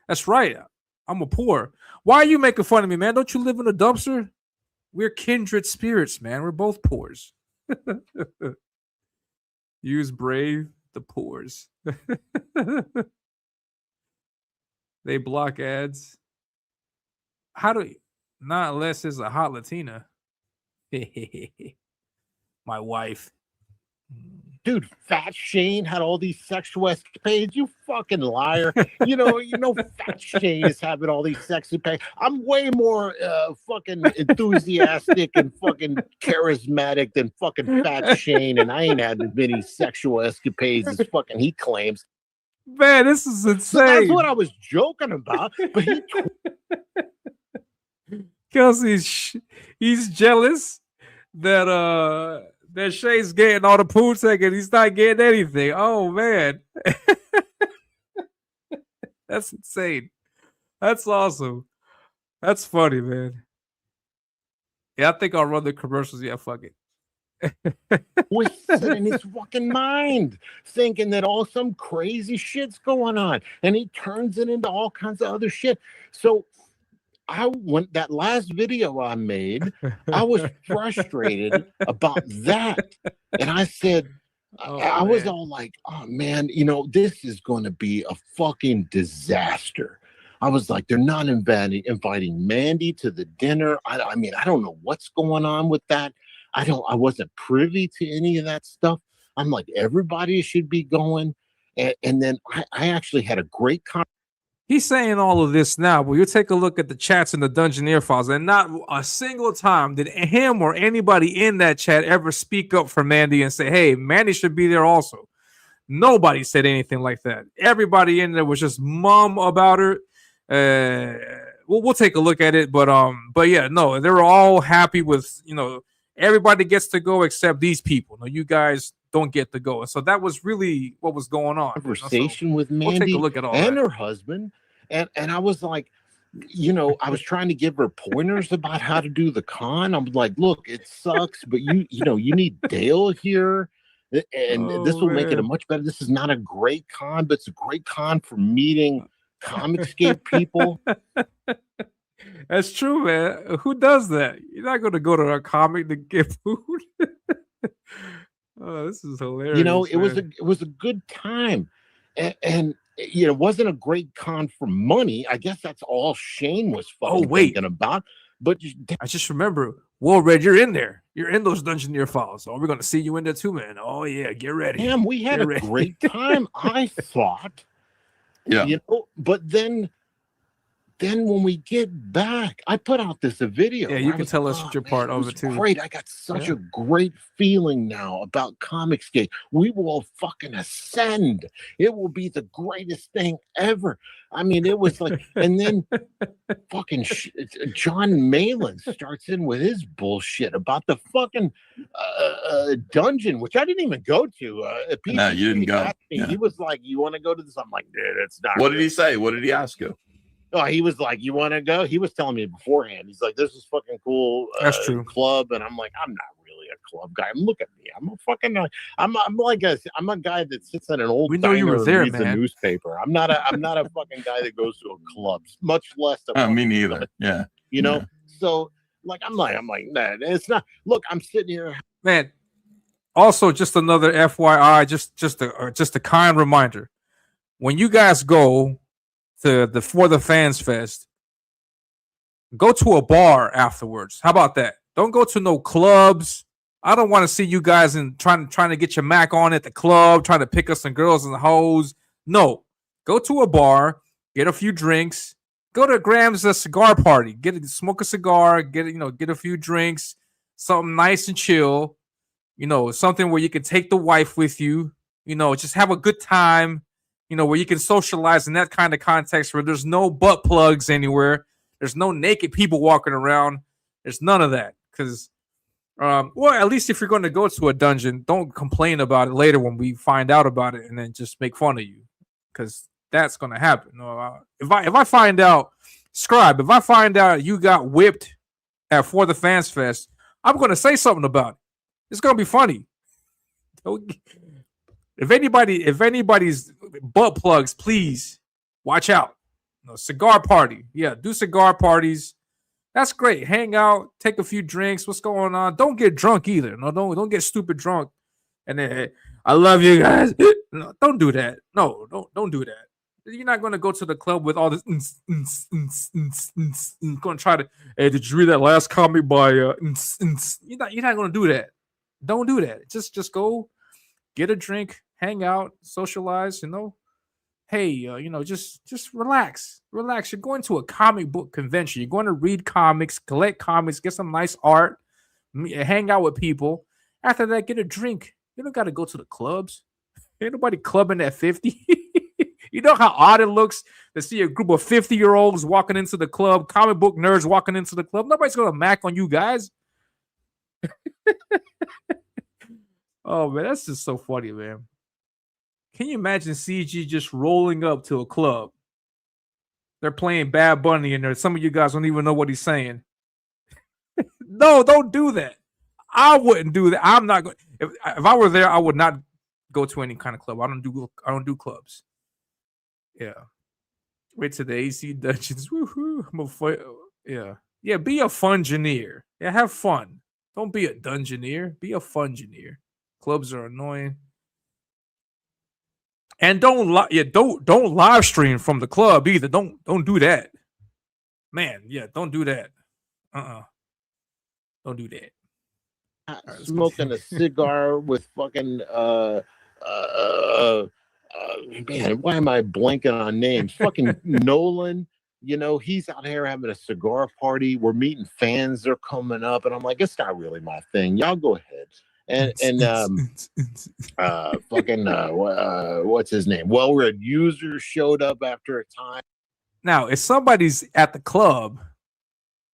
A: That's right. I'm a poor. Why are you making fun of me, man? Don't you live in a dumpster? We're kindred spirits, man. We're both poors. Use brave the poors. They block ads. How do you? Not unless it's a hot Latina. My wife.
G: Dude, Fat Shane had all these sexual escapades. You fucking liar. You know, Fat Shane is having all these sexy escapades. I'm way more fucking enthusiastic and fucking charismatic than fucking Fat Shane, and I ain't had as many sexual escapades as fucking he claims.
A: Man, this is insane.
G: So that's what I was joking about. But
A: Kelsey's he's jealous that Shay's getting all the pool taken. He's not getting anything. Oh man. That's insane. That's awesome. That's funny, man. Yeah, I think I'll run the commercials. Yeah, fuck it.
G: Was in his fucking mind, thinking that some crazy shit's going on, and he turns it into all kinds of other shit. So when that last video I made, I was frustrated about that. And I said, I was all like, oh man, this is going to be a fucking disaster. I was like, they're not inviting Mandy to the dinner. I mean, I don't know what's going on with that. I wasn't privy to any of that stuff. I'm like, everybody should be going. And then I actually had a great conversation.
A: He's saying all of this now, but you take a look at the chats in the Dungeoneer files, and not a single time did him or anybody in that chat ever speak up for Mandy and say, hey, Mandy should be there also. Nobody said anything like that. Everybody in there was just mum about her. We'll take a look at it, but yeah, no, they were all happy with, everybody gets to go except these people. No, you guys don't get to go. And so that was really what was going on.
G: Conversation with Mandy,
A: we'll take a look at all
G: and
A: that.
G: Her husband. And I was like, I was trying to give her pointers about how to do the con. I'm like, look, it sucks, but you need Dale here. And this will make it a much better. This is not a great con, but it's a great con for meeting Comicscape people.
A: That's true, man. Who does that? You're not going to go to a comic to get food. Oh, this is hilarious.
G: It was a good time, and it wasn't a great con for money. I guess that's all Shane was thinking about. But
A: I just remember, well, Red, you're in there. You're in those Dungeoneer files. Oh, we're going to see you in there too, man. Oh yeah, get ready.
G: Damn, we had a great time. I thought.
H: Yeah.
G: But then when we get back, I put out a video.
A: Yeah, you can tell us your part of it too.
G: Great. I got such a great feeling now about Comicscape. We will fucking ascend. It will be the greatest thing ever. I mean, it was like, and then fucking John Malin starts in with his bullshit about the fucking dungeon, which I didn't even go to.
H: No, you didn't go.
G: Yeah. He was like, "You want to go to this?" I'm like, "Dude, it's not."
H: What did he say? What did he ask you?
G: Oh, he was like, "You want to go?" He was telling me beforehand. He's like, "This is fucking cool."
A: That's true.
G: Club, and I'm like, "I'm not really a club guy. Look at me. I'm a fucking. I'm a guy that sits at an old.
A: We know you were there,
G: and reads
A: man.
G: a newspaper. I'm not a fucking guy that goes to a club. Much less.
H: Me neither. Yeah.
G: Yeah. So like, I'm like, nah, it's not. Look, I'm sitting here,
A: man. Also, just another FYI, just a kind reminder: when you guys go to the For the Fans Fest, go to a bar afterwards. How about that? Don't go to no clubs. I don't want to see you guys trying to get your Mac on at the club, trying to pick up some girls and hoes. No, go to a bar, get a few drinks, go to Graham's cigar party, smoke a cigar, get a few drinks, something nice and chill. Something where you can take the wife with you. Just have a good time. Where you can socialize in that kind of context where there's no butt plugs anywhere. There's no naked people walking around. There's none of that. Because, well, at least if you're going to go to a dungeon, don't complain about it later when we find out about it and then just make fun of you. Because that's going to happen. If I find out, Scribe, if I find out you got whipped at For the Fans Fest, I'm going to say something about it. It's going to be funny. If anybody's butt plugs, please watch out. Cigar party. Yeah, do cigar parties. That's great. Hang out, take a few drinks. What's going on? Don't get drunk either. No, don't get stupid drunk. And then, hey, I love you guys. No, don't do that. No, don't do that. You're not going to go to the club with all this. Going to try to. Hey, did you read that last comic by? You're not going to do that. Don't do that. Just go, get a drink, hang out, socialize. Hey, just relax. Relax. You're going to a comic book convention. You're going to read comics, collect comics, get some nice art, hang out with people. After that, get a drink. You don't got to go to the clubs. Ain't nobody clubbing at 50. You know how odd it looks to see a group of 50-year-olds walking into the club, comic book nerds walking into the club. Nobody's going to mac on you guys. Oh, man, that's just so funny, man. Can you imagine CG just rolling up to a club? They're playing Bad Bunny in there. Some of you guys don't even know what he's saying. No, don't do that. I wouldn't do that. I'm not going. If I were there, I would not go to any kind of club. I don't do clubs. Yeah. Wait to the AC dungeons. Woohoo! Yeah. Yeah, be a fungineer. Yeah, have fun. Don't be a dungeoneer. Be a fungineer. Clubs are annoying. And don't live stream from the club either. Don't do that. Man, yeah, don't do that. Don't do that.
G: Smoking a cigar with fucking man, why am I blanking on names? Fucking Nolan, you know, he's out here having a cigar party. We're meeting fans, they're coming up, and I'm like, it's not really my thing. Y'all go ahead. What's his name? Well-read user showed up after a time.
A: Now, if somebody's at the club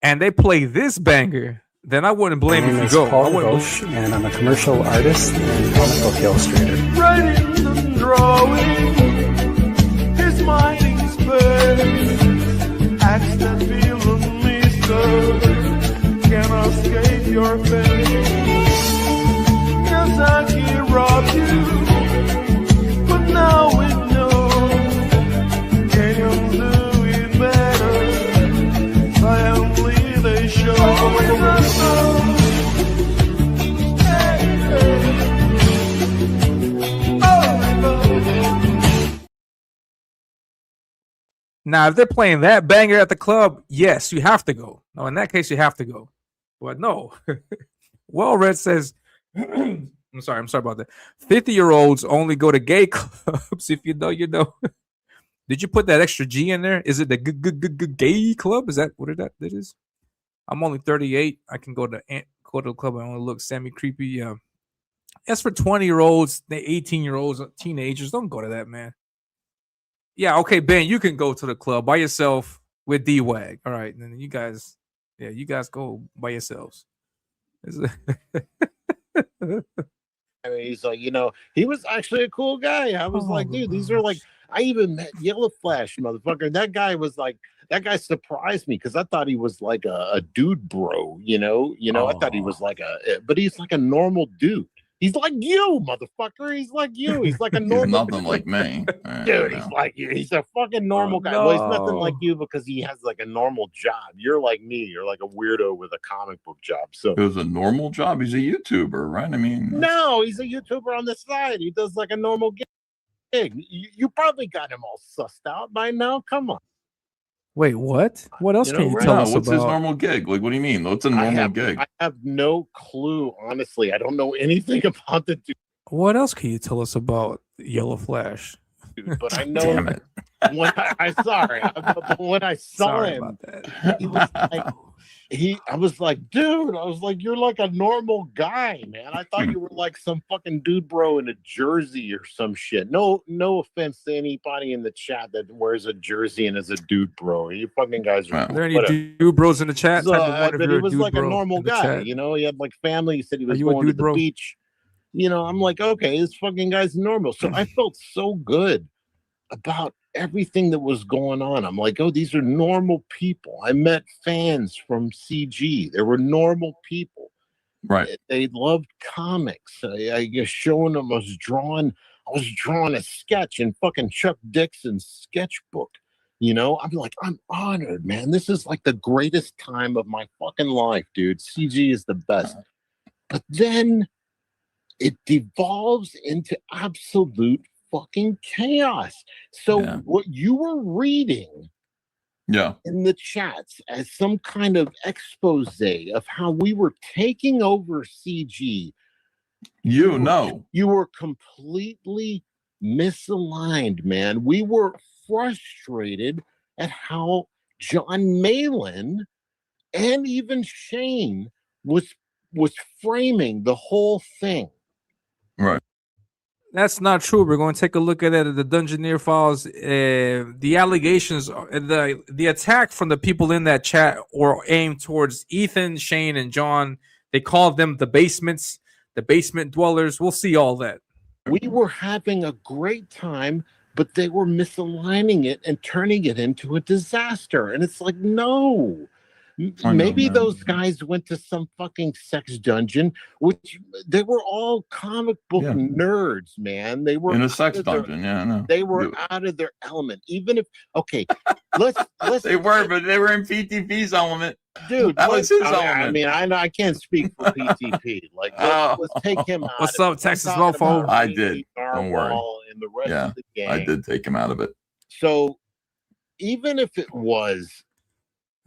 A: and they play this banger, then I wouldn't blame you if you go.
F: Paul Roche, and I'm a commercial artist and comic book illustrator.
C: Writing and drawing, his mind is space. Acts that feel unlisted, can't escape your face. Kazaki robbed you, but now we know. Can you do it better? Silently they show.
A: Now, if they're playing that banger at the club, yes, you have to go. No, in that case, you have to go. But no. Well-read says, I'm sorry about that. 50-year-olds only go to gay clubs. If you know, you know. Did you put that extra G in there? Is it the gay club? Is that what that is? I'm only 38. I can go to the club. I only look semi-creepy. Yeah. As for 20-year-olds, the 18-year-olds, teenagers, don't go to that, man. Yeah, okay, Ben, you can go to the club by yourself with D-Wag. All right, and then you guys go by yourselves.
G: I mean, he's like, you know, he was actually a cool guy. I was like, dude, these are like, I even met Yellow Flash, motherfucker. That guy surprised me because I thought he was like a dude bro, you know, I thought he was like but he's like a normal dude. He's like you, motherfucker. He's like you. He's like a normal.
H: He's nothing like me,
G: dude. He's like you. He's a fucking normal guy. Well, he's nothing like you because he has like a normal job. You're like me. You're like a weirdo with a comic book job. So
H: it was a normal job. He's a YouTuber, right? I mean,
G: no, he's a YouTuber on the side. He does like a normal gig. You probably got him all sussed out by now. Come on.
A: Wait, what? What else can you tell us
H: what's
A: about?
H: his normal gig? Like, what do you mean? What's a normal gig?
G: I have no clue, honestly. I don't know anything about the dude.
A: What else can you tell us about Yellow Flash?
G: But I know
H: Damn it.
G: when I saw him,
A: about that.
G: he was like, I was like, dude, you're like a normal guy, man. I thought you were like some fucking dude bro in a jersey or some shit. No offense to anybody in the chat that wears a jersey and is a dude bro. You fucking guys are.
A: Are there any dude bros in the chat?
G: So, but he was like a normal guy, you know. He had like family. He said he was going to the beach. You know, I'm like, okay, this fucking guy's normal. So I felt so good about everything that was going on. I'm like, oh, these are normal people. I met fans from CG. They were normal people.
H: Right.
G: They loved comics. I guess showing them I was drawing a sketch in fucking Chuck Dixon's sketchbook. You know, I'm like, I'm honored, man. This is like the greatest time of my fucking life, dude. CG is the best. But then it devolves into absolute fucking chaos. So what you were reading in the chats as some kind of expose of how we were taking over CG, you were completely misaligned, man. We were frustrated at how John Malin and even Shane was framing the whole thing.
H: Right.
A: That's not true. We're going to take a look at it at the Dungeoneer Files. The allegations, the attack from the people in that chat were aimed towards Ethan, Shane, and John. They called them the basement dwellers. We'll see all that.
G: We were having a great time, but they were misaligning it and turning it into a disaster. And it's like, no, Maybe those guys went to some fucking sex dungeon, which they were all comic book nerds, man. They were
H: in a sex dungeon. I know.
G: They were out of their element. Even if let's
H: they were, but they were in PTP's element.
G: Dude,
H: that was his element.
G: I mean, I can't speak for PTP. Like, let's take him out.
A: What's up, Texas mofo?
H: I did. Don't worry.
G: And the rest of the game.
H: I did take him out of it.
G: So, even if it was.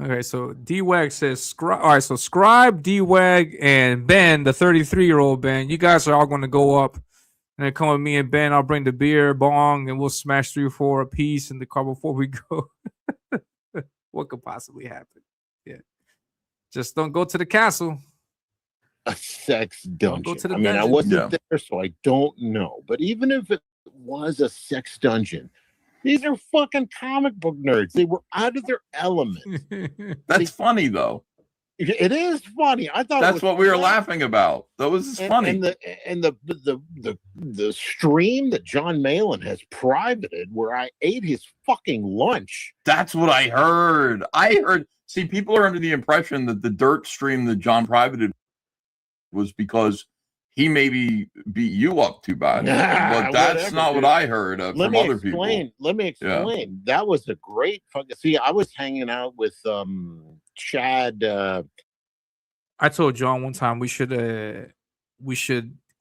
A: Okay, so D-Wag says, all right, so Scribe, D-Wag, and Ben, the 33-year-old Ben, you guys are all going to go up and then come with me and Ben. I'll bring the beer, bong, and we'll smash 3 or 4 a piece in the car before we go. What could possibly happen? Yeah. Just don't go to the castle.
G: A sex dungeon.
A: Go to the
G: dungeon. I wasn't there, so I don't know. But even if it was a sex dungeon, these are fucking comic book nerds. They were out of their element.
H: That's funny, though.
G: It is funny. I thought
H: that's what we were laughing about. That was funny.
G: And the stream that John Malin has privated, where I ate his fucking lunch.
H: That's what I heard. See, people are under the impression that the dirt stream that John privated was because he maybe beat you up too bad. But that's not what I heard from other people.
G: Let me explain. Yeah. That was a great fucking. See, I was hanging out with Chad.
A: I told John one time we should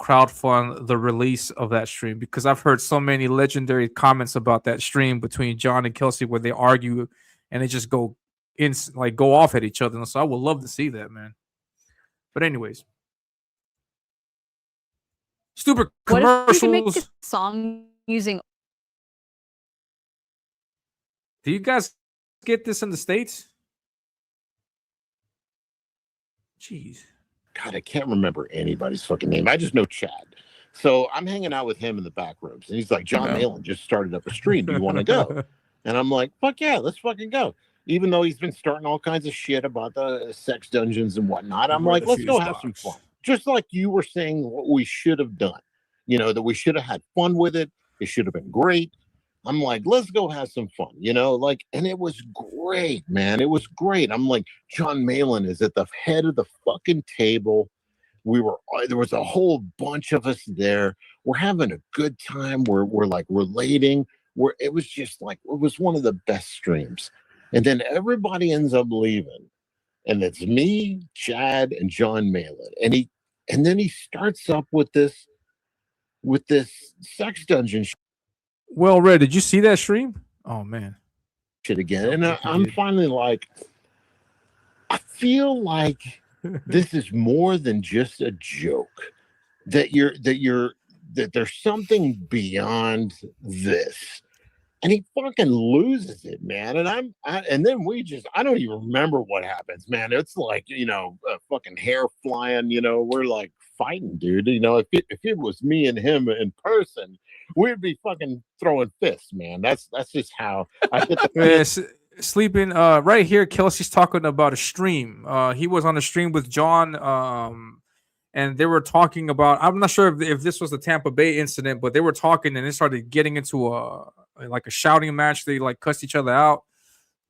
A: crowdfund the release of that stream because I've heard so many legendary comments about that stream between John and Kelsey where they argue and they just go off at each other. And so I would love to see that, man. But anyways. Stupid commercials.
J: What if we make a song using?
A: Do you guys get this in the States? Jeez.
G: God, I can't remember anybody's fucking name. I just know Chad. So I'm hanging out with him in the back rooms. And he's like, John Malin just started up a stream. Do you want to go? And I'm like, fuck yeah, let's fucking go. Even though he's been starting all kinds of shit about the sex dungeons and whatnot. I'm like, let's go have some fun. Just like you were saying what we should have done. You know, that we should have had fun with it. It should have been great. I'm like, let's go have some fun, you know, like, and it was great, man. It was great. I'm like, John Malin is at the head of the fucking table. There was a whole bunch of us there. We're having a good time. We're like relating. It was just like, it was one of the best streams. And then everybody ends up leaving. And it's me, Chad, and John Malin. And then he starts up with this sex dungeon.
A: Well, Red, did you see that stream? Oh man,
G: shit again. And I'm finally like, I feel like this is more than just a joke. That there's something beyond this. And he fucking loses it, man. And then I don't even remember what happens, man. It's like, you know, fucking hair flying, you know, we're like fighting, dude. You know, if it was me and him in person, we'd be fucking throwing fists, man. That's just how I get the
A: sleeping right here. Kelsey's talking about a stream. He was on a stream with John, and they were talking about, I'm not sure if this was the Tampa Bay incident, but they were talking and they started getting into a shouting match. They like cussed each other out.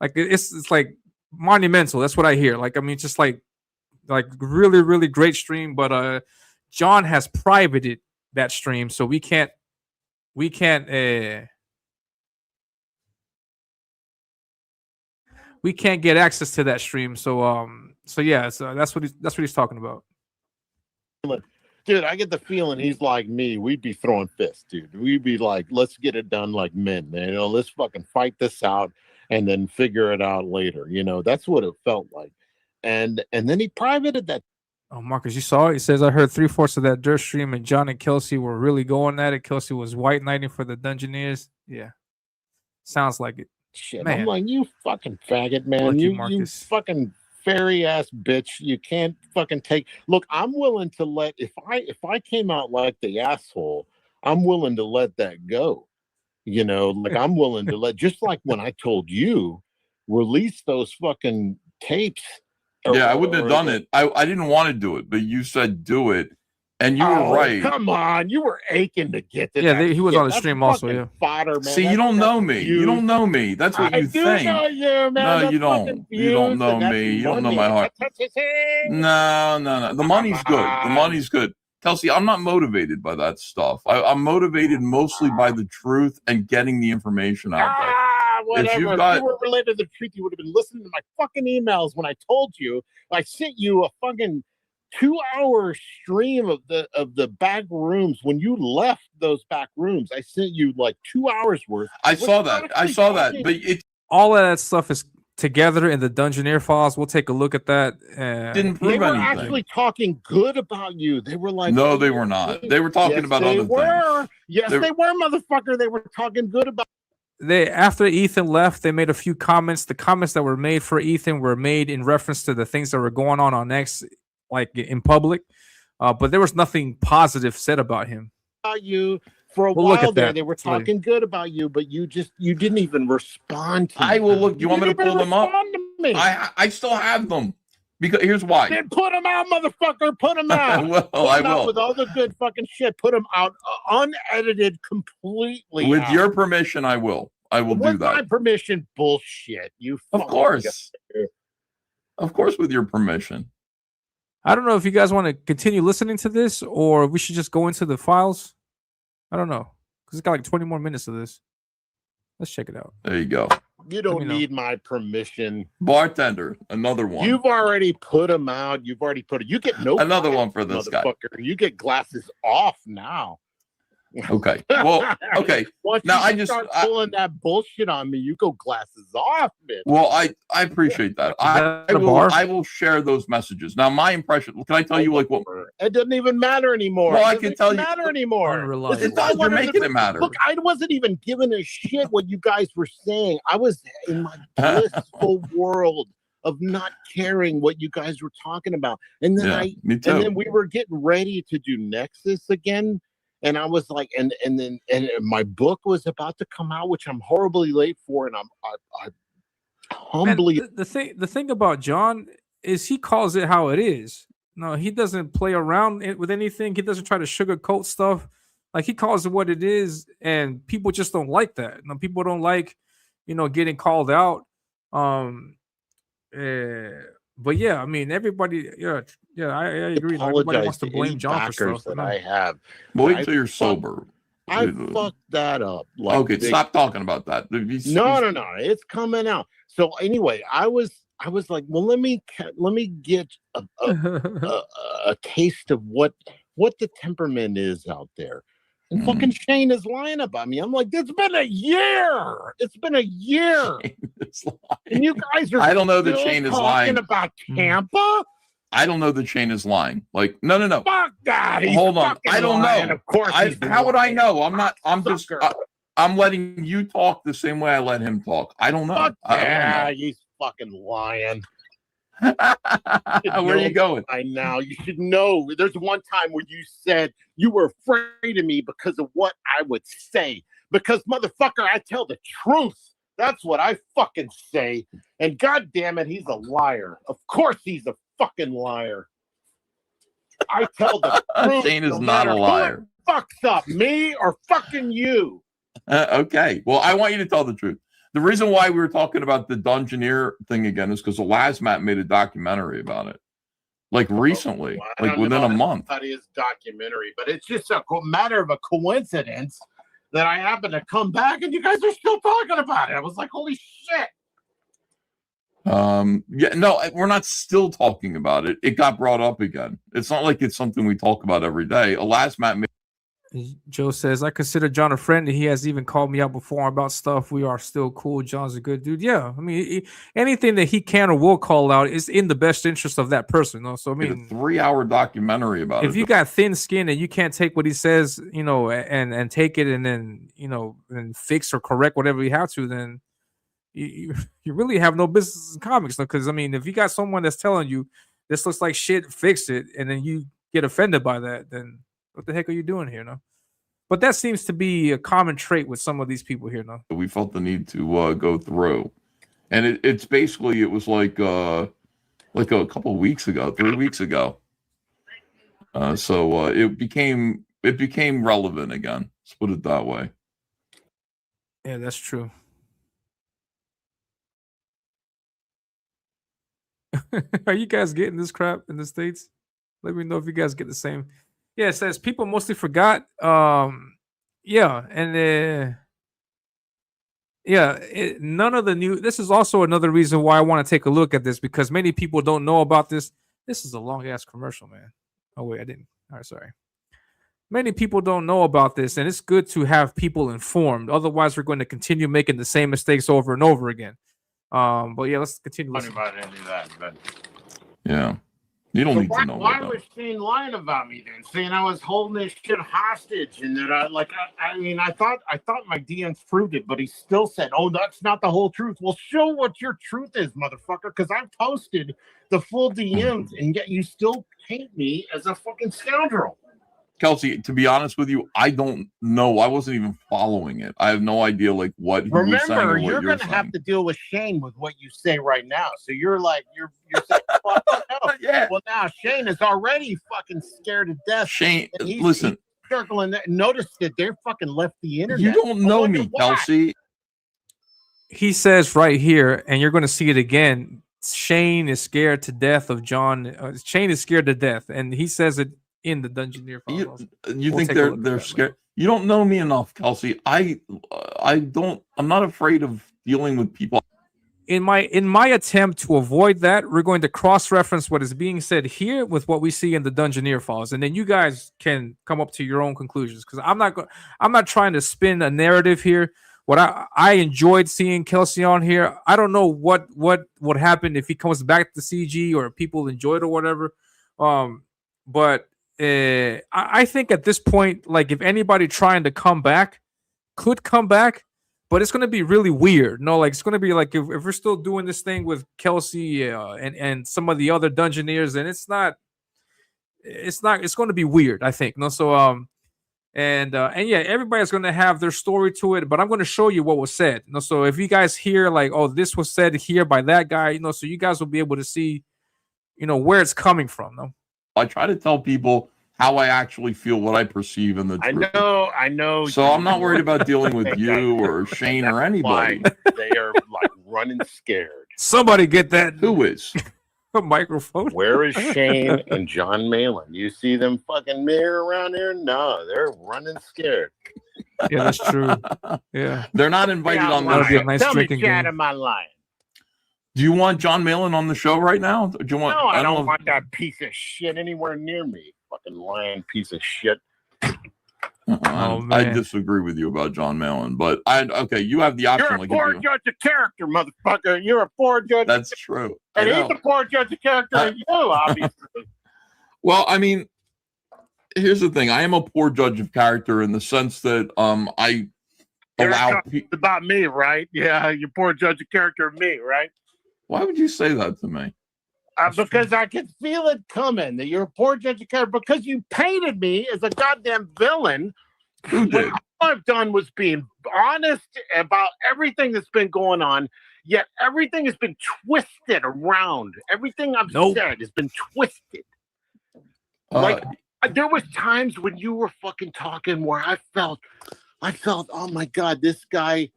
A: Like it's like monumental. That's what I hear. Like, I mean, just like really, really great stream. But John has privated that stream, so we can't get access to that stream. So yeah, so that's what he's talking about.
G: Dude, I get the feeling he's like me. We'd be throwing fists, dude. We'd be like, let's get it done like men, man. You know, let's fucking fight this out and then figure it out later. You know, that's what it felt like. And then he privated that.
A: Oh, Marcus, you saw it? He says, I heard 3/4 of that dirt stream and John and Kelsey were really going at it. Kelsey was white knighting for the Dungeoneers. Yeah. Sounds like it.
G: Shit. Man. I'm like, you fucking faggot, man. You fucking fairy ass bitch. You can't fucking take. Look, I'm willing to let, if I came out like the asshole, I'm willing to let that go. You know, like I'm willing to let, just like when I told you, release those fucking tapes.
H: Yeah, I wouldn't have done it. I didn't want to do it, but you said do it. And you were right.
G: Come on, you were aching to get to
A: Yeah,
G: that
A: he was
G: shit.
A: on the
G: That's
A: stream also.
G: fucking
A: Yeah.
G: fodder, man.
H: See, you don't know me. You don't know me. That's what you think.
G: I do know you, man.
H: No,
G: That's
H: you don't.
G: fucking
H: You don't
G: views,
H: know
G: and that's
H: me. You don't know
G: money.
H: my heart. No. The money's good. The money's good. Kelsey, I'm not motivated by that stuff. I'm motivated mostly by the truth and getting the information out there.
G: Whatever.
H: If
G: If you were related to the truth, you would have been listening to my fucking emails when I told you. I sent you a fucking 2-hour stream of the back rooms. When you left those back rooms, I sent you like 2 hours worth.
H: I saw that. But
A: all of that stuff is together in the Dungeoneer files. We'll take a look at that.
H: Didn't prove
G: they were
H: anything.
G: actually talking good about you. They were like,
H: no, they were not. They were talking about other things.
G: Yes, they were, motherfucker. They were talking good about.
A: After Ethan left, they made a few comments. The comments that were made for Ethan were made in reference to the things that were going on X, like in public. But there was nothing positive said about him.
G: About you for a while there, they were talking good about you, but you didn't even respond to.
H: I will look. You want me to pull them up? I still have them. Because here's why.
G: Then put them out, motherfucker. Put them out.
H: I will.
G: With all the good fucking shit. Put them out unedited completely.
H: With your permission, I will. I will do that.
G: With my permission, bullshit.
H: Of course. Of course, with your permission.
A: I don't know if you guys want to continue listening to this or we should just go into the files. I don't know. Because it's got like 20 more minutes of this. Let's check it out.
H: There you go.
G: You don't need my permission.
H: Bartender, another one.
G: You've already put them out. You've already put it. You get no.
H: Another one for this guy.
G: You get glasses off now.
H: Okay. Well, okay.
G: Once
H: now
G: you start pulling that bullshit on me, you go glasses off, bitch.
H: Well, I appreciate that. I will share those messages. Now, my impression. Can I tell you like what?
G: It doesn't even matter anymore.
H: Well, I can tell you.
G: Matter anymore.
H: It does. You're making it matter.
G: Look, I wasn't even giving a shit what you guys were saying. I was in my blissful world of not caring what you guys were talking about, and then
H: me too.
G: And then we were getting ready to do Nexus again. And I was like, and my book was about to come out, which I'm horribly late for, and I humbly.
A: The thing about John is he calls it how it is. No, he doesn't play around with anything. He doesn't try to sugarcoat stuff. Like he calls it what it is, and people just don't like that. No, people don't like, getting called out. But yeah, I mean, everybody, I agree. Everybody wants to blame John for stuff.
G: That I have.
H: Wait till you're sober.
G: I fucked that up.
H: Okay, stop talking about that.
G: No, it's coming out. So anyway, I was like, well, let me get a taste of what the temperament is out there. And fucking Shane is lying about me. I'm like, it's been a year. It's been a year. And you guys are.
H: I don't know that Shane is lying
G: about Tampa.
H: I don't know that Shane is lying. Like, no.
G: Fuck that.
H: Hold on. I don't know.
G: Of course.
H: How would I know? I'm not. I'm just. I'm letting you talk the same way I let him talk. I don't know.
G: He's fucking lying.
H: Where are you going?
G: I know. You should know. There's one time where you said you were afraid of me because of what I would say. Because, motherfucker, I tell the truth. That's what I fucking say. And God damn it, he's a liar. Of course he's a fucking liar. I tell the truth.
H: Shane is not a liar.
G: Who fucks up, me or fucking you?
H: Okay. Well, I want you to tell the truth. The reason why we were talking about the Dungeoneer thing again is because the Lazmat made a documentary about it. Like recently, like within a month.
G: That is documentary, but it's just a matter of a coincidence that I happen to come back and you guys are still talking about it. I was like, holy shit.
H: Yeah, no, we're not still talking about it. It got brought up again. It's not like it's something we talk about every day. Lazmat.
A: Joe says, I consider John a friend, and he has even called me out before about stuff. We are still cool. John's a good dude. Yeah, I mean, anything that he can or will call out is in the best interest of that person. So I mean,
H: a 3-hour documentary about it.
A: If you got thin skin and you can't take what he says, and take it and then and fix or correct whatever you have to, then you really have no business in comics. Because I mean, if you got someone that's telling you this looks like shit, fix it, and then you get offended by that, then what the heck are you doing here, no? But that seems to be a common trait with some of these people here, no?
H: We felt the need to go through, and it's basically it was like a couple of weeks ago, 3 weeks ago. So it became relevant again. Let's put it that way.
A: Yeah, that's true. Are you guys getting this crap in the States? Let me know if you guys get the same. Yeah, it says people mostly forgot. Yeah, and none of the new. This is also another reason why I want to take a look at this, because many people don't know about this. This is a long ass commercial, man. Oh wait, I didn't. All right, sorry. Many people don't know about this, and it's good to have people informed. Otherwise, we're going to continue making the same mistakes over and over again. But yeah, let's continue.
G: About any of that, but
H: yeah, you don't need to know.
G: Why was Shane lying about me then, saying I was holding this shit hostage, and that I thought my DMs proved it, but he still said, "Oh, that's not the whole truth." Well, show what your truth is, motherfucker, because I posted the full DMs, and yet you still paint me as a fucking scoundrel.
H: Kelsey, to be honest with you, I don't know. I wasn't even following it. I have no idea what he was saying or what
G: Remember, you're going to have to deal with Shane with what you say right now. So you're saying, fuck no.
H: Yeah.
G: Well, now Shane is already fucking scared to death.
H: Shane, listen.
G: He's circling that. Notice that they're fucking left the internet.
H: You don't know me, Kelsey.
A: He says right here, and you're going to see it again. Shane is scared to death of John. Shane is scared to death, and he says it in the Dungeoneer files.
H: You think they're scared? You don't know me enough, Kelsey. I'm not afraid of dealing with people.
A: In my attempt to avoid that, we're going to cross-reference what is being said here with what we see in the Dungeoneer files, and then you guys can come up to your own conclusions. Because I'm not trying to spin a narrative here. What I enjoyed seeing Kelsey on here. I don't know what would happen if he comes back to CG or people enjoy it or whatever. But I think at this point, like if anybody trying to come back could come back, but it's going to be really weird. No, like it's going to be like if we're still doing this thing with Kelsey and some of the other Dungeoneers, and it's going to be weird, I think. No, so and yeah, everybody's going to have their story to it, but I'm going to show you what was said. No, so if you guys hear like, oh, this was said here by that guy, so you guys will be able to see, where it's coming from. No.
H: I try to tell people how I actually feel, what I perceive in the truth.
G: I know.
H: So I'm not worried about dealing with you or Shane or anybody.
G: They are like running scared.
A: Somebody get that.
H: Who is?
A: A microphone.
G: Where is Shane and John Malin? You see them fucking mirror around here? No, they're running scared.
A: Yeah, that's true. Yeah.
H: They're not invited on the show.
A: Nice
G: Tell me,
A: drinking
G: Chad,
A: game.
G: am I lying?
H: Do you want John Malin on the show right now? Do you want?
G: No, I don't want that piece of shit anywhere near me. Fucking lying piece of shit.
H: I disagree with you about John Malin, but you have the option.
G: You're a poor judge of character, motherfucker. You're a poor judge.
H: That's true.
G: And he's a poor judge of character in you, obviously.
H: Well, I mean, here's the thing. I am a poor judge of character in the sense that I allow
G: people about me, right? Yeah, you're poor judge of character of me, right?
H: Why would you say that to me?
G: Because I can feel it coming that you're a poor judge of character because you painted me as a goddamn villain.
H: Who did?
G: All I've done was being honest about everything that's been going on, yet everything has been twisted around. Everything I've said has been twisted. There was times when you were fucking talking where I felt, oh my God, this guy,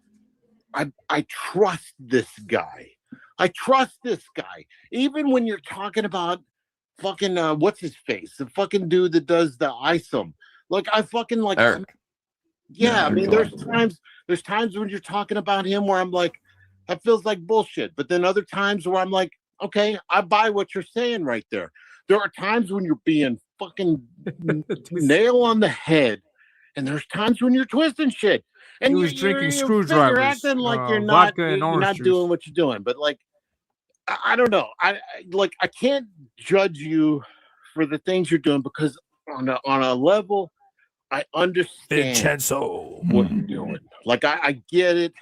G: I trust this guy. I trust this guy. Even when you're talking about fucking, what's his face? The fucking dude that does the ISOM. Like, I fucking like,
H: Eric.
G: Yeah, I mean, there's times when you're talking about him where I'm like, that feels like bullshit. But then other times where I'm like, okay, I buy what you're saying right there. There are times when you're being fucking nail on the head. And there's times when you're twisting shit. And
A: he was drinking screwdrivers.
G: You're acting like you're not
A: juice.
G: doing what you're doing. But like, I don't know. I can't judge you for the things you're doing because on a level, I understand what you're doing. Like I get it.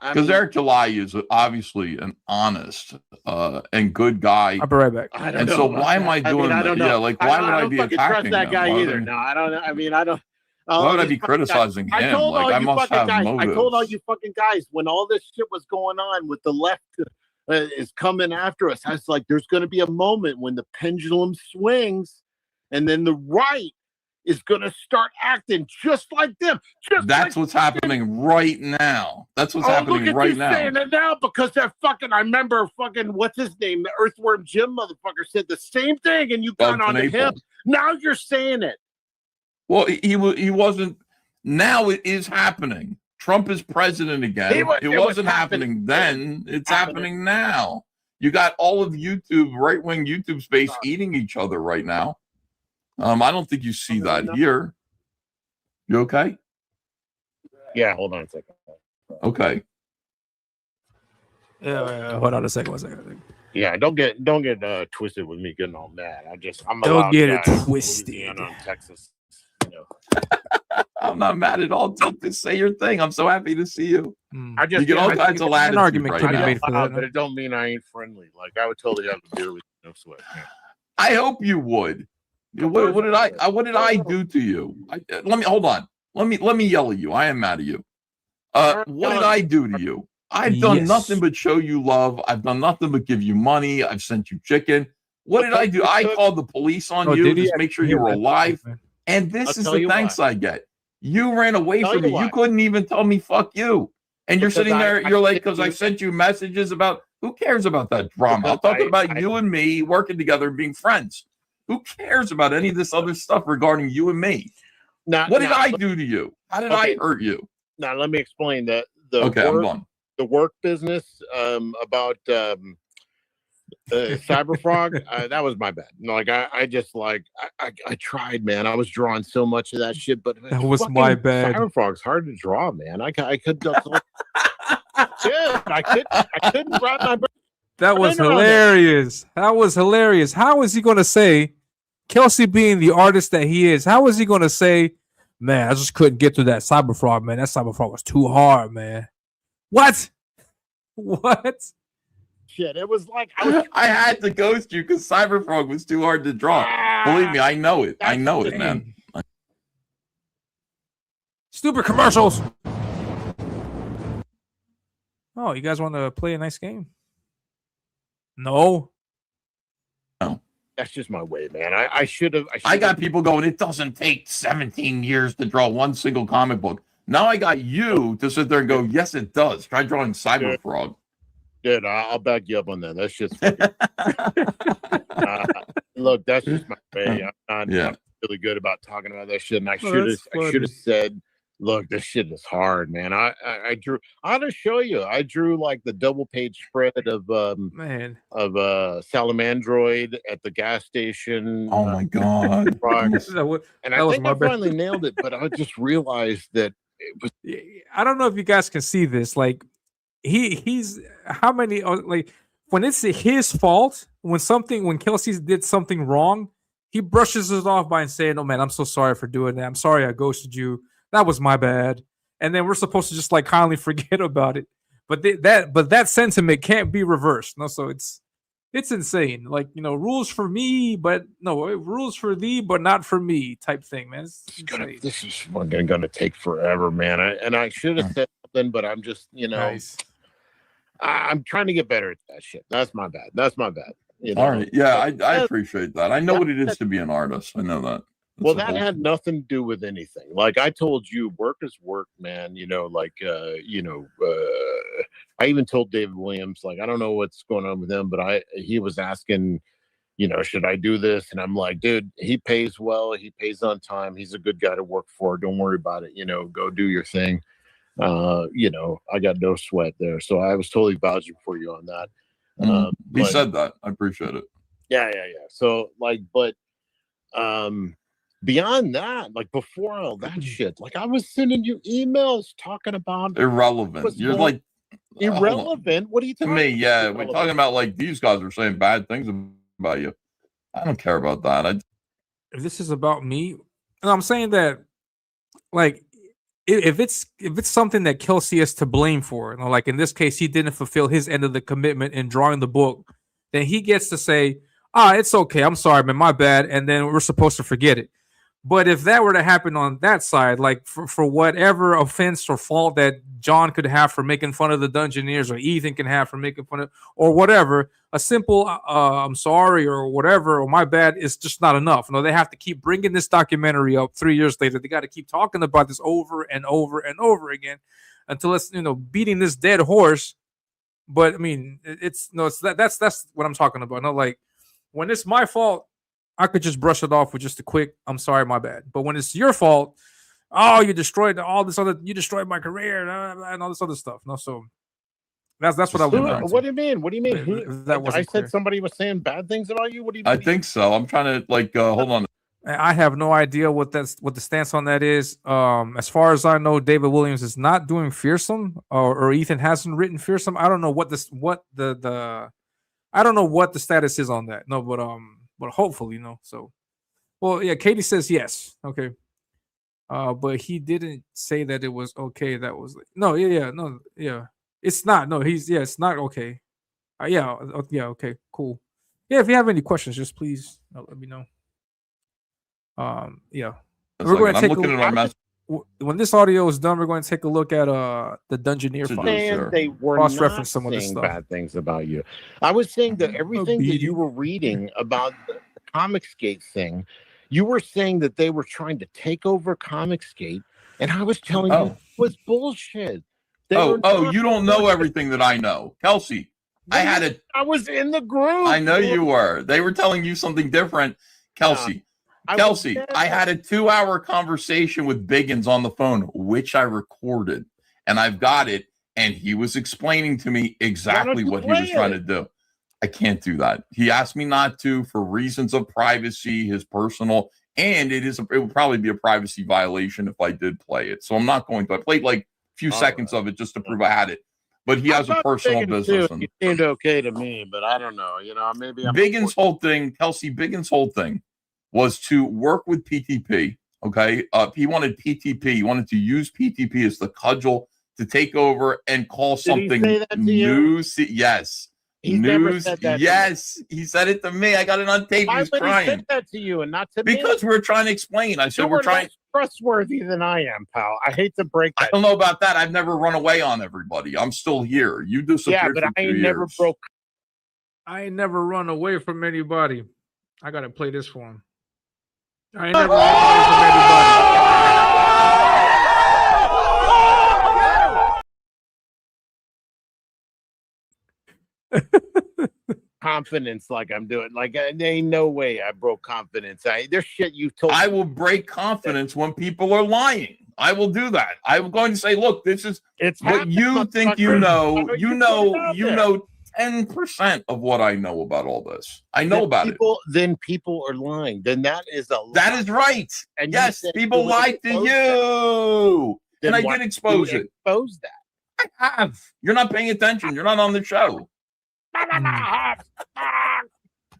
H: Because Eric July is obviously an honest and good guy.
A: I'll be right back.
G: I don't know.
H: So why am I doing that?
G: I don't know.
H: Yeah, like why would I be attacking
G: trust that
H: him?
G: guy either? No, I don't know. I mean, I don't.
H: Why would I be criticizing him? Like I must have motives.
G: I told all you fucking guys when all this shit was going on with the left is coming after us. I was like, there's going to be a moment when the pendulum swings, and then the right is going to start acting just like them.
H: That's what's happening right now. That's what's happening right now.
G: Saying it now because they're fucking. I remember fucking what's his name, the Earthworm Jim motherfucker said the same thing, and you got on to him. Now you're saying it.
H: Well, he wasn't. Now it is happening. Trump is president again. It wasn't happening then. It's happening now. You got all of YouTube, right-wing YouTube space eating each other right now. I don't think you see that here. You okay?
G: Yeah, hold on a second.
H: Okay.
A: Hold on a second. 1 second.
G: Yeah, don't get twisted with me getting all mad. I'm
A: don't get it twisted.
G: On Texas.
H: I'm not mad at all. Don't say your thing. I'm so happy to see you. You get all kinds of latitude
A: argument
H: right
A: can be
H: now.
A: made for that,
G: but it don't mean I ain't friendly. Like I would totally have a beer with you, no sweat. Yeah.
H: I hope you would. What did I do to you? Let me hold on. Let me yell at you. I am mad at you. What did I do to you? I've done nothing but show you love. I've done nothing but give you money. I've sent you chicken. What did I do? I called the police on you to make sure you were alive. And this is the thanks I get. You ran away from me. You couldn't even tell me fuck you. And you're sitting there, you're like, because I sent you messages about, who cares about that drama? I'm talking about you and me working together and being friends. Who cares about any of this other stuff regarding you and me? What did I do to you? How did I hurt you?
G: Now, let me explain that.
H: I'm done.
G: The work business about Cyberfrog, that was my bad. Like I just like I tried, man. I was drawing so much of that shit, but
A: that was my bad.
G: Cyberfrog's hard to draw, man. I could I couldn't grab my.
A: That was hilarious. That was hilarious. How is he going to say, Kelsey being the artist that he is, how is he going to say, man, I just couldn't get through that Cyberfrog, man. That Cyberfrog was too hard, man. What?
G: Shit, it was like
H: I had to ghost you because Cyberfrog was too hard to draw. Believe me, I know it. I know it, man.
A: Stupid commercials. Oh, you guys want to play a nice game? No.
G: That's just my way, man. I should have.
H: I got people going, it doesn't take 17 years to draw one single comic book. Now I got you to sit there and go, yes, it does. Try drawing Cyberfrog.
G: Dude, I'll back you up on that. That's just look, that's just my way. I'm not really good about talking about that shit. And I should have said, look, this shit is hard, man. I drew. I'll just show you. I drew like the double page spread of Salamandroid at the gas station.
H: Oh my god!
G: And I think I finally nailed it, but I just realized that it was.
A: I don't know if you guys can see this. Like he's how many like when it's his fault when Kelsey did something wrong, he brushes it off by saying, "Oh man, I'm so sorry for doing that. I'm sorry I ghosted you. That was my bad." And then we're supposed to just like kindly forget about it. But that sentiment can't be reversed. No, so it's insane. Like, rules for me, but no, rules for thee, but not for me type thing, man.
G: This is fucking gonna take forever, man. I should have said something, but I'm just,
A: nice.
G: I'm trying to get better at that shit. That's my bad.
H: All right. Yeah, I appreciate that. I know what it is to be an artist. I know that.
G: Well, that had nothing to do with anything. Like I told you, work is work, man. I even told David Williams, like, I don't know what's going on with him, but he was asking, should I do this? And I'm like, dude, he pays well. He pays on time. He's a good guy to work for. Don't worry about it. Go do your thing. I got no sweat there. So I was totally vouching for you on that.
H: He said that. I appreciate it.
G: Yeah. So beyond that, like before all that shit, like I was sending you emails talking about
H: irrelevant. You're like
G: irrelevant. What are you talking
H: to me? Yeah, we're talking about like these guys are saying bad things about you. I don't care about that.
A: If this is about me, and I'm saying that, like, if it's something that Kelsey is to blame for, like in this case, he didn't fulfill his end of the commitment in drawing the book, then he gets to say, it's okay. I'm sorry, man. My bad. And then we're supposed to forget it. But if that were to happen on that side, like for whatever offense or fault that John could have for making fun of the Dungeoneers or Ethan can have for making fun of or whatever, a simple I'm sorry or whatever or my bad is just not enough. No, they have to keep bringing this documentary up 3 years later. They got to keep talking about this over and over and over again until it's beating this dead horse. But I mean, it's that's what I'm talking about. No, like when it's my fault, I could just brush it off with just a quick I'm sorry, my bad. But when it's your fault, oh, you destroyed you destroyed my career and all this other stuff. No, so that's what I want.
G: What do you mean? What do you mean? I said somebody was saying bad things about you. What do you mean?
H: I think so. I'm trying to hold on.
A: I have no idea what the stance on that is. As far as I know, David Williams is not doing Fearsome, or Ethan hasn't written Fearsome. I don't know what I don't know what the status is on that. No, but hopefully, So, well, yeah, Katie says yes. Okay. But he didn't say that it was okay. That was no, yeah. It's not. No, it's not okay. Yeah, okay, cool. Yeah, if you have any questions, just please let me know. Yeah, we're going to take a look. When this audio is done, we're going to take a look at the Dungeoneer file.
G: And they were not
A: some of this
G: saying
A: stuff.
G: bad things about you. I was saying that everything that you were reading about the Comicsgate thing, you were saying that they were trying to take over Comicsgate, and I was telling you it was bullshit.
H: You don't know everything that I know, Kelsey. I
G: was in the group.
H: I know you were. They were telling you something different, Kelsey. Kelsey, I had a 2-hour conversation with Biggins on the phone, which I recorded, and I've got it. And he was explaining to me exactly what he was trying to do. I can't do that. He asked me not to for reasons of privacy, his personal, and it would probably be a privacy violation if I did play it. So I'm not going to. I played like a few seconds of it just to prove I had it. But he has a personal business.
G: It seemed okay to me, but I don't know. Maybe
H: Biggins' whole thing, Kelsey, Biggins' whole thing was to work with PTP. Okay. He wanted PTP. He wanted to use PTP as the cudgel to take over and call something new. Yes.
G: He's never said that.
H: Yes. He said it to me. I got it on tape. He was crying.
G: He said that to you and not to me?
H: Because we're trying to explain. I said we're trying.
G: Less trustworthy than I am, pal. I hate to break that.
H: I don't know about that. I've never run away on everybody. I'm still here. You disappeared.
G: Yeah, but I ain't never broke.
A: I ain't never run away from anybody. I gotta play this for him. I ain't never run away from anybody.
G: Confidence like I'm doing. Like, there ain't no way I broke confidence. There's shit you told me.
H: I will break confidence when people are lying. I will do that. I'm going to say, look, this is what you think you know. You know 10% of what I know about all this. I know about it.
G: Then people are lying. Then that is a lie.
H: That is right. And yes, people lied to you. And I did expose it.
G: Expose that.
H: I have. You're not paying attention. You're not on the show.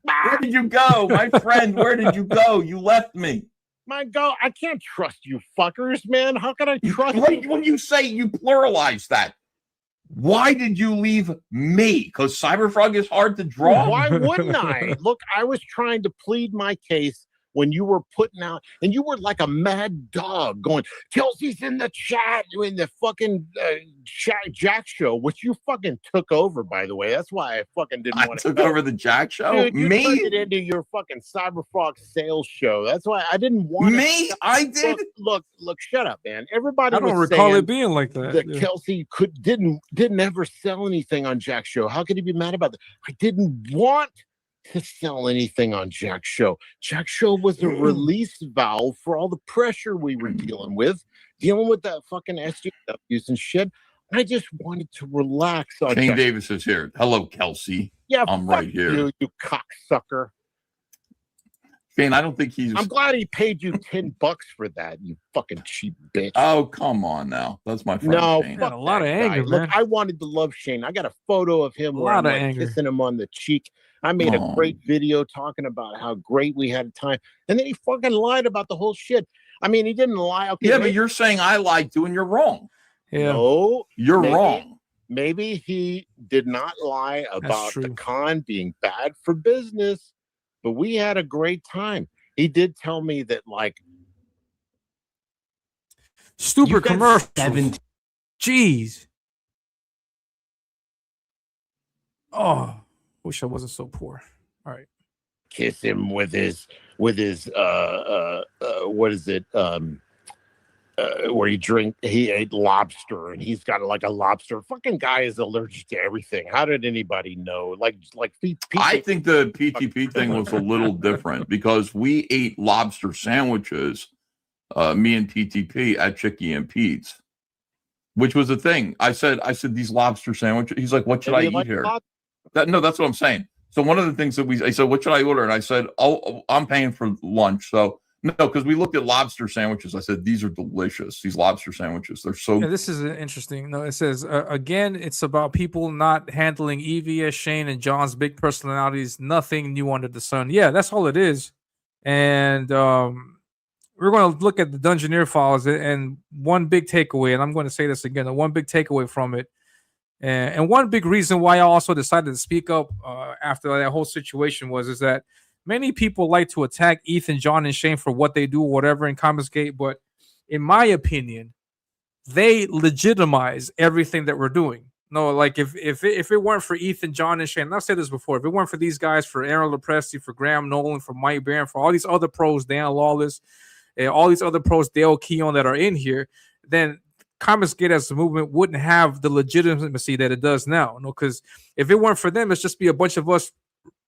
H: Where did you go, my friend? Where did you go? You left me.
G: My God, I can't trust you fuckers, man. How can I trust you?
H: When you say you pluralize that, why did you leave me? Because Cyberfrog is hard to draw?
G: Why wouldn't I? Look, I was trying to plead my case when you were putting out, and you were like a mad dog going, Kelsey's in the chat, in the fucking Jack show, which you fucking took over, by the way. That's why I fucking didn't want to.
H: Took over the Jack show?
G: Dude, you turned it into your fucking Cyberfrog sales show. That's why I didn't want
H: me. I did.
G: Look, shut up, man. Everybody.
A: I don't recall it being like that.
G: That Kelsey didn't ever sell anything on Jack show. How could he be mad about that? I didn't want to sell anything on Jack show. Jack show was a release valve for all the pressure we were dealing with that fucking SJWs and shit. I just wanted to relax on
H: Shane Davis is here. Hello, Kelsey.
G: Yeah,
H: I'm right here.
G: You cocksucker.
H: Shane, I don't think he's.
G: I'm glad he paid you $10 for that, you fucking cheap bitch.
H: Oh, come on now. That's my friend.
G: No,
H: Shane.
A: Got a lot of anger, man.
G: Look, I wanted to love Shane. I got a photo of him where I'm kissing him on the cheek. I made a great video talking about how great we had a time. And then he fucking lied about the whole shit. I mean, he didn't lie. Okay,
H: yeah, but you're saying I lied too, and you're wrong.
A: Yeah.
G: No,
H: you're wrong.
G: Maybe he did not lie about the con being bad for business, but we had a great time. He did tell me that, like,
A: stupid commercial. Jeez. Oh. Wish I wasn't so poor. All right.
G: Kiss him with his what is it? Where he ate lobster and he's got like a lobster. Fucking guy is allergic to everything. How did anybody know?
H: I think the PTP thing was a little different because we ate lobster sandwiches, me and TTP at Chicky and Pete's, which was a thing. I said these lobster sandwiches. He's like, what should I eat here? That's what I'm saying. So one of the things that I said, what should I order? And I said, oh, I'm paying for lunch. So no, because we looked at lobster sandwiches. I said, these are delicious. These lobster sandwiches, they're so.
A: Yeah, this is interesting. No, it says again, it's about people not handling EVS, Shane, and John's big personalities. Nothing new under the sun. Yeah, that's all it is. And we're going to look at the Dungeoneer files and one big takeaway. And I'm going to say this again. The one big takeaway from it, and one big reason why I also decided to speak up after that whole situation is that many people like to attack Ethan, John, and Shane for what they do or whatever in Comicsgate, but in my opinion, they legitimize everything that we're doing. No, like if it weren't for Ethan, John, and Shane, and I've said this before, if it weren't for these guys, for Aaron Lopresti, for Graham Nolan, for Mike Barron, for all these other pros, Dan Lawless, all these other pros, Dale Keown that are in here, then Comicsgate as a movement wouldn't have the legitimacy that it does now. No, because if it weren't for them, it's just be a bunch of us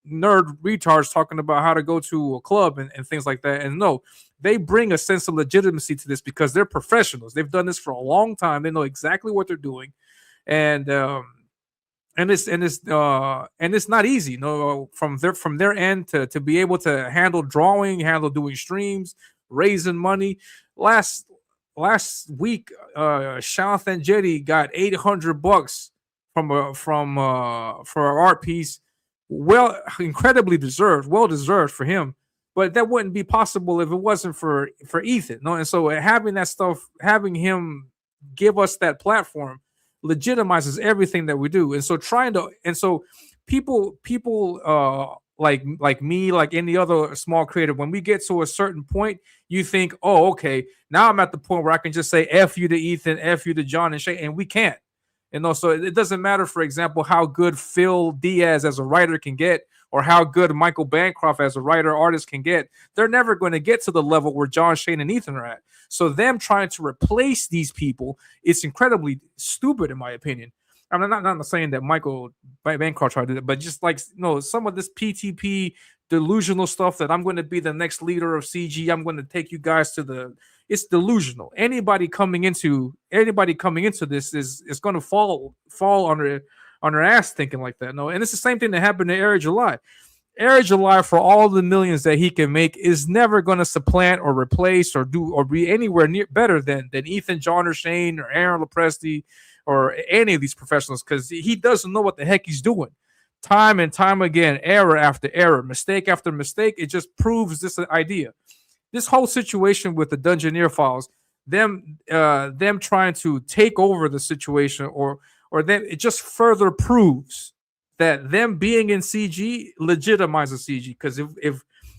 A: nerd retards talking about how to go to a club and things like that. And no, they bring a sense of legitimacy to this because they're professionals. They've done this for a long time. They know exactly what they're doing, and it's not easy, you know, from their end to be able to handle drawing, handle doing streams, raising money. Last week, Shouth and Jetty got $800 for an art piece. Well, incredibly deserved, well deserved for him, but that wouldn't be possible if it wasn't for Ethan. No, and so having that stuff, having him give us that platform, legitimizes everything that we do. And so people like me, like any other small creator, when we get to a certain point, you think, oh, okay, now I'm at the point where I can just say F you to Ethan, F you to John and Shane, and we can't. And also, it doesn't matter, for example, how good Phil Diaz as a writer can get or how good Michael Bancroft as a writer artist can get. They're never going to get to the level where John, Shane, and Ethan are at. So them trying to replace these people is incredibly stupid, in my opinion. I'm not saying that Michael Bancroft tried to do it, but just like, you know, some of this PTP delusional stuff that I'm going to be the next leader of CG. I'm going to take you guys to it's delusional. Anybody coming into this is going to fall on their ass thinking like that. No, and it's the same thing that happened to Eric July. Eric July, for all the millions that he can make, is never going to supplant or replace or be anywhere near better than Ethan, John, or Shane, or Aaron Lopresti, or any of these professionals, because he doesn't know what the heck he's doing. Time and time again, error after error, mistake after mistake, it just proves this idea. This whole situation with the Dungeoneer files, them trying to take over the situation, or then it just further proves that them being in CG legitimizes CG. Because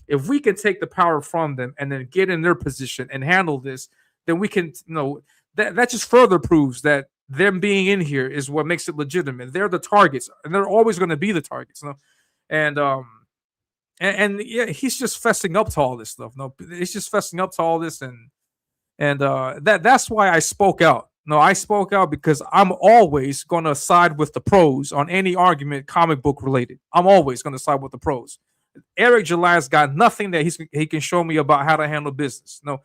A: if we can take the power from them and then get in their position and handle this, then we can, you know, that just further proves that them being in here is what makes it legitimate. They're the targets, and they're always going to be the targets. You know? And yeah, he's just fessing up to all this stuff. No, he's just fessing up to all this, and that's why I spoke out. No, I spoke out because I'm always going to side with the pros on any argument comic book related. I'm always going to side with the pros. Eric July's got nothing that he can show me about how to handle business. No.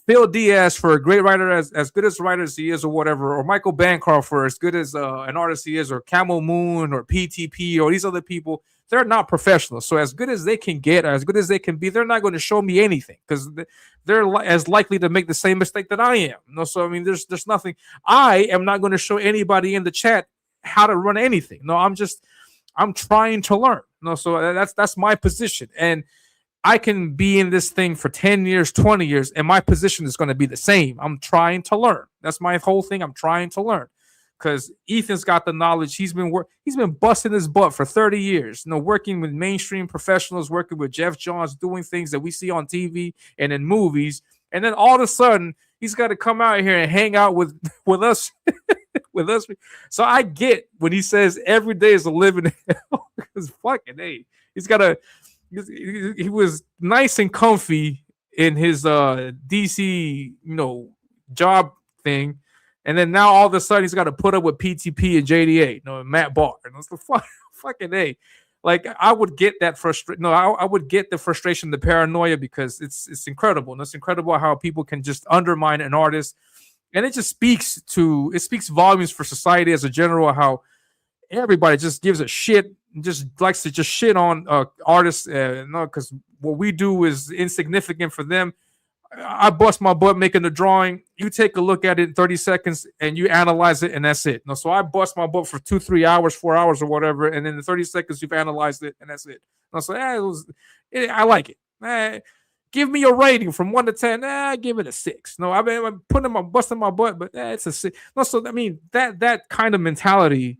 A: Phil Diaz, for a great writer, as good as a writer as he is, or whatever, or Michael Bancroft, for as good as an artist he is, or Camel Moon, or PTP, or these other people, they're not professionals. So as good as they can get, or as good as they can be, they're not going to show me anything, because they're as likely to make the same mistake that I am. No, so I mean, there's nothing. I am not going to show anybody in the chat how to run anything. No, I'm trying to learn. No, so that's my position, and I can be in this thing for 10 years, 20 years, and my position is going to be the same. I'm trying to learn. That's my whole thing. I'm trying to learn, because Ethan's got the knowledge. He's been busting his butt for 30 years, you know, working with mainstream professionals, working with Jeff Johns, doing things that we see on TV and in movies. And then all of a sudden, he's got to come out here and hang out with us with us. So I get when he says every day is a living hell. Because fucking hey, he was nice and comfy in his DC, job thing. And then now all of a sudden he's got to put up with PTP and JDA, and Matt Barr. And it's the fucking A. Like I would get that frustration. No, I would get the frustration, the paranoia, because it's incredible. And it's incredible how people can just undermine an artist. And it just speaks volumes for society as a general, how everybody just gives a shit, just likes to just shit on artists. Because what we do is insignificant for them. I bust my butt making the drawing. You take a look at it in 30 seconds and you analyze it, and that's it. So I bust my butt for 2, 3 hours, 4 hours, or whatever, and in the 30 seconds you've analyzed it, and that's it. So I like it. Give me a rating from 1 to 10. I give it a 6. No, I'm busting my butt, but it's a 6. No, so I mean that kind of mentality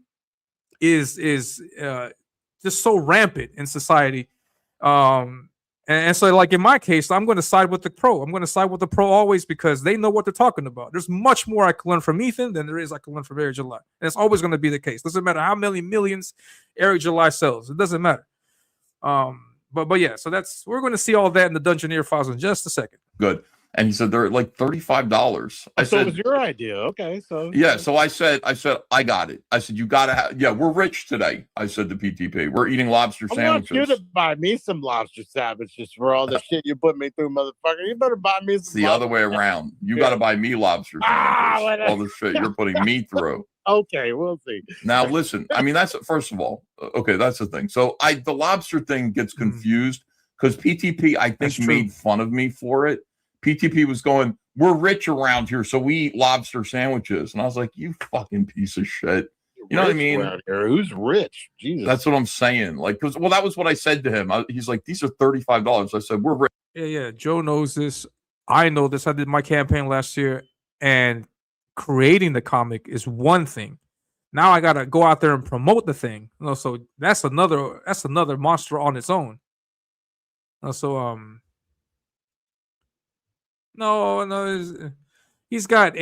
A: is just so rampant in society. And so, like in my case, I'm going to side with the pro. I'm going to side with the pro always, because they know what they're talking about. There's much more I can learn from Ethan than there is I can learn from Eric July. And it's always going to be the case. Doesn't matter how many millions Eric July sells. It doesn't matter. But yeah, so we're going to see all that in the Dungeoneer files in just a second.
H: Good. And he said they're like $35. I said,
G: it was your idea. Okay. So
H: yeah. So I said, I got it. I said, you got to have, we're rich today. I said to PTP, we're eating lobster sandwiches.
G: I want you to buy me some lobster sandwiches for all the shit you put me through, motherfucker. You better buy me some.
H: It's the other way around. You got to buy me lobster sandwiches. All the shit you're putting me through.
G: Okay, we'll see.
H: Now, listen, I mean, that's first of all, okay, that's the thing. So the lobster thing gets confused because PTP, I think, made fun of me for it. PTP was going, we're rich around here, so we eat lobster sandwiches. And I was like, you fucking piece of shit. You know what I mean?
G: Who's rich? Jesus.
H: That's what I'm saying. Like, that was what I said to him. He's like, these are $35. I said, we're rich.
A: Yeah. Joe knows this. I know this. I did my campaign last year, and creating the comic is one thing. Now I got to go out there and promote the thing. So that's another monster on its own. No, he's got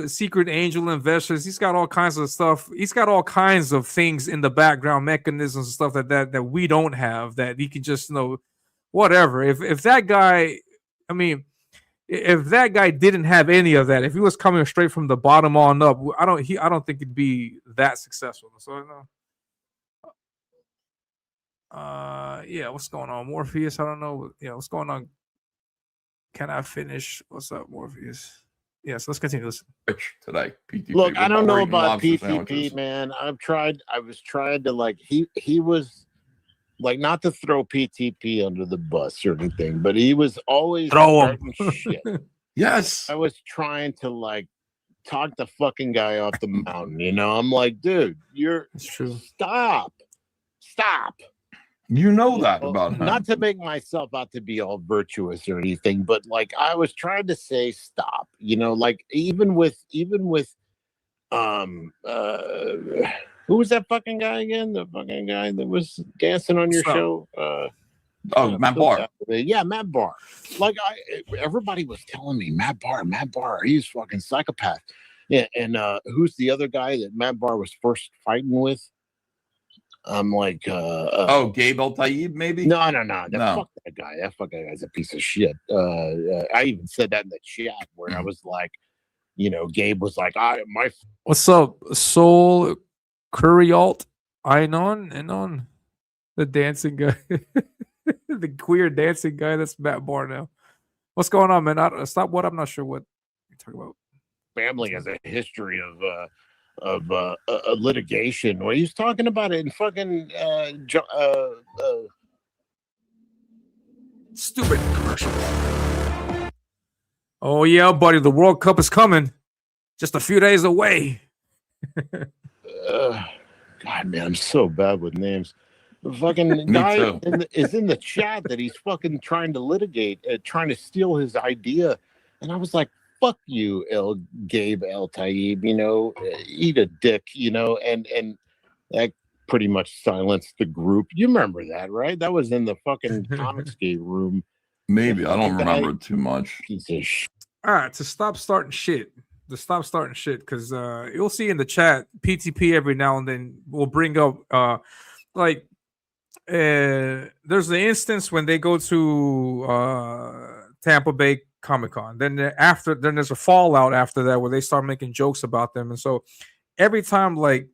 A: secret angel investors. He's got all kinds of stuff. He's got all kinds of things in the background, mechanisms and stuff that we don't have, that he can just whatever. If that guy, if that guy didn't have any of that, if he was coming straight from the bottom on up, I don't think he'd be that successful. So what's going on, Morpheus? I don't know. What's going on? Can I finish? What's up, Morpheus? Yes, let's continue. Listen.
H: Rich today. PTP.
G: Look, I don't know about PTP, man. I was trying to he was like, not to throw PTP under the bus or anything, but he was always
A: throw him.
G: Shit.
H: Yes.
G: I was trying to talk the fucking guy off the mountain. I'm like, dude, it's true. Stop.
H: You know that about him.
G: Not to make myself out to be all virtuous or anything, but I was trying to say stop. Even with who was that fucking guy again? The fucking guy that was dancing on your show.
H: Matt Barr.
G: Yeah, Matt Barr. Everybody was telling me Matt Barr, he's fucking psychopath. Yeah, and who's the other guy that Matt Barr was first fighting with? I'm like,
H: Gabe El-Taib, maybe?
G: No. Fuck that guy. That fucking guy's a piece of shit. I even said that in the chat where I was like, Gabe was like,
A: what's up, Soul Curryalt? Anon, the dancing guy, the queer dancing guy. That's Matt Barr now. What's going on, man? Stop what? I'm not sure what you're talking about.
G: Family has a history of litigation. Well, he's talking about it in fucking
A: stupid commercial. Oh yeah, buddy, the World Cup is coming, just a few days away.
G: God, man, I'm so bad with names. The fucking guy is in the chat that he's fucking trying to litigate, trying to steal his idea, and I was like, fuck you, Gabe El-Taib, eat a dick, and that pretty much silenced the group. You remember that, right? That was in the fucking Comicsgate room.
H: Maybe. I don't remember it too much.
A: All right, to stop starting shit. Just stop starting shit, because you'll see in the chat, PTP every now and then will bring up like there's the instance when they go to Tampa Bay Comic-Con. Then there's a fallout after that where they start making jokes about them. And so every time like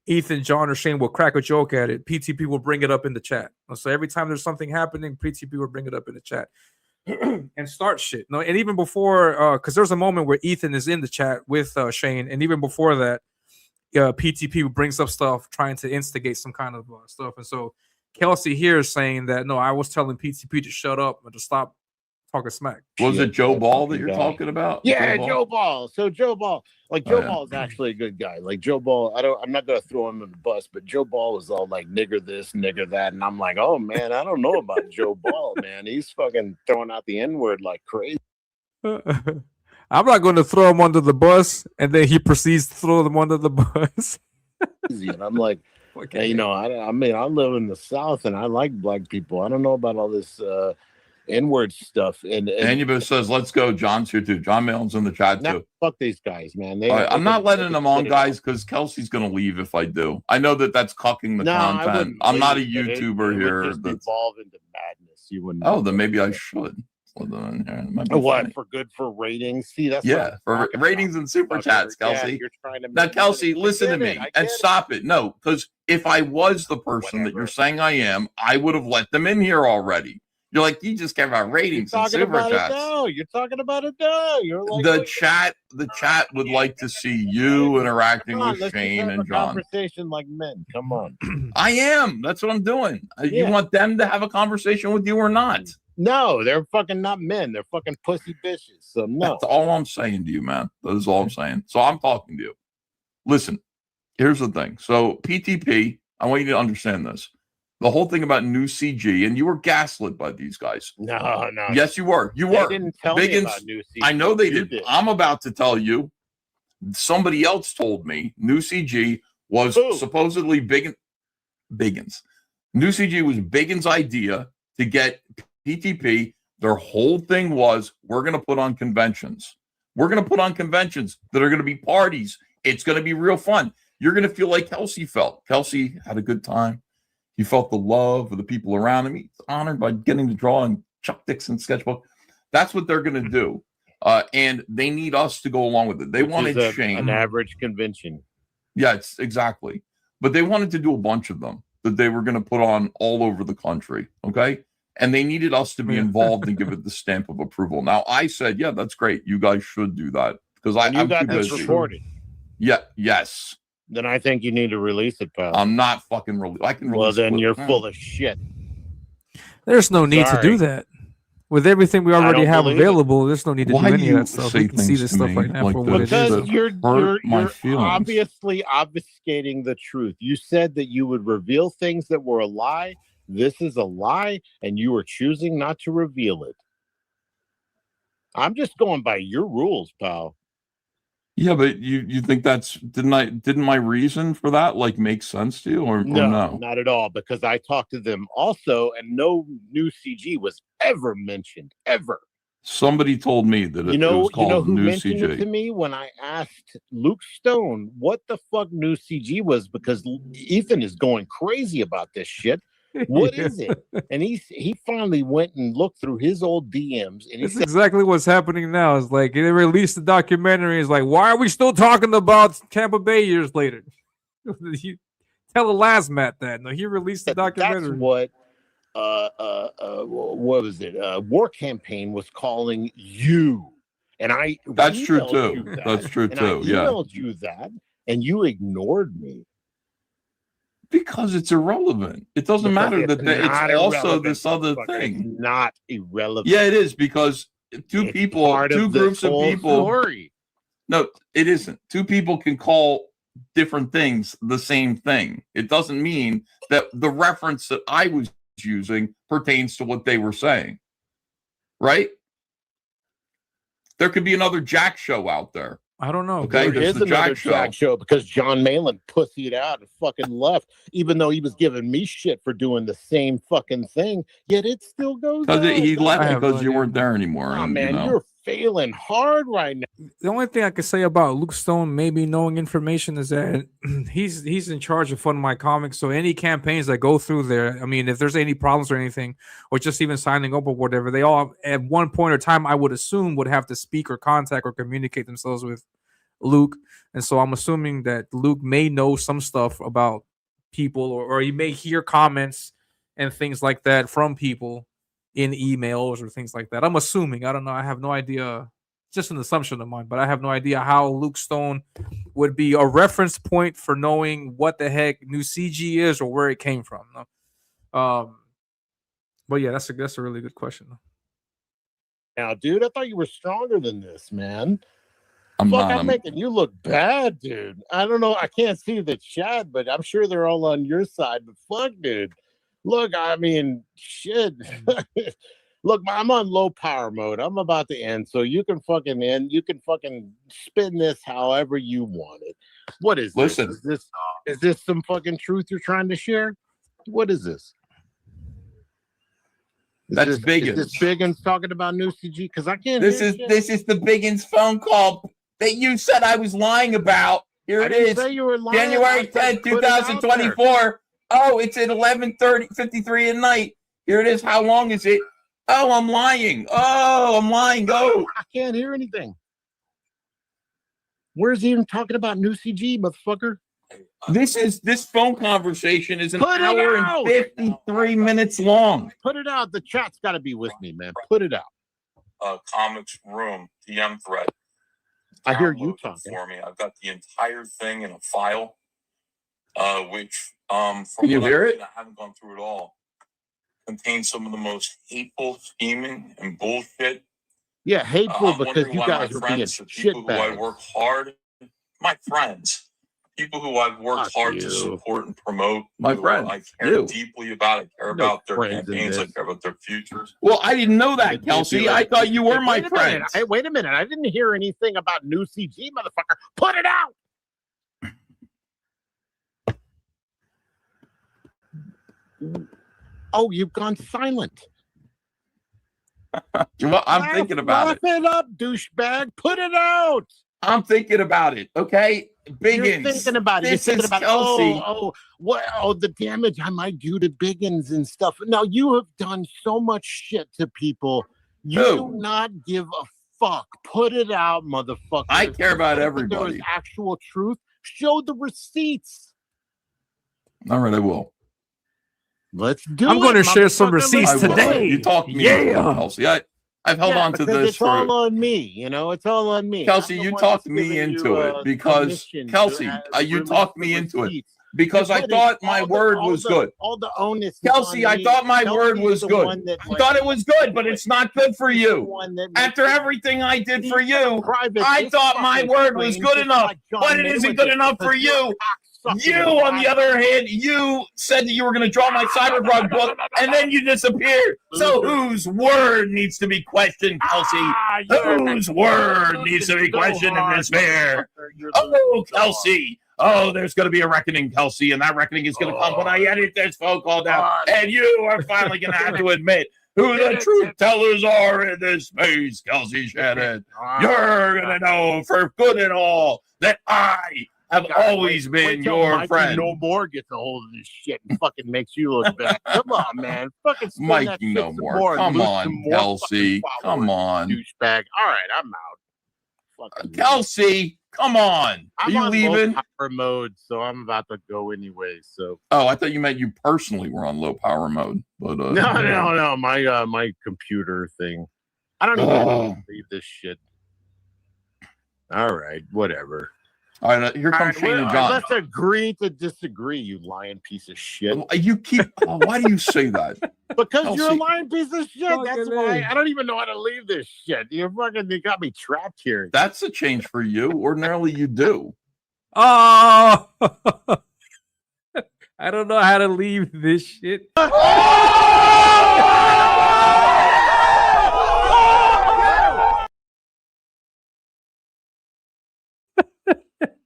A: Ethan, John, or Shane will crack a joke at it, PTP will bring it up in the chat. So every time there's something happening, PTP will bring it up in the chat and start shit. No, and even before, because there's a moment where Ethan is in the chat with Shane, and even before that, PTP brings up stuff trying to instigate some kind of stuff. And so Kelsey here is saying that no, I was telling PTP to shut up and to stop talking smack.
H: Was it Joe Ball that you're talking about?
G: Yeah, Joe Ball. So Joe Ball, Joe Ball is actually a good guy. Like Joe Ball, I'm not gonna throw him in the bus, but Joe Ball was all like nigger this, nigger that, and I'm like, oh man, I don't know about Joe Ball, man. He's fucking throwing out the N-word like crazy.
A: I'm not going to throw him under the bus, and then he proceeds to throw them under the bus.
G: And I'm like, hey, I mean, I live in the South, and I like black people. I don't know about all this N-word stuff. And
H: Anubis says, let's go. John's here too. John Malen's in the chat too.
G: Fuck these guys, man.
H: I'm not letting them on, guys, because Kelsey's going to leave if I do. I know that's cucking the content. I'm not a YouTuber here.
G: It would just evolve into madness. You wouldn't.
H: Oh, then maybe I should. What
G: funny. For good for ratings? See, that's
H: for ratings and super chats, Kelsey.
G: Yeah, you're trying to
H: now, Kelsey, listen to me and stop it. No, because if I was the person that you're saying I am, I would have let them in here already. You're like, you just care about ratings and super chats.
G: You're talking about it now. You're like
H: the chat would like to see you interacting with Shane and John.
G: Conversation like men. Come on.
H: I am. That's what I'm doing. You want them to have a conversation with you or not?
G: No, they're fucking not men. They're fucking pussy bitches. So no.
H: That's all I'm saying to you, man. That is all I'm saying. So I'm talking to you. Listen, here's the thing. So PTP, I want you to understand this. The whole thing about new CG, and you were gaslit by these guys.
G: No.
H: Yes, you were. You were.
G: They didn't tell me about new CG.
H: I know they did. I'm about to tell you. Somebody else told me new CG was supposedly Biggins. New CG was Biggins' idea to get PTP. Their whole thing was, we're going to put on conventions. We're going to put on conventions that are going to be parties. It's going to be real fun. You're going to feel like Kelsey felt. Kelsey had a good time. He felt the love of the people around him. He's honored by getting to draw in Chuck Dixon's sketchbook. That's what they're going to do. And they need us to go along with it. They wanted Shane.
G: An average convention.
H: Yeah, it's exactly. But they wanted to do a bunch of them that they were going to put on all over the country. Okay. And they needed us to be involved and give it the stamp of approval. Now, I said, yeah, that's great. You guys should do that. Because I'm
G: got this recorded.
H: Yeah, yes.
G: Then I think you need to release it, pal.
H: I'm not fucking I can release.
G: Well, then you're full of shit.
A: There's no need to do that. With everything we already have available, there's no need to do any of that stuff. We can see this stuff right now for what it is.
G: Because you're obviously obfuscating the truth. You said that you would reveal things that were a lie. This is a lie, and you are choosing not to reveal it. I'm just going by your rules, pal.
H: Yeah, but you think didn't my reason for that make sense to you or no?
G: Not at all, because I talked to them also, and no new CG was ever mentioned, ever.
H: Somebody told me that it was called new
G: mentioned
H: CG.
G: It to me when I asked Luke Stone what the fuck new CG was, because Ethan is going crazy about this shit. What is it? And he finally went and looked through his old DMs, and
A: it's exactly what's happening now. It's like they released the documentary. It's like, why are we still talking about Tampa Bay years later? You tell the last Matt that. No, he released the documentary.
G: That's what was it? War Campaign was calling you, and
H: that's true too. That's true too.
G: I emailed you that, and you ignored me.
H: Because it's irrelevant. It doesn't matter that it's also this other thing.
G: It's not irrelevant.
H: Yeah, it is, because two groups of people.
G: Story.
H: No, it isn't. Two people can call different things the same thing. It doesn't mean that the reference that I was using pertains to what they were saying. Right? There could be another Jack show out there.
A: I don't know.
G: Okay, there is another Jack show because John Malin pussied out and fucking left, even though he was giving me shit for doing the same fucking thing. Yet it still goes on.
H: He left because you weren't there anymore.
G: Oh, man, you're failing hard right now.
A: The only thing I could say about Luke Stone maybe knowing information is that he's in charge of Fund My Comics. So any campaigns that go through there, I mean, if there's any problems or anything, or just even signing up or whatever, they all at one point or time, I would assume, would have to speak or contact or communicate themselves with Luke. And so I'm assuming that Luke may know some stuff about people, or he may hear comments and things like that from people in emails or things like that. I'm assuming. I don't know. I have no idea. Just an assumption of mine, but I have no idea how Luke Stone would be a reference point for knowing what the heck new CG is or where it came from. But yeah, that's a really good question.
G: Now, dude, I thought you were stronger than this, man.
H: I'm
G: making you look bad, dude. I don't know. I can't see the chat, but I'm sure they're all on your side. But fuck, dude. Look, I mean, shit. Look, I'm on low power mode. I'm about to end, so you can fucking end. You can fucking spin this however you want it. What is this? Is this some fucking truth you're trying to share? What is this?
H: That's Biggins.
G: Is this Biggins talking about new CG? Because I can't.
H: This is the Biggins phone call that you said I was lying about. Here it is.
G: Say you were lying.
H: January 10th, 2024. Oh, it's at 11:53 at night. Here it is. How long is it? Oh, I'm lying. Oh, I'm lying. Oh,
G: I can't hear anything. Where's he even talking about new CG, motherfucker?
H: This phone conversation is an hour and 53 minutes long.
G: Put it out. The chat's got to be with me, man. Put it out.
H: Comics room DM thread.
G: I hear you talking
H: for me. I've got the entire thing in a file, which from can you hear it? I haven't gone through it all. Contains some of the most hateful scheming and bullshit.
G: Yeah, hateful because you guys are being shit
H: who I work hard. My friends, people who I've worked hard to support and promote. My friends, I care deeply about. I care about their campaigns. I care about their futures. Well, I didn't know that, Kelsey. I thought you were my friend.
G: Wait a minute. I didn't hear anything about new CG, motherfucker. Put it out. Oh, you've gone silent.
H: Well, I'm thinking about it.
G: Wrap it up, douchebag. Put it out.
H: I'm thinking about it. Okay, Biggins.
G: You're thinking about it. You're thinking about
H: Kelsey.
G: The damage I might do to Biggins and stuff. Now you have done so much shit to people. You do not give a fuck. Put it out, motherfucker.
H: I care about everybody.
G: There is actual truth. Show the receipts.
H: All right, I will.
G: Let's do
A: I'm going to share some receipts today.
H: You talked me into it, Kelsey. I've held on to this.
G: It's all on me. You know, it's all on me.
H: Kelsey, you talked me into it because Kelsey, you talked me into it because I thought my word was good.
G: All the onus.
H: Kelsey, I thought my word was good. I thought it was good, but it's not good for you. After everything I did for you, I thought my word was good enough, but it isn't good enough for you. You, on the other hand, you said that you were going to draw my Cyberpunk book, and then you disappeared. So whose word needs to be questioned, Kelsey? Whose word needs to be questioned in this fair? Oh, Kelsey. Oh, there's going to be a reckoning, Kelsey, and that reckoning is going to come when I edit this phone call down. And you are finally going to have to admit who the truth tellers are in this space, Kelsey Shannon. You're going to know for good and all that I have always been your friend.
G: No more gets a hold of this shit and fucking makes you look bad. Come on, man. Fucking
H: Mike, no more. Come on, Kelsey. Come on.
G: Douchebag. All right, I'm out. Fucking
H: Kelsey, come on. Are you leaving?
G: Low power mode, so I'm about to go anyway. So.
H: Oh, I thought you meant you personally were on low power mode. But
G: no. My computer thing. I don't even believe this shit. All right, whatever.
H: All right, here comes Shane and John.
G: Let's agree to disagree, you lying piece of shit.
H: You keep. Why do you say that?
G: Because you're a lying piece of shit. That's why I don't even know how to leave this shit. You got me trapped here.
H: That's a change for you. Ordinarily, you do.
A: Oh, I don't know how to leave this shit.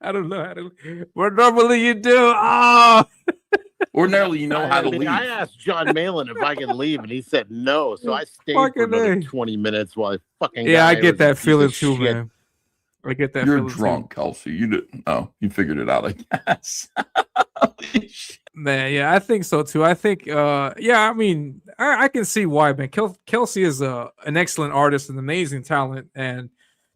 A: I don't know how to. What normally you do? Oh.
H: Ordinarily, you know how to leave.
G: I asked John Malin if I can leave, and he said no. So I stayed
A: Fucking
G: for another
A: A.
G: 20 minutes while I fucking
A: Yeah, I
G: guy
A: get
G: was a
A: that
G: piece
A: feeling
G: of
A: too,
G: shit.
A: man. I get that
H: You're
A: feeling
H: drunk, Kelsey. You didn't. Oh, you figured it out, I guess.
A: Man, yeah, I think so too. I think, I mean, I can see why, man. Kelsey is an excellent artist, an amazing talent, and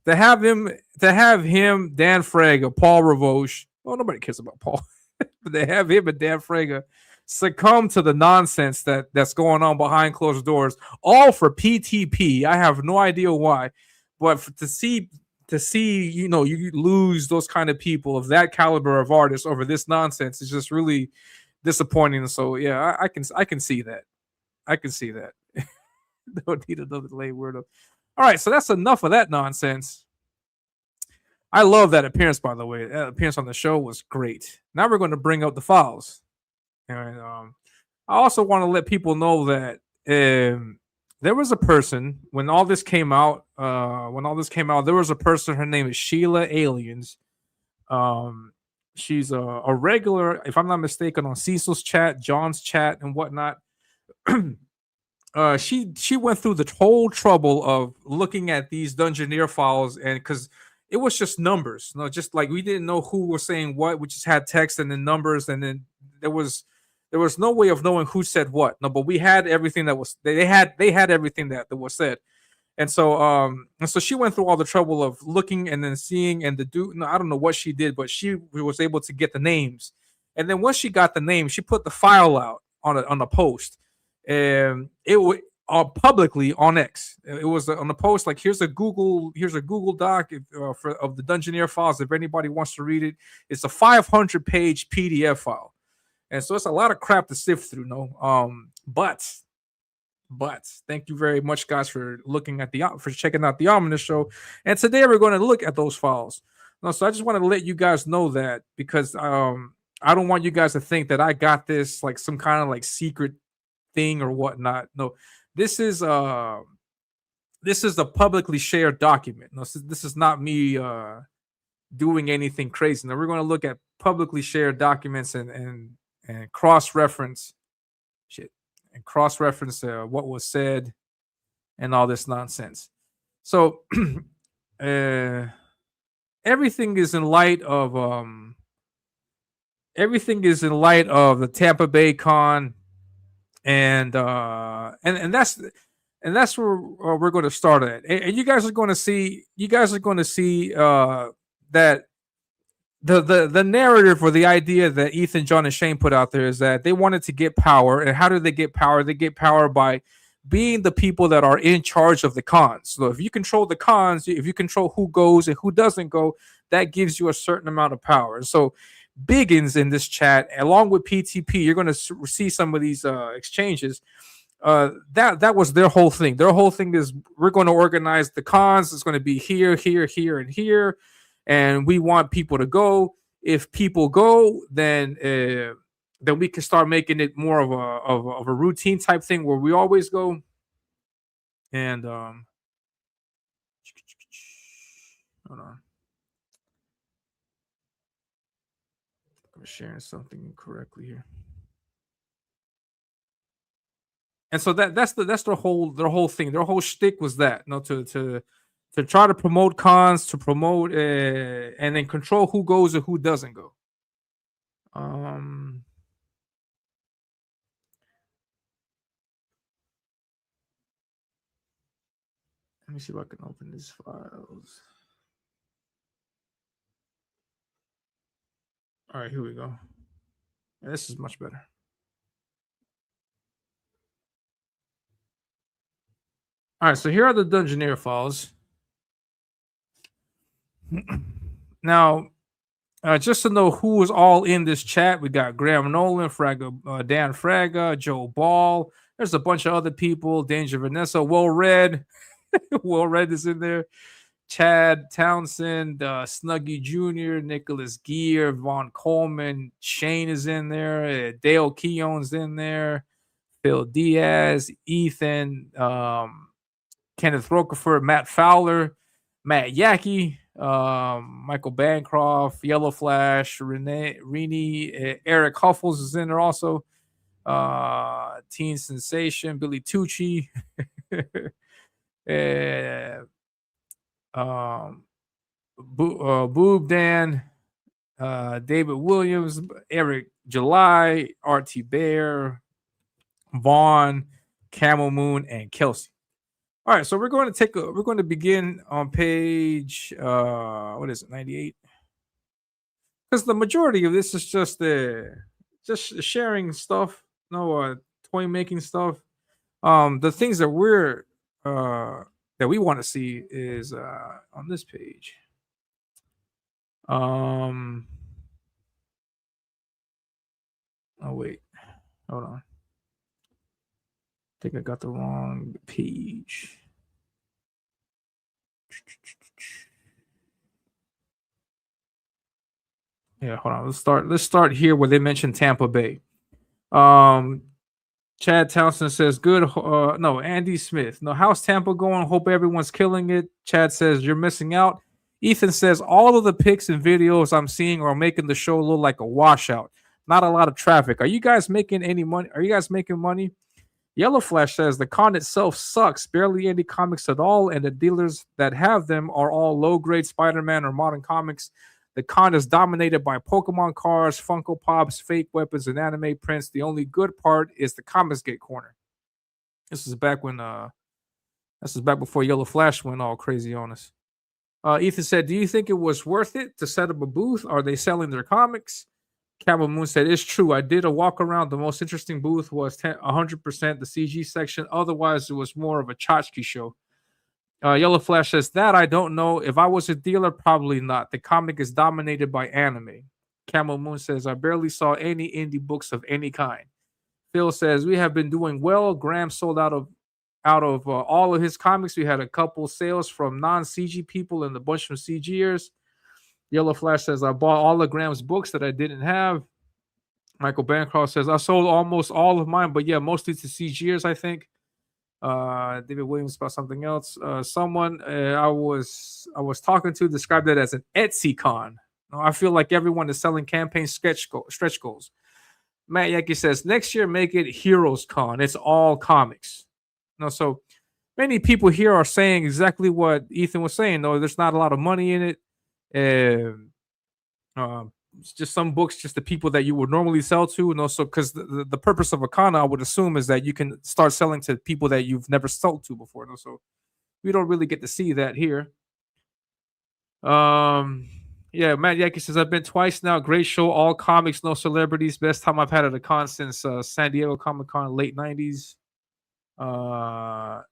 A: to have him, Dan Fraga, Paul Ravoche. Well, nobody cares about Paul, but they have him and Dan Fraga succumb to the nonsense that's going on behind closed doors, all for PTP. I have no idea why, but to see you lose those kind of people of that caliber of artists over this nonsense is just really disappointing. So yeah, I can see that. I can see that. Don't need another delay word. All right, so that's enough of that nonsense. I love that appearance, by the way. That appearance on the show was great. Now we're going to bring up the files, and I also want to let people know that there was a person when all this came out. There was a person. Her name is Sheila Aliens. She's a regular, if I'm not mistaken, on Cecil's chat, John's chat, and whatnot. She went through the whole trouble of looking at these Dungeoneer files, and because it was just numbers, just like we didn't know who was saying what. We just had text and then numbers, and then there was no way of knowing who said what. No, but we had everything that was they had everything that was said. And so she went through all the trouble of looking and then seeing, and I don't know what she did, but she was able to get the names. And then once she got the names, she put the file out on a post, and it was publicly on X. It was on the post like, here's a Google Doc of the Dungeoneer files. If anybody wants to read it, it's a 500-page PDF file, and so it's a lot of crap to sift through. But thank you very much, guys, for checking out the Ominus show. And today we're going to look at those files. So I just wanted to let you guys know that, because I don't want you guys to think that I got this like some kind of like secret thing or whatnot. No, this is a publicly shared document. No, this is not me doing anything crazy. Now we're going to look at publicly shared documents and cross-reference what was said and all this nonsense. So everything is in light of the Tampa Bay Con, and that's where we're going to start at. And you guys are going to see that the narrative or the idea that Ethan, John, and Shane put out there is that they wanted to get power. And how do they get power? They get power by being the people that are in charge of the cons. So if you control the cons, if you control who goes and who doesn't go, that gives you a certain amount of power. So Biggins in this chat, along with PTP, you're going to see some of these exchanges. That was their whole thing. Their whole thing is, we're going to organize the cons. It's going to be here, here, here, and here. And we want people to go. If people go, then we can start making it more of a routine type thing where we always go. And hold on, I'm sharing something incorrectly here. And so that's their whole thing. Their whole shtick was that, to try to promote cons, to promote and then control who goes and who doesn't go. Let me see if I can open these files. All right, here we go. Yeah, this is much better. All right, so here are the Dungeoneer files. Now, just to know who is all in this chat, we got Graham Nolan, Fraga, Dan Fraga, Joe Ball. There's a bunch of other people. Danger Vanessa, Will Red. Will Red is in there. Chad Townsend, Snuggy Jr., Nicholas Gear, Vaughn Coleman, Shane is in there. Dale Keown's in there. Phil Diaz, Ethan, Kenneth Rockefeller, Matt Fowler, Matt Yackey, Michael Bancroft, Yellow Flash, Renee, Eric Huffles is in there also. Teen Sensation, Billy Tucci, Boob Dan, David Williams, Eric July, RT Bear, Vaughn, Camel Moon, and Kelsey. All right, so we're going to begin on page what is it, 98? Because the majority of this is just sharing stuff, toy making stuff. The things that we want to see is on this page. Oh wait, hold on. I think I got the wrong page. Yeah, hold on. Let's start here where they mentioned Tampa Bay. Chad Townsend says, good. No, Andy Smith. No, how's Tampa going? Hope everyone's killing it. Chad says, you're missing out. Ethan says, all of the pics and videos I'm seeing are making the show look like a washout. Not a lot of traffic. Are you guys making any money? Are you guys making money? Yellow Flash says, the con itself sucks. Barely any comics at all. And the dealers that have them are all low-grade Spider-Man or modern comics. The con is dominated by Pokemon cards, Funko Pops, fake weapons, and anime prints. The only good part is the Comicsgate corner. This is back before Yellow Flash went all crazy on us. Ethan said, do you think it was worth it to set up a booth? Are they selling their comics? Camel Moon said, it's true. I did a walk around. The most interesting booth was 100% the CG section. Otherwise, it was more of a tchotchke show. Yellow Flash says, that I don't know. If I was a dealer, probably not. The comic is dominated by anime. Camel Moon says, I barely saw any indie books of any kind. Phil says, we have been doing well. Graham sold out of all of his comics. We had a couple sales from non-CG people and a bunch from CGers. Yellow Flash says, I bought all of Graham's books that I didn't have. Michael Bancroft says, I sold almost all of mine, but yeah, mostly to CGers, I think. David Williams about something else. Someone I was talking to described it as an Etsy con. I feel like everyone is selling campaign stretch goals. Matt Yankee says, next year make it Heroes Con. It's all comics. So many people here are saying exactly what Ethan was saying. Though there's not a lot of money in it. It's just some books, just the people that you would normally sell to, so because the purpose of a con, I would assume, is that you can start selling to people that you've never sold to before. So we don't really get to see that here. Yeah, Matt Yankee says, I've been twice now. Great show, all comics, no celebrities. Best time I've had at a con since San Diego Comic Con, late 90s.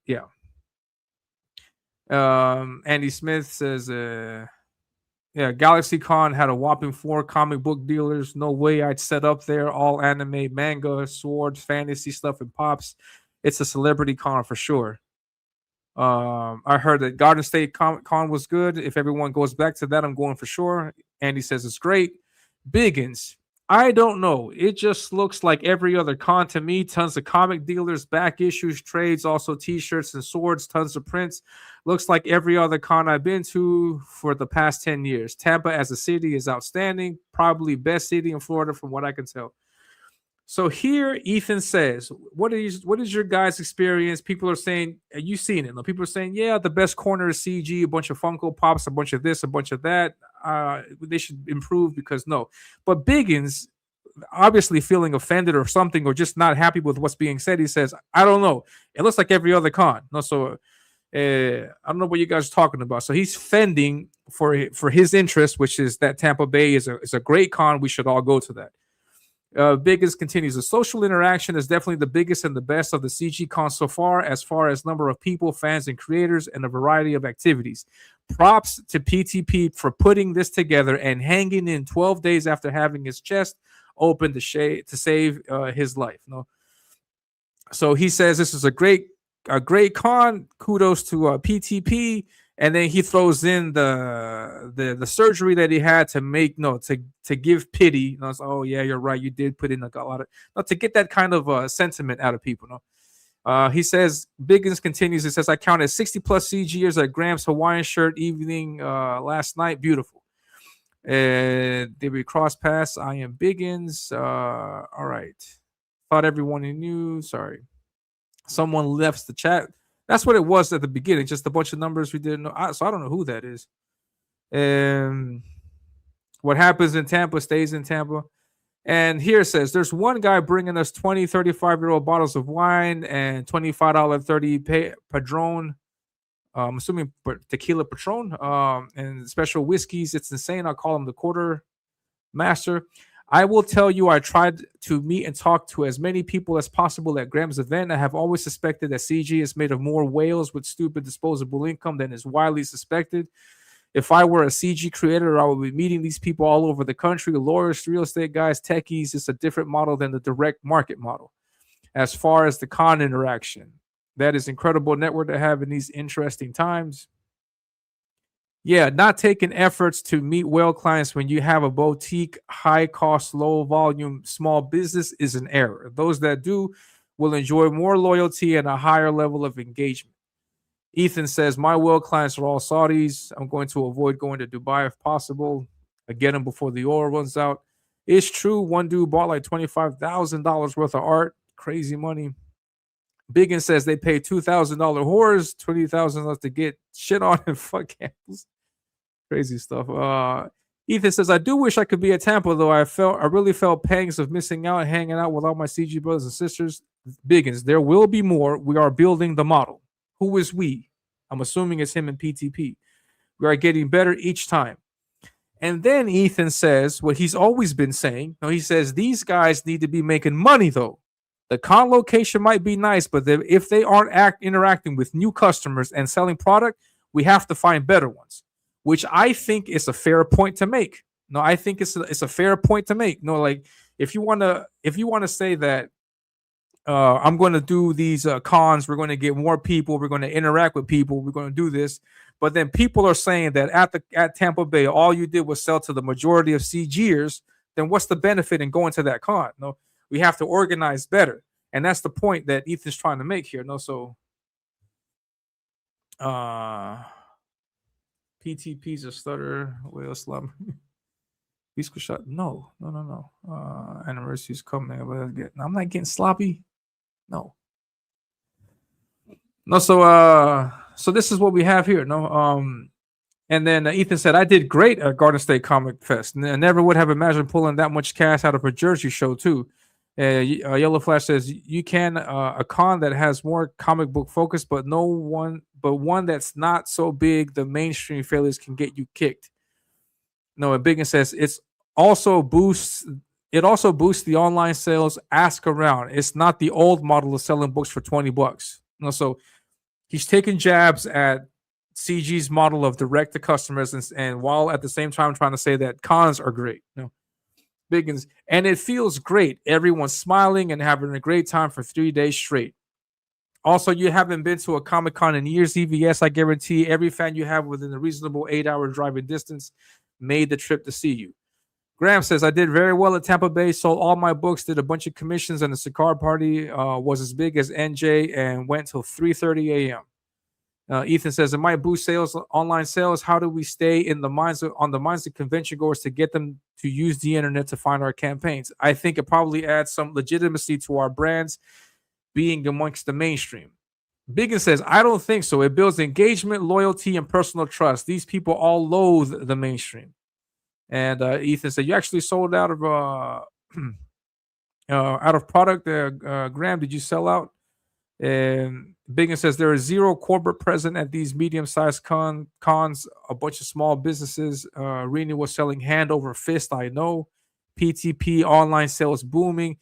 A: Yeah. Andy Smith says, yeah, Galaxy Con had a whopping 4 comic book dealers. No way I'd set up there. All anime, manga, swords, fantasy stuff, and pops. It's a celebrity con for sure. I heard that Garden State Comic Con was good. If everyone goes back to that, I'm going for sure. Andy says it's great. Biggins, I don't know. It just looks like every other con to me. Tons of comic dealers, back issues, trades, also t-shirts and swords, tons of prints. Looks like every other con I've been to for the past 10 years. Tampa as a city is outstanding. Probably best city in Florida from what I can tell. So here Ethan says, what is your guys' experience? People are saying, you've seen it. People are saying, yeah, the best corner is CG, a bunch of Funko Pops, a bunch of this, a bunch of that. They should improve because no. But Biggins, obviously feeling offended or something, or just not happy with what's being said, he says, I don't know. It looks like every other con. So I don't know what you guys are talking about. So he's fending for his interest, which is that Tampa Bay is a great con. We should all go to that. Biggins continues, the social interaction is definitely the biggest and the best of the CG con so far as number of people, fans, and creators, and a variety of activities. Props to PTP for putting this together and hanging in 12 days after having his chest open to save his life. So he says this is a great con. Kudos to PTP. And then he throws in the surgery that he had to make to give pity. Oh yeah, you're right. You did put in a lot of to get that kind of sentiment out of people. He says Biggins continues. He says I counted 60 plus CGers at Graham's Hawaiian shirt evening last night. Beautiful. Did we cross pass? I am Biggins. All right. Thought everyone knew. Sorry. Someone left the chat. That's what it was at the beginning. Just a bunch of numbers we didn't know. So I don't know who that is. What happens in Tampa stays in Tampa. And here it says there's one guy bringing us 20, 35-year-old bottles of wine and $25.30 Padron. I'm assuming tequila Patron and special whiskeys. It's insane. I'll call him the quarter master. I will tell you, I tried to meet and talk to as many people as possible at Graham's event. I have always suspected that CG is made of more whales with stupid disposable income than is widely suspected. If I were a CG creator, I would be meeting these people all over the country, lawyers, real estate guys, techies. It's a different model than the direct market model. As far as the con interaction, that is incredible network to have in these interesting times. Yeah, not taking efforts to meet well clients when you have a boutique, high cost, low volume, small business is an error. Those that do will enjoy more loyalty and a higher level of engagement. Ethan says, my well clients are all Saudis. I'm going to avoid going to Dubai if possible. I get them before the oil runs out. It's true. One dude bought like $25,000 worth of art. Crazy money. Biggin says they pay $2,000 whores, $20,000 to get shit on and fuck candles. Crazy stuff. Ethan says, I do wish I could be at Tampa, though. I really felt pangs of missing out, hanging out with all my CG brothers and sisters. Biggins, there will be more. We are building the model. Who is we? I'm assuming it's him and PTP. We are getting better each time. And then Ethan says what he's always been saying. No, he says these guys need to be making money, though. The con location might be nice, but if they aren't interacting with new customers and selling product, we have to find better ones, which I think is a fair point to make. No, I think it's a fair point to make. No, like if you want to say that I'm going to do these cons, we're going to get more people, we're going to interact with people, we're going to do this, but then people are saying that at Tampa Bay, all you did was sell to the majority of CGers. Then what's the benefit in going to that con? No. We have to organize better. And that's the point that Ethan's trying to make here. No, so PTP's a stutter. Whale slum. Biscuit shot. No. Anniversary's coming. I'm not getting sloppy. No. So this is what we have here. And then Ethan said, I did great at Garden State Comic Fest. I never would have imagined pulling that much cash out of a Jersey show, too. Yellow Flash says you can a con that has more comic book focus, but one that's not so big the mainstream failures can get you kicked. No, and Biggin says it also boosts the online sales. Ask around. It's not the old model of selling books for $20. No, so he's taking jabs at CG's model of direct to customers, and while at the same time trying to say that cons are great. Biggins, and it feels great. Everyone's smiling and having a great time for 3 days straight. Also, you haven't been to a Comic-Con in years, EVS. I guarantee every fan you have within a reasonable 8-hour driving distance made the trip to see you. Graham says, I did very well at Tampa Bay, sold all my books, did a bunch of commissions, and the cigar party was as big as NJ and went till 3:30 a.m. Ethan says, it might boost sales, online sales. How do we stay in the minds of convention goers to get them to use the internet to find our campaigns? I think it probably adds some legitimacy to our brands being amongst the mainstream. Biggin says, I don't think so. It builds engagement, loyalty, and personal trust. These people all loathe the mainstream. And Ethan said, you actually sold out of product. Graham, did you sell out? And Biggin says there is zero corporate present at these medium-sized cons, a bunch of small businesses. Rini was selling hand over fist, I know. PTP online sales booming.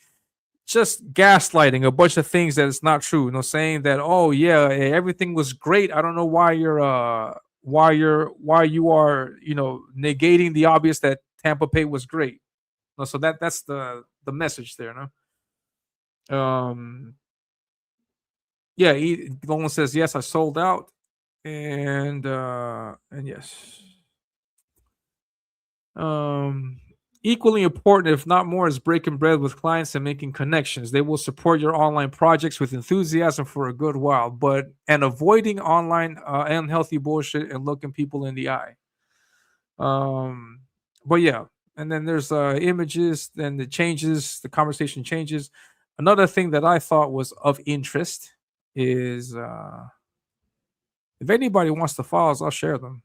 A: Just gaslighting a bunch of things that is not true. Saying that, oh yeah, everything was great. I don't know why you are negating the obvious that Tampa Bay was great. So that's the message there, Yeah, Nolan says yes. I sold out, and yes. Equally important, if not more, is breaking bread with clients and making connections. They will support your online projects with enthusiasm for a good while, and avoiding online unhealthy bullshit and looking people in the eye. But yeah, and then there's images, then the conversation changes. Another thing that I thought was of interest is if anybody wants the files, I'll share them.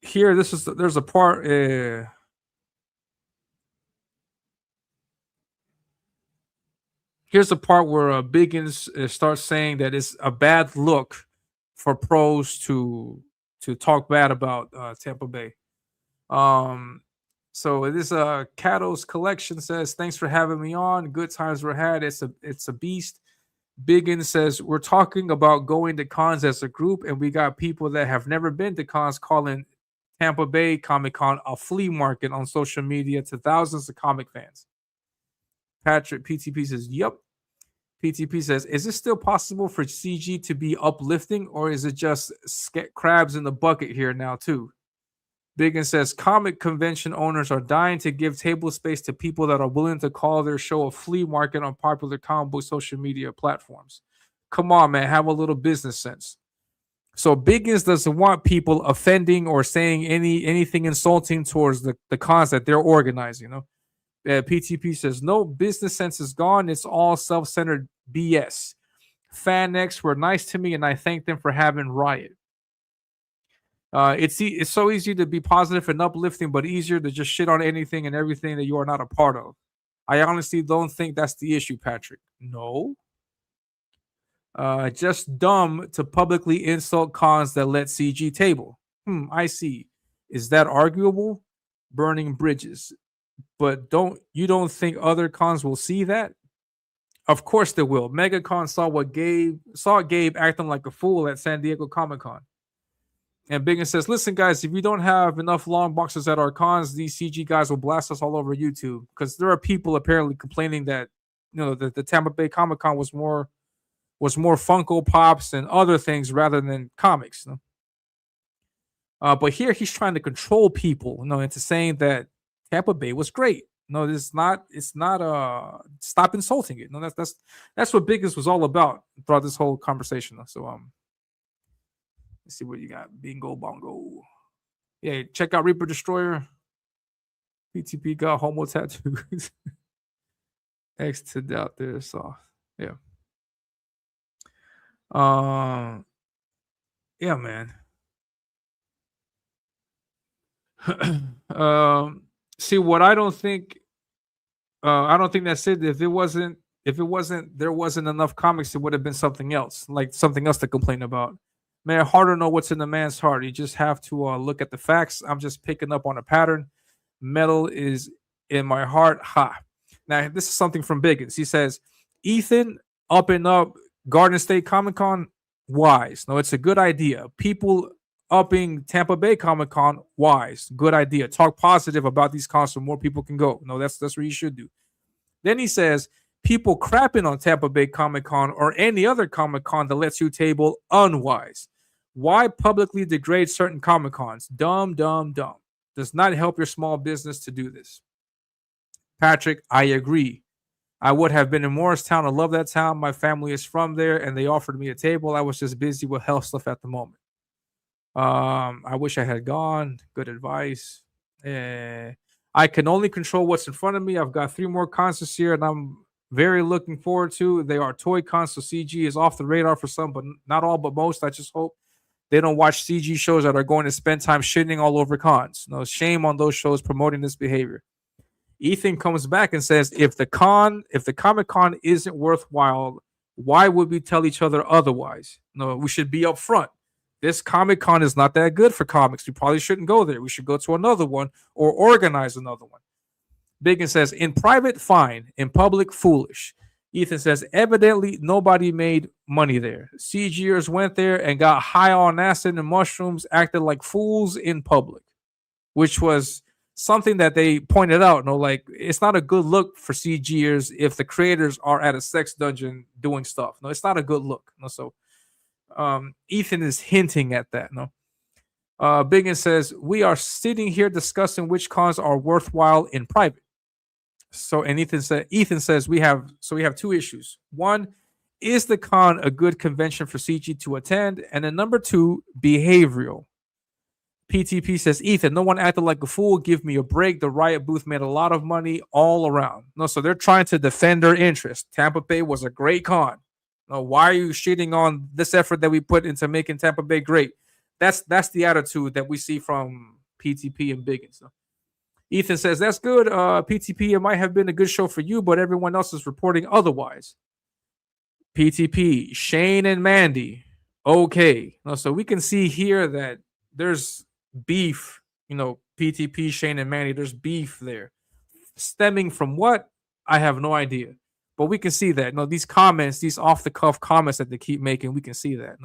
A: Here, there's a part. Here's the part where Biggins starts saying that it's a bad look for pros to talk bad about Tampa Bay. So this Cato's collection says, "Thanks for having me on. Good times were had. It's a beast." Biggins says, "We're talking about going to cons as a group, and we got people that have never been to cons calling Tampa Bay Comic Con a flea market on social media to thousands of comic fans." Patrick PTP says, "Yep." PTP says, "Is it still possible for CG to be uplifting, or is it just crabs in the bucket here now too?" Biggin says, "Comic convention owners are dying to give table space to people that are willing to call their show a flea market on popular comic book social media platforms. Come on, man, have a little business sense." So Biggins doesn't want people offending or saying anything insulting towards the cons that they're organizing. PTP says, "No, business sense is gone. It's all self-centered BS. FanX were nice to me, and I thank them for having Riot. It's so easy to be positive and uplifting, but easier to just shit on anything and everything that you are not a part of. I honestly don't think that's the issue, Patrick. No. Just dumb to publicly insult cons that let CG table. I see. Is that arguable? Burning bridges. But don't think other cons will see that? Of course they will. MegaCon saw Gabe acting like a fool at San Diego Comic-Con. And Biggins says, "Listen, guys, if you don't have enough long boxes at our cons, these CG guys will blast us all over YouTube." Because there are people apparently complaining that the Tampa Bay Comic Con was more Funko Pops and other things rather than comics. But here he's trying to control people, into saying that Tampa Bay was great. No, it's not. Stop insulting it. No, that's what Biggins was all about throughout this whole conversation. So let's see what you got. Bingo bongo. Yeah, check out Reaper Destroyer. PTP got homo tattoos. X to out there. So yeah. Yeah, man. See what I don't think that's it. If there wasn't enough comics, it would have been something else to complain about. Man, hard to know what's in the man's heart. You just have to look at the facts. I'm just picking up on a pattern. Metal is in my heart. Ha. Now, this is something from Biggins. He says, "Ethan, up and up Garden State Comic Con, wise. No, it's a good idea. People upping Tampa Bay Comic Con, wise. Good idea. Talk positive about these cons so more people can go. No, that's what you should do." Then he says, "People crapping on Tampa Bay Comic Con or any other Comic Con that lets you table, unwise. Why publicly degrade certain Comic Cons? Dumb. Does not help your small business to do this." Patrick, I agree. I would have been in Morristown. I love that town. My family is from there, and they offered me a table. I was just busy with health stuff at the moment. I wish I had gone. Good advice. I can only control what's in front of me. I've got 3 more cons this year, and I'm very looking forward to. They are toy cons, so CG is off the radar for some, but not all, but most. I just hope they don't watch CG shows that are going to spend time shitting all over cons. No shame on those shows promoting this behavior. Ethan comes back and says, if the Comic Con isn't worthwhile, why would we tell each other otherwise? No, we should be upfront. This Comic Con is not that good for comics. We probably shouldn't go there. We should go to another one or organize another one. Biggin says, in private, fine. In public, foolish. Ethan says, evidently nobody made money there. CGers went there and got high on acid and mushrooms, acted like fools in public, which was something that they pointed out. It's not a good look for CGers if the creators are at a sex dungeon doing stuff. No, it's not a good look. No, so Ethan is hinting at that. No, Biggin says, we are sitting here discussing which cons are worthwhile in private. So, and Ethan says we have 2 issues. One, is the con a good convention for CG to attend? And then number 2, behavioral. PTP says, Ethan, no one acted like a fool. Give me a break. The Riot booth made a lot of money all around. No, so they're trying to defend their interest. Tampa Bay was a great con. No, why are you shitting on this effort that we put into making Tampa Bay great? That's the attitude that we see from PTP and Biggins. No? Ethan says, that's good. PTP, it might have been a good show for you, but everyone else is reporting otherwise. PTP, Shane and Mandy. Okay. No, so we can see here that there's beef, PTP, Shane, and Manny, there's beef there. Stemming from what? I have no idea. But we can see that. These comments, these off-the-cuff comments that they keep making, we can see that.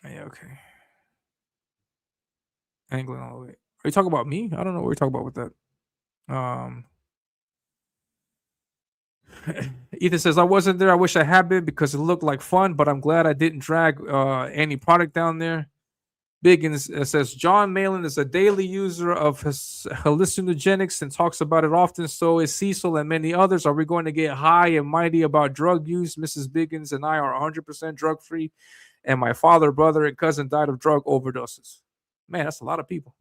A: Yeah, okay. Angling all the way. Are you talking about me? I don't know what you're talking about with that. Ethan says, I wasn't there. I wish I had been because it looked like fun, but I'm glad I didn't drag any product down there. Biggins says, John Malin is a daily user of his hallucinogenics and talks about it often. So is Cecil and many others. Are we going to get high and mighty about drug use? Mrs. Biggins and I are 100% drug free. And my father, brother, and cousin died of drug overdoses. Man, that's a lot of people.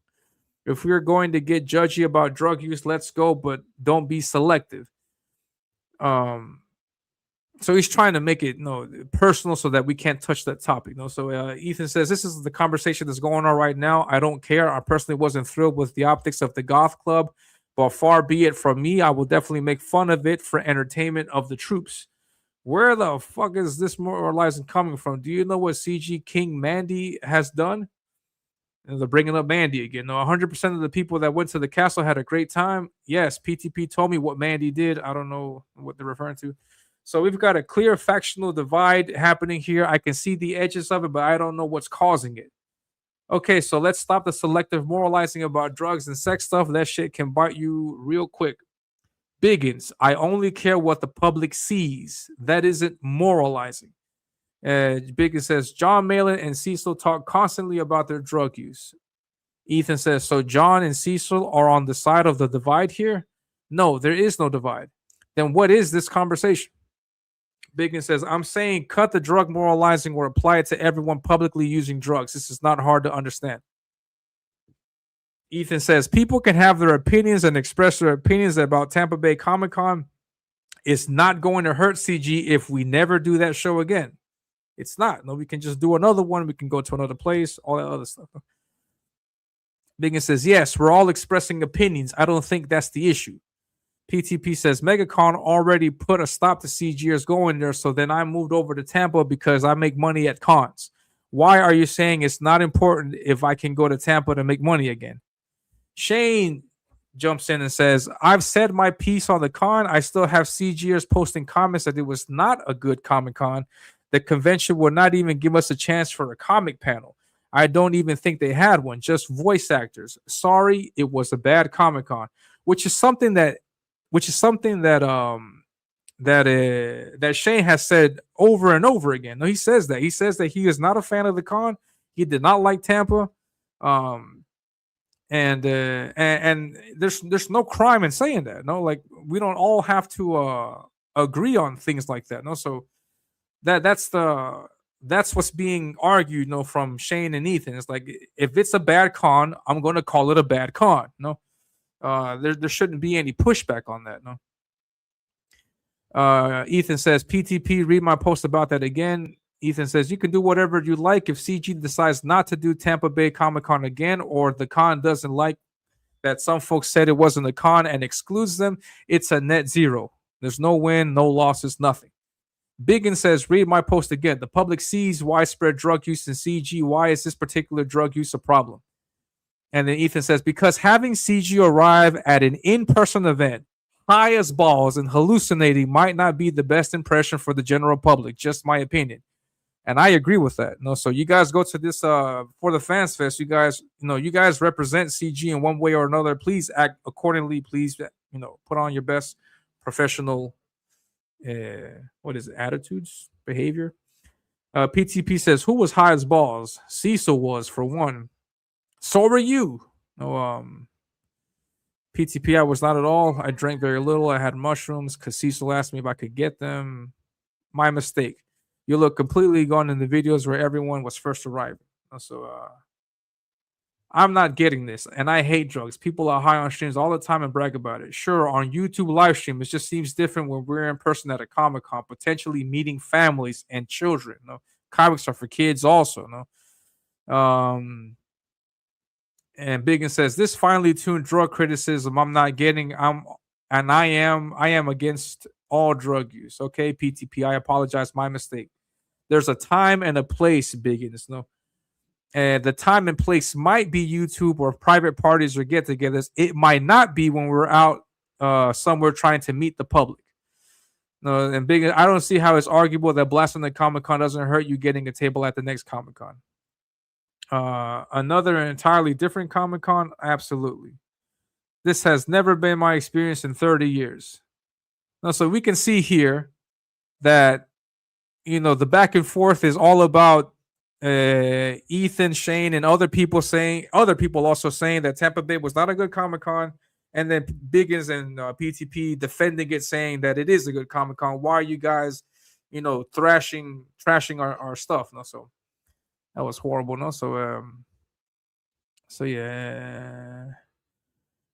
A: If we're going to get judgy about drug use, let's go, but don't be selective. So he's trying to make it personal so that we can't touch that topic. So Ethan says, this is the conversation that's going on right now. I don't care. I personally wasn't thrilled with the optics of the goth club, but far be it from me. I will definitely make fun of it for entertainment of the troops. Where the fuck is this moralizing coming from? Do you know what CG King Mandy has done? And they're bringing up Mandy again. 100% of the people that went to the castle had a great time. Yes, PTP told me what Mandy did. I don't know what they're referring to. So we've got a clear factional divide happening here. I can see the edges of it, but I don't know what's causing it. Okay, so let's stop the selective moralizing about drugs and sex stuff. That shit can bite you real quick. Biggins, I only care what the public sees. That isn't moralizing. Biggins says, John Malin and Cecil talk constantly about their drug use. Ethan says, so John and Cecil are on the side of the divide here? No, there is no divide. Then what is this conversation? Biggins says, I'm saying cut the drug moralizing or apply it to everyone publicly using drugs. This is not hard to understand. Ethan says, people can have their opinions and express their opinions about Tampa Bay Comic-Con. It's not going to hurt CG if we never do that show again. It's not. No, we can just do another one. We can go to another place, all that other stuff. Biggins says, yes, we're all expressing opinions. I don't think that's the issue. PTP says, MegaCon already put a stop to CGers going there, so then I moved over to Tampa because I make money at cons. Why are you saying it's not important if I can go to Tampa to make money again? Shane jumps in and says, I've said my piece on the con. I still have CGers posting comments that it was not a good Comic-Con. The convention would not even give us a chance for a comic panel. I don't even think they had one, just voice actors. Sorry, it was a bad Comic-Con, which is something that Shane has said over and over again. No, he says that. He says that he is not a fan of the con. He did not like Tampa. And there's no crime in saying that. No, like we don't all have to agree on things like that. No, so that's what's being argued, from Shane and Ethan. It's like, if it's a bad con, I'm going to call it a bad con. No, there shouldn't be any pushback on that. No. Ethan says, PTP, read my post about that again. Ethan says, you can do whatever you like if CG decides not to do Tampa Bay Comic-Con again, or the con doesn't like that some folks said it wasn't a con and excludes them. It's a net zero. There's no win, no losses, nothing. Biggin says, read my post again. The public sees widespread drug use in CG. Why is this particular drug use a problem? And then Ethan says, because having CG arrive at an in-person event, high as balls and hallucinating, might not be the best impression for the general public. Just my opinion. And I agree with that. So you guys go to this for the Fans Fest. You guys represent CG in one way or another. Please act accordingly. Please, put on your best professional attitudes, behavior. PTP says, who was high as balls? Cecil was, for one. So were you. PTP, I was not at all. I drank very little. I had mushrooms because Cecil asked me if I could get them. My mistake. You look completely gone in the videos where everyone was first arriving. So I'm not getting this, and I hate drugs. People are high on streams all the time and brag about it. Sure, on YouTube live stream, it just seems different when we're in person at a Comic-Con, potentially meeting families and children. Comics are for kids also. And Biggin says this finely tuned drug criticism I'm not getting. I am against all drug use. Okay, PTP, I apologize, my mistake. There's a time and a place, Biggins. And the time and place might be YouTube or private parties or get-togethers. It might not be when we're out somewhere trying to meet the public. No, and Biggins, I don't see how it's arguable that blasting the Comic-Con doesn't hurt you getting a table at the next Comic-Con. Another entirely different Comic-Con, absolutely. This has never been my experience in 30 years. Now, so we can see here that the back and forth is all about Ethan, Shane, and other people also saying that Tampa Bay was not a good Comic-Con, and then Biggins and PTP defending it, saying that it is a good Comic-Con. Why are you guys, trashing our stuff? So that was horrible. So yeah.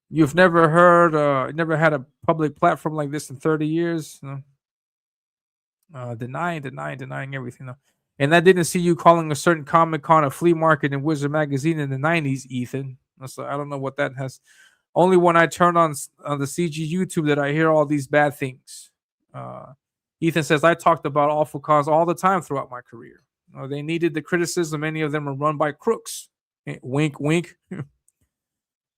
A: You've never heard, never had a public platform like this in 30 years. Denying everything. And I didn't see you calling a certain Comic-Con a flea market and Wizard magazine in the 90s, Ethan. So I don't know what that has. Only when I turn on the CG YouTube that I hear all these bad things. Ethan says, I talked about awful cons all the time throughout my career. They needed the criticism. Many of them are run by crooks. Wink, wink.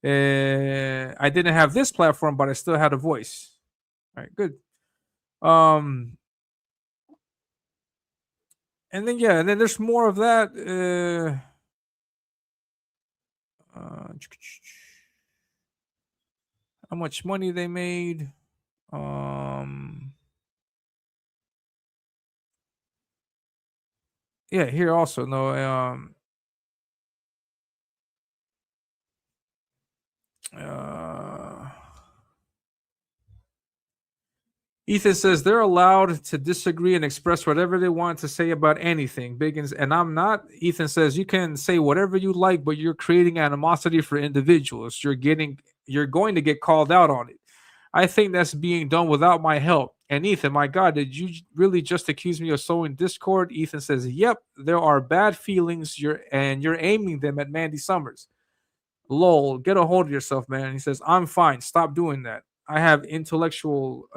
A: I didn't have this platform, but I still had a voice. All right, good. And then there's more of that. How much money they made. Yeah, here also Ethan says they're allowed to disagree and express whatever they want to say about anything. Biggins, and I'm not. Ethan says you can say whatever you like, but you're creating animosity for individuals. You're going to get called out on it. I think that's being done without my help. And Ethan, my God, did you really just accuse me of sowing discord? Ethan says, yep, there are bad feelings. You're aiming them at Mandy Summers. Lol, get a hold of yourself, man. He says, I'm fine. Stop doing that. I have intellectual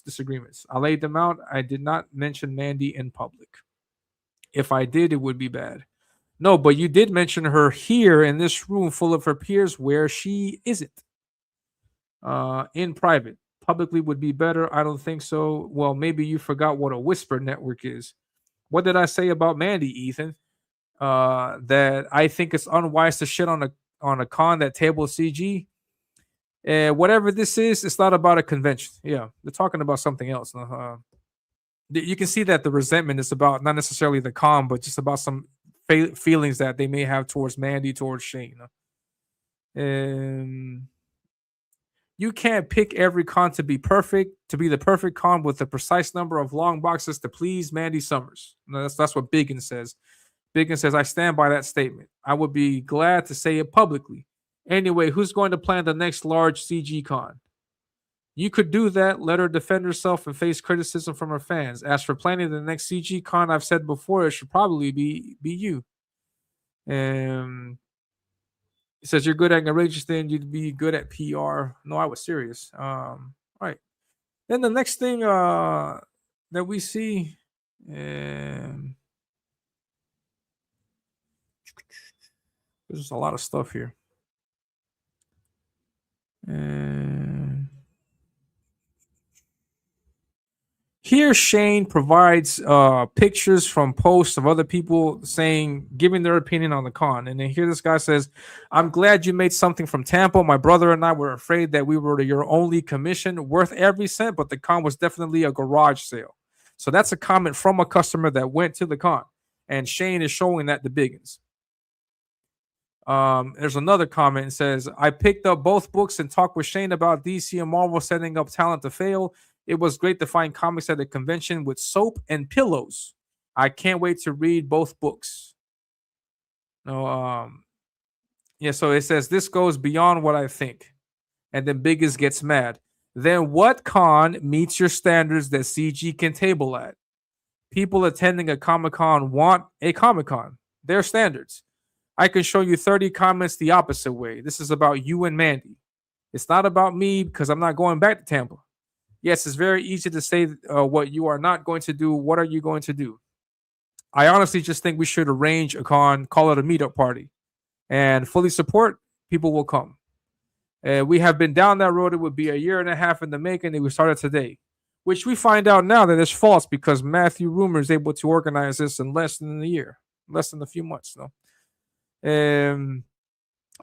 A: disagreements. I laid them out. I did not mention Mandy in public. If I did, it would be bad. No, but you did mention her here in this room full of her peers where she isn't. In private. Publicly would be better. I don't think so. Well, maybe you forgot what a whisper network is. What did I say about Mandy, Ethan? That I think it's unwise to shit on a con that table CG. Whatever this is, it's not about a convention. Yeah, they're talking about something else. You can see that the resentment is about not necessarily the con, but just about some feelings that they may have towards Mandy, towards Shane. You can't pick every con to be perfect, to be the perfect con with the precise number of long boxes to please Mandy Summers. No, that's what Biggin says. Biggin says, I stand by that statement. I would be glad to say it publicly. Anyway, who's going to plan the next large CG con? You could do that, let her defend herself and face criticism from her fans. As for planning the next CG con, I've said before, it should probably be you. He says you're good at outrageous thing, you'd be good at PR. No, I was serious. All right. Then the next thing that we see, there's a lot of stuff here. Here, Shane provides pictures from posts of other people giving their opinion on the con. And then here this guy says, I'm glad you made something from Tampa. My brother and I were afraid that we were your only commission, worth every cent, but the con was definitely a garage sale. So that's a comment from a customer that went to the con. And Shane is showing that to Biggins. There's another comment that says, I picked up both books and talked with Shane about DC and Marvel setting up talent to fail. It was great to find comics at the convention with soap and pillows. I can't wait to read both books. No, yeah, so it says this goes beyond what I think. And then Biggest gets mad. Then what con meets your standards that CG can table at? People attending a Comic-Con want a Comic-Con. Their standards. I can show you 30 comments the opposite way. This is about you and Mandy. It's not about me because I'm not going back to Tampa. Yes, it's very easy to say what you are not going to do. What are you going to do? I honestly just think we should arrange a con, call it a meetup party, and fully support. People will come. We have been down that road. It would be a year and a half in the making. And we started today, which we find out now that it's false because Matthew Rumor is able to organize this in less than a year, less than a few months. No.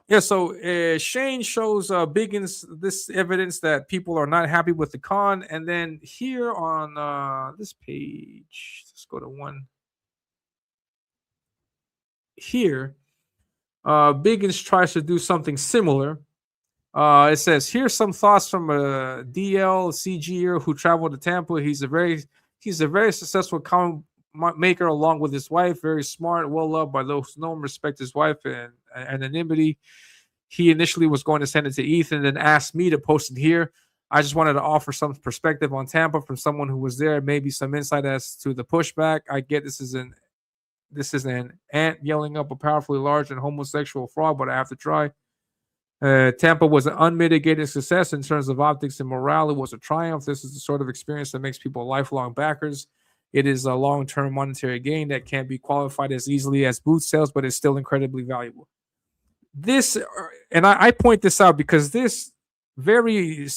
A: Yeah, so Shane shows Biggins this evidence that people are not happy with the con. And then here on this page, let's go to one. Here, Biggins tries to do something similar. It says, here's some thoughts from a DL CGer who traveled to Tampa. He's a very successful comic maker along with his wife. Very smart, well loved by those who know him, respect his wife and anonymity. He initially was going to send it to Ethan, then asked me to post it here. I just wanted to offer some perspective on Tampa from someone who was there, maybe some insight as to the pushback. I get this is an ant yelling up a powerfully large and homosexual frog, but I have to try. Tampa was an unmitigated success in terms of optics and morale. It was a triumph. This is the sort of experience that makes people lifelong backers. It is a long-term monetary gain that can't be qualified as easily as booth sales, but it's still incredibly valuable. This, and I point this out because this very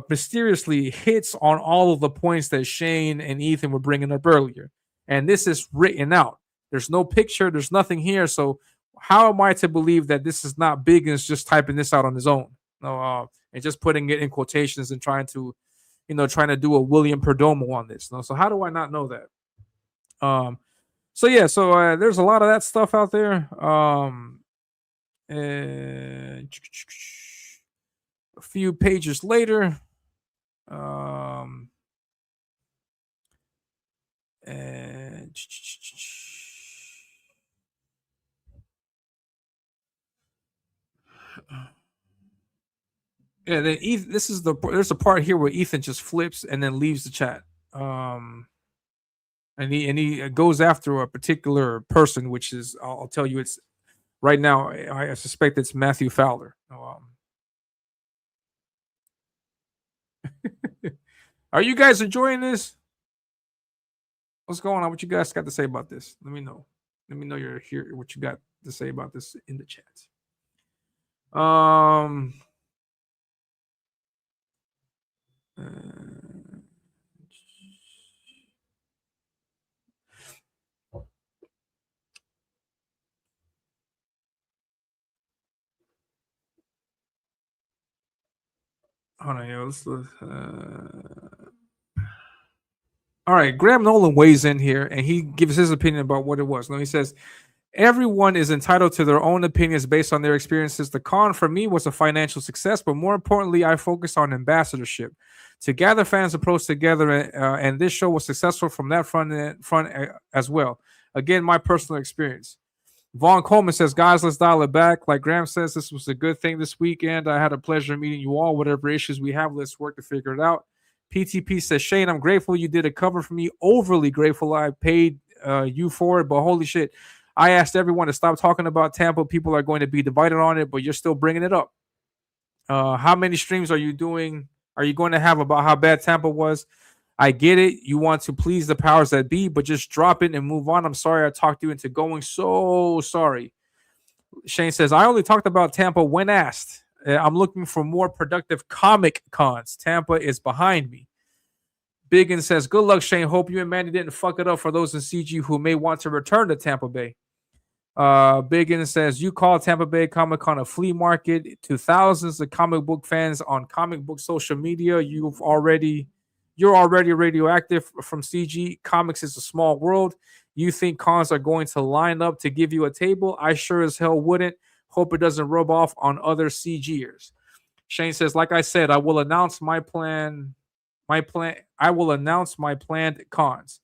A: mysteriously hits on all of the points that Shane and Ethan were bringing up earlier. And this is written out. There's no picture. There's nothing here. So how am I to believe that this is not Biggins just typing this out on his own? No, and just putting it in quotations and trying to do a William Perdomo on this. No, so how do I not know that? So there's a lot of that stuff out there. A few pages later, yeah, then there's a part here where Ethan just flips and then leaves the chat. And he goes after a particular person, which is I'll tell you, it's right now I suspect it's Matthew Fowler. Are you guys enjoying this? What's going on? What you guys got to say about this? Let me know. Let me know you're here. What you got to say about this in the chat. Hold on, yo. All right, Graham Nolan weighs in here and he gives his opinion about what it was. Now he says, everyone is entitled to their own opinions based on their experiences. The con for me was a financial success, but more importantly, I focused on ambassadorship. To gather fans approach together, and this show was successful from that front as well. Again, my personal experience. Vaughn Coleman says, guys, let's dial it back. Like Graham says, this was a good thing this weekend. I had a pleasure meeting you all. Whatever issues we have, let's work to figure it out. PTP says, Shane, I'm grateful you did a cover for me. Overly grateful I paid you for it, but holy shit. I asked everyone to stop talking about Tampa. People are going to be divided on it, but you're still bringing it up. How many streams are you doing? Are you going to have about how bad Tampa was? I get it. You want to please the powers that be, but just drop it and move on. I'm sorry I talked you into going. So sorry. Shane says, I only talked about Tampa when asked. I'm looking for more productive comic cons. Tampa is behind me. Biggins says, good luck, Shane. Hope you and Mandy didn't fuck it up for those in CG who may want to return to Tampa Bay. Biggins says, you call Tampa Bay Comic-Con a flea market to thousands of comic book fans on comic book social media. You're already radioactive from CG. Comics is a small world. You think cons are going to line up to give you a table? I sure as hell wouldn't. Hope it doesn't rub off on other CGers. Shane says, like I said, I will announce my plan I will announce my planned cons.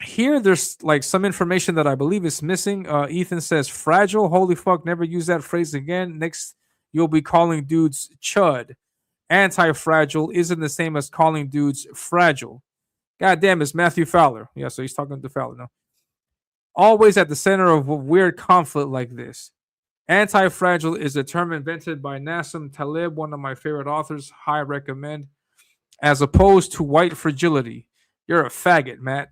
A: Here, there's like some information that I believe is missing. Ethan says fragile. Holy fuck, never use that phrase again. Next, you'll be calling dudes chud. Anti-fragile isn't the same as calling dudes fragile. God damn, it's Matthew Fowler. Yeah, so he's talking to Fowler now. Always at the center of a weird conflict like this. Anti-fragile is a term invented by Nassim Taleb, one of my favorite authors. High recommend. As opposed to white fragility. You're a faggot, Matt.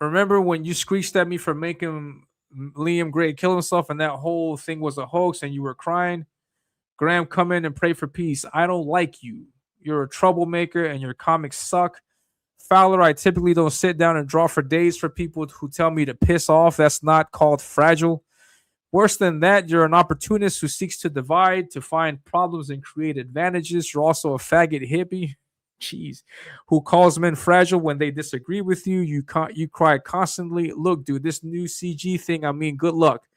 A: Remember when you screeched at me for making Liam Gray kill himself and that whole thing was a hoax and you were crying? Graham, come in and pray for peace. I don't like you. You're a troublemaker and your comics suck. Fowler, I typically don't sit down and draw for days for people who tell me to piss off. That's not called fragile. Worse than that, you're an opportunist who seeks to divide, to find problems and create advantages. You're also a faggot hippie. Jeez, who calls men fragile when they disagree with you. You cry constantly. Look, dude, this new CG thing, I mean, good luck.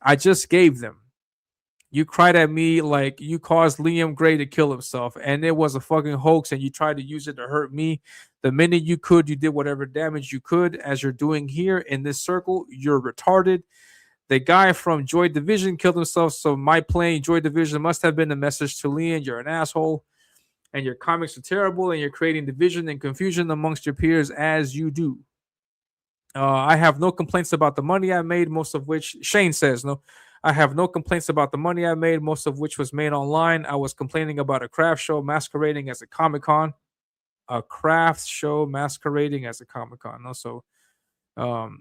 A: I just gave them. You cried at me like you caused Liam Gray to kill himself, and it was a fucking hoax, and you tried to use it to hurt me. The minute you could, you did whatever damage you could, as you're doing here in this circle. You're retarded. The guy from Joy Division killed himself, so my playing Joy Division must have been a message to Liam. You're an asshole. And your comics are terrible, and you're creating division and confusion amongst your peers as you do. I have no complaints about the money I made, most of which Shane says no. I have no complaints about the money I made, most of which was made online. I was complaining about a craft show masquerading as a Comic-Con. A craft show masquerading as a Comic-Con. Also,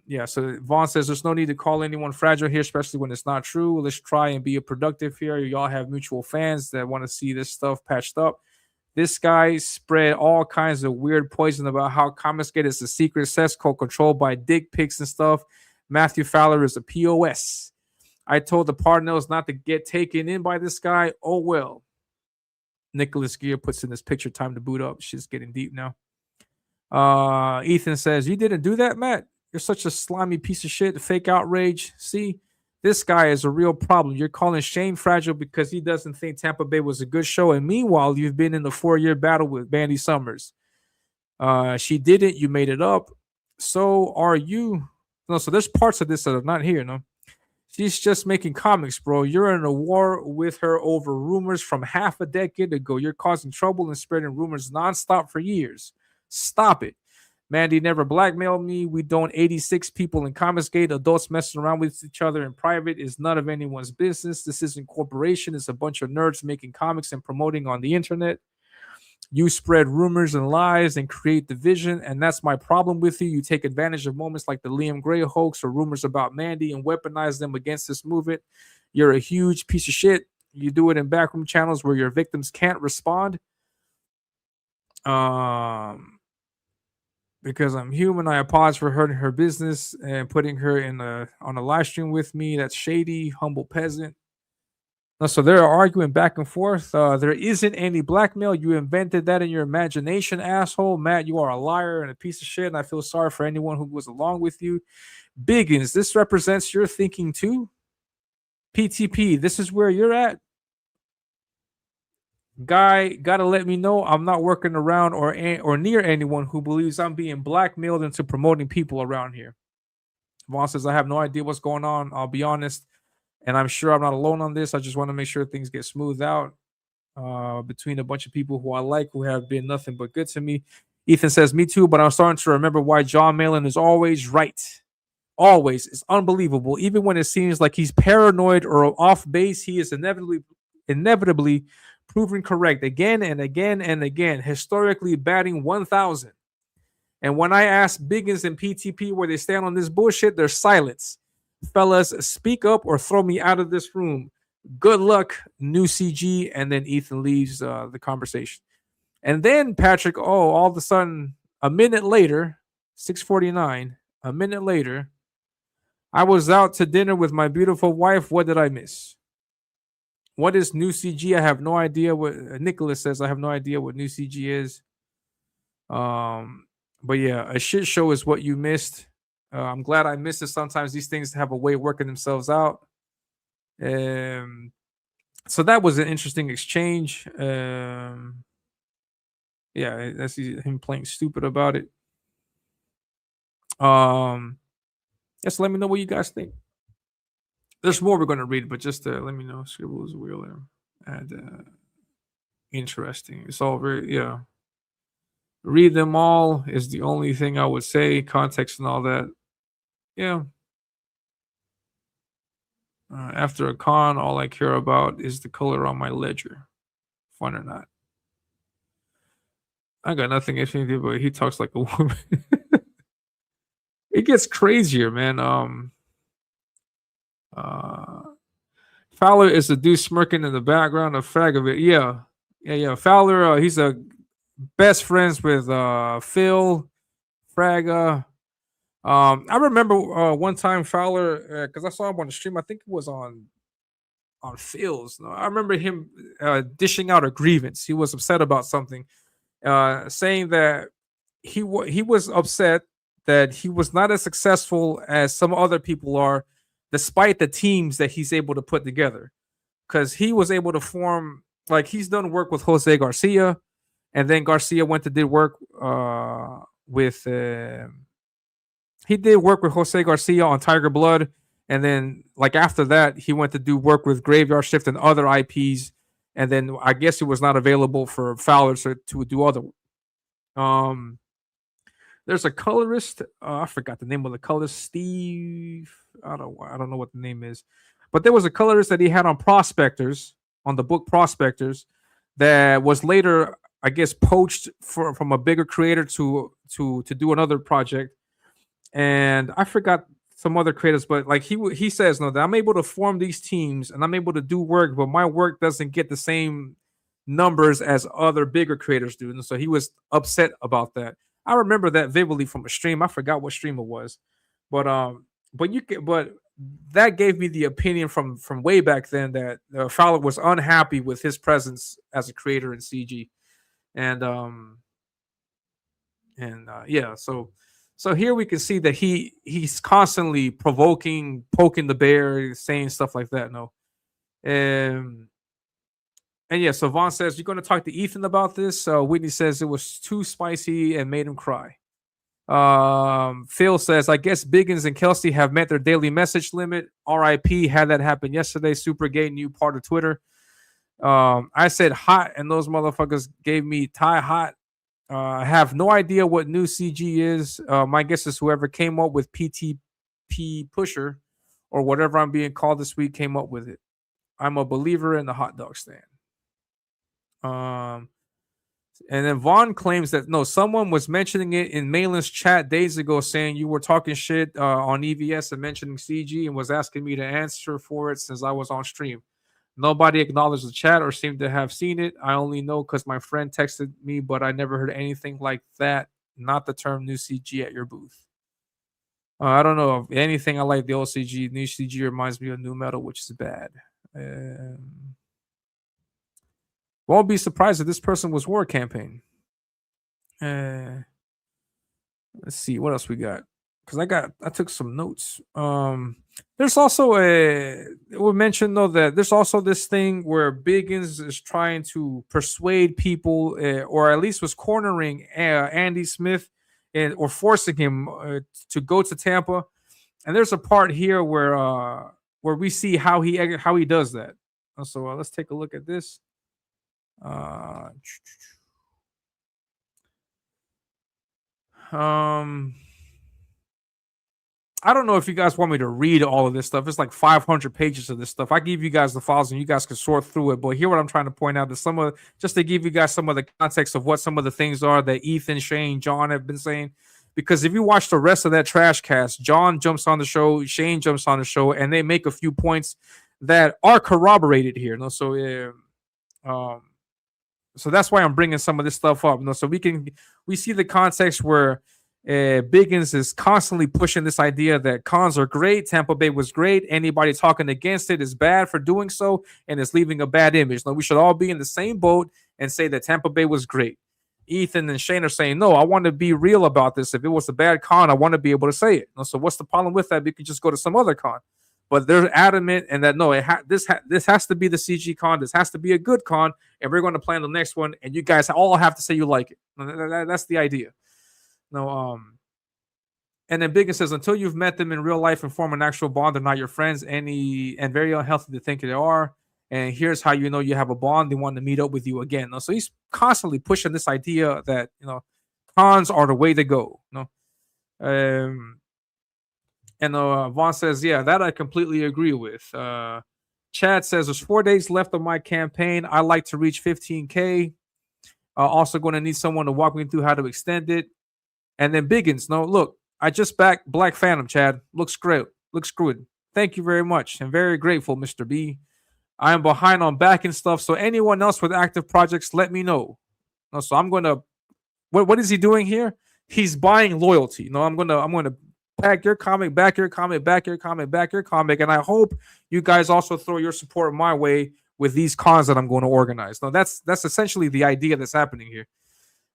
A: yeah, so Vaughn says there's no need to call anyone fragile here, especially when it's not true. Let's try and be productive here. Y'all have mutual fans that want to see this stuff patched up. This guy spread all kinds of weird poison about how Comicsgate is a secret cesspool controlled by dick pics and stuff. Matthew Fowler is a POS. I told the Parnells not to get taken in by this guy. Oh, well. Nicholas Gear puts in this picture, time to boot up. Shit's getting deep now. Ethan says, you didn't do that, Matt? You're such a slimy piece of shit. Fake outrage. See? This guy is a real problem. You're calling Shane fragile because he doesn't think Tampa Bay was a good show. And meanwhile, you've been in the 4-year battle with Bandy Summers. She didn't. You made it up. So are you. No, so there's parts of this that are not here, no? She's just making comics, bro. You're in a war with her over rumors from half a decade ago. You're causing trouble and spreading rumors nonstop for years. Stop it. Mandy never blackmailed me. We don't 86 people in Comicsgate. Adults messing around with each other in private is none of anyone's business. This isn't corporation. It's a bunch of nerds making comics and promoting on the internet. You spread rumors and lies and create division, and that's my problem with you. You take advantage of moments like the Liam Gray hoax or rumors about Mandy and weaponize them against this movement. You're a huge piece of shit. You do it in backroom channels where your victims can't respond. Because I'm human, I apologize for hurting her business and putting her on a live stream with me. That's shady, humble peasant. So they're arguing back and forth. There isn't any blackmail. You invented that in your imagination, asshole. Matt, you are a liar and a piece of shit, and I feel sorry for anyone who was along with you. Biggins, this represents your thinking too. PTP, this is where you're at. Guy, gotta let me know I'm not working around or near anyone who believes I'm being blackmailed into promoting people around here. Vaughn says, I have no idea what's going on. I'll be honest. And I'm sure I'm not alone on this. I just want to make sure things get smoothed out between a bunch of people who I like, who have been nothing but good to me. Ethan says, me too, but I'm starting to remember why John Malin is always right. Always. It's unbelievable. Even when it seems like he's paranoid or off base, he is inevitably proven correct again and again and again, historically batting 1,000. And when I ask Biggins and PTP where they stand on this bullshit, there's silence. Fellas, speak up or throw me out of this room. Good luck, new CG. And then Ethan leaves the conversation. And then Patrick, all of a sudden, a minute later, 6:49, a minute later, I was out to dinner with my beautiful wife. What did I miss? What is new CG? I have no idea what Nicholas says. I have no idea what new CG is. But yeah, a shit show is what you missed. I'm glad I missed it. Sometimes these things have a way of working themselves out. So that was an interesting exchange. Yeah, that's him playing stupid about it. Just let me know what you guys think. There's more we're gonna read, but just let me know. Scribble is real and interesting. It's all very Read them all is the only thing I would say. Context and all that. Yeah. After a con, all I care about is the color on my ledger. Fun or not. I got nothing interesting to do, but he talks like a woman. It gets crazier, man. Fowler is the dude smirking in the background of Fragavit. Yeah. Fowler, he's a best friends with Phil, Fraga. I remember one time Fowler, because I saw him on the stream. I think it was on Phil's. No, I remember him dishing out a grievance. He was upset about something, saying that he was upset that he was not as successful as some other people are, despite the teams that he's able to put together. Because he was able to form, like, he's done work with Jose Garcia, and then Garcia went to did work with. He did work with Jose Garcia on Tiger Blood, and then like after that, he went to do work with Graveyard Shift and other IPs, and then I guess it was not available for Fowler to do other work. There's a colorist. I forgot the name of the colorist. Steve. I don't know what the name is, but there was a colorist that he had on Prospectors, on the book Prospectors, that was later, I guess, poached from a bigger creator to do another project. And I forgot some other creators, but like he says, no, that I'm able to form these teams and I'm able to do work, but my work doesn't get the same numbers as other bigger creators do. And so he was upset about that. I remember that vividly from a stream. I forgot what stream it was, but that gave me the opinion from way back then that Fowler was unhappy with his presence as a creator in CG, so here we can see that he's constantly provoking, poking the bear, saying stuff like that. No, and yeah, so Vaughn says, you're going to talk to Ethan about this. Whitney says it was too spicy and made him cry. Phil says, I guess Biggins and Kelsey have met their daily message limit. RIP, had that happen yesterday. Supergate, new part of Twitter. I said hot, and those motherfuckers gave me tie hot. I have no idea what new CG is. My guess is whoever came up with PTP Pusher or whatever I'm being called this week came up with it. I'm a believer in the hot dog stand. And then Vaughn claims that no, someone was mentioning it in Malin's chat days ago, saying you were talking shit on EVS and mentioning CG and was asking me to answer for it since I was on stream. Nobody acknowledged the chat or seemed to have seen it. I only know because my friend texted me, but I never heard anything like that. Not the term new CG at your booth. I don't know. If anything, I like the old CG. New CG reminds me of new metal, which is bad. Won't be surprised if this person was War Campaign. Let's see what else we got. Because I took some notes. There's also we mentioned though that there's also this thing where Biggins is trying to persuade people, or at least was cornering Andy Smith, or forcing him to go to Tampa. And there's a part here where we see how he does that. So let's take a look at this. I don't know if you guys want me to read all of this stuff. It's like 500 pages of this stuff. I give you guys the files and you guys can sort through it. But here, what I'm trying to point out is just to give you guys some of the context of what some of the things are that Ethan, Shane, John have been saying. Because if you watch the rest of that trash cast, John jumps on the show, Shane jumps on the show, and they make a few points that are corroborated here. So that's why I'm bringing some of this stuff up. So we see the context where Biggins is constantly pushing this idea that cons are great. Tampa Bay was great. Anybody talking against it is bad for doing so and is leaving a bad image. We should all be in the same boat and say that Tampa Bay was great. Ethan and Shane are saying, no, I want to be real about this. If it was a bad con, I want to be able to say it. So what's the problem with that? We could just go to some other con. but they're adamant and that no, this has to be the CG con. This has to be a good con, and we're going to plan the next one. And you guys all have to say you like it. That's the idea. No, and then Biggin says until you've met them in real life and form an actual bond, they're not your friends. And very unhealthy to think they are. And here's how you know you have a bond. They want to meet up with you again. So he's constantly pushing this idea that cons are the way to go. And Vaughn says, yeah, that I completely agree with. Chad says there's 4 days left of my campaign. I like to reach 15K. Also going to need someone to walk me through how to extend it. And then Biggins, no, look, I just backed Black Phantom, Chad. Looks great. Looks good. Thank you very much. I'm very grateful, Mr. B. I am behind on backing stuff. So anyone else with active projects, let me know. So I'm going to, what is he doing here? He's buying loyalty. I'm going to back your comic, back your comic, back your comic, back your comic. And I hope you guys also throw your support my way with these cons that I'm going to organize. Now that's essentially the idea that's happening here.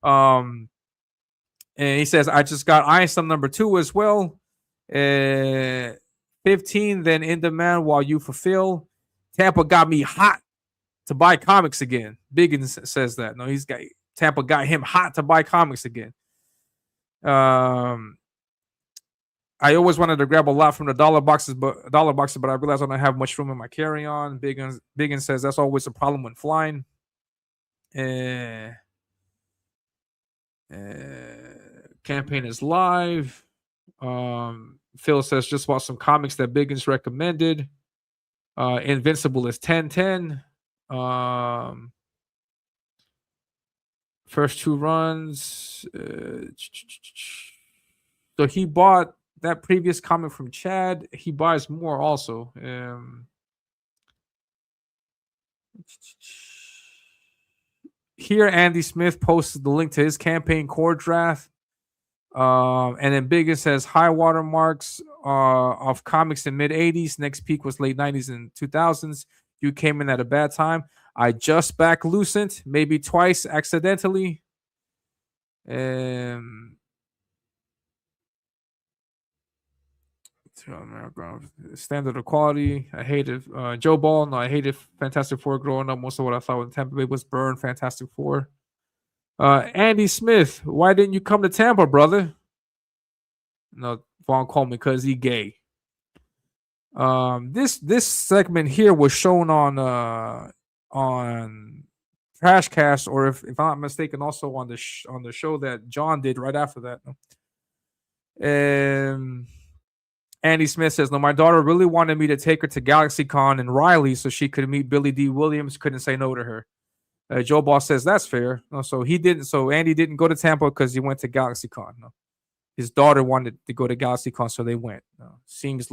A: And he says, I just got Einstein number 2 as well. 15, then in demand while you fulfill. Tampa got me hot to buy comics again. Biggins says that. No, Tampa got him hot to buy comics again. I always wanted to grab a lot from the dollar boxes, but I realized I don't have much room in my carry-on. Biggins says that's always a problem when flying. Campaign is live. Phil says just bought some comics that Biggins recommended. Invincible is 10-10. First 2 runs. So he bought that previous comic from Chad. He buys more also. Here, Andy Smith posted the link to his campaign core draft. And then Biggins says high water marks of comics in mid 80s. Next peak was late 90s and 2000s. You came in at a bad time. I just back Lucent, maybe twice accidentally. Standard of quality. I hated Joe Ball. No, I hated Fantastic Four growing up. Most of what I thought with Tampa Bay was burn Fantastic Four. Andy Smith, why didn't you come to Tampa, brother? No, Vaughn called me because he gay. This segment here was shown on Trashcast, or if I'm not mistaken, also on the show that John did right after that. Andy Smith says, no, my daughter really wanted me to take her to GalaxyCon and Riley so she could meet Billy D. Williams. Couldn't say no to her. Joe Boss says that's fair. So he didn't. So Andy didn't go to Tampa because he went to GalaxyCon. No. His daughter wanted to go to GalaxyCon, so they went. Seems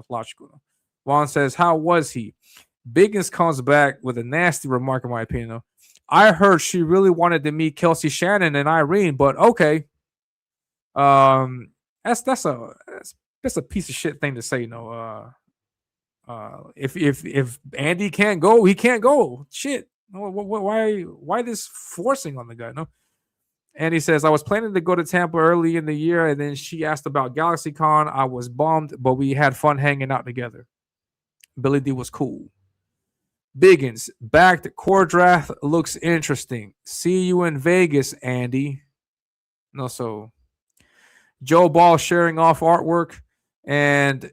A: logical. Juan says, how was he? Biggins comes back with a nasty remark, in my opinion. I heard she really wanted to meet Kelsey Shannon and Irene, but okay. That's a piece of shit thing to say. If Andy can't go, he can't go. Shit. Why this forcing on the guy? No. And he says, I was planning to go to Tampa early in the year, and then she asked about GalaxyCon. I was bummed, but we had fun hanging out together. Billy D was cool. Biggins, back to core draft looks interesting. See you in Vegas, Andy. So Joe Ball sharing off artwork, and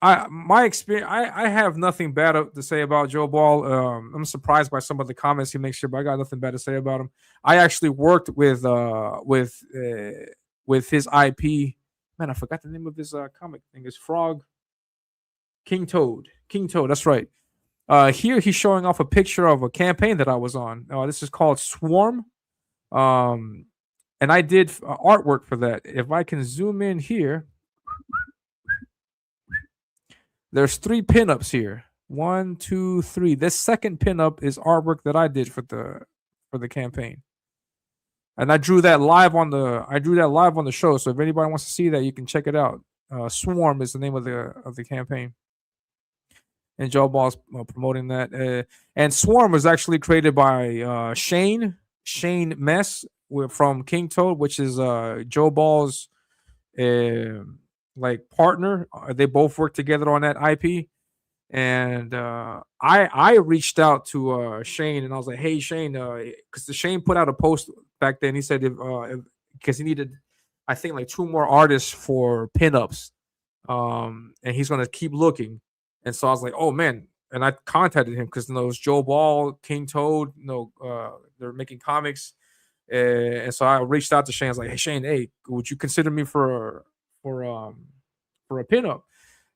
A: my experience, I have nothing bad to say about Joe Ball. I'm surprised by some of the comments he makes here, but I got nothing bad to say about him. I actually worked with his IP. Man, I forgot the name of his comic thing. It's Frog King Toad. That's right. Here he's showing off a picture of a campaign that I was on. This is called Swarm. And I did artwork for that. If I can zoom in here, there's 3 pinups here. 1, 2, 3. This second pinup is artwork that I did for the campaign. And I drew that live on the show. So if anybody wants to see that, you can check it out. Swarm is the name of the campaign. And Joe Ball's promoting that. And Swarm was actually created by Shane Mess from King Toad, which is Joe Ball's partner. They both work together on that IP. And I reached out to Shane, and I was like, "Hey Shane," because the Shane put out a post back then. He said because he needed, I think, like 2 more artists for pinups, and he's gonna keep looking. And so I was like, "Oh man!" And I contacted him because it was Joe Ball, King Toad. They're making comics, and so I reached out to Shane. I was like, "Hey Shane, hey, would you consider me for a pinup?"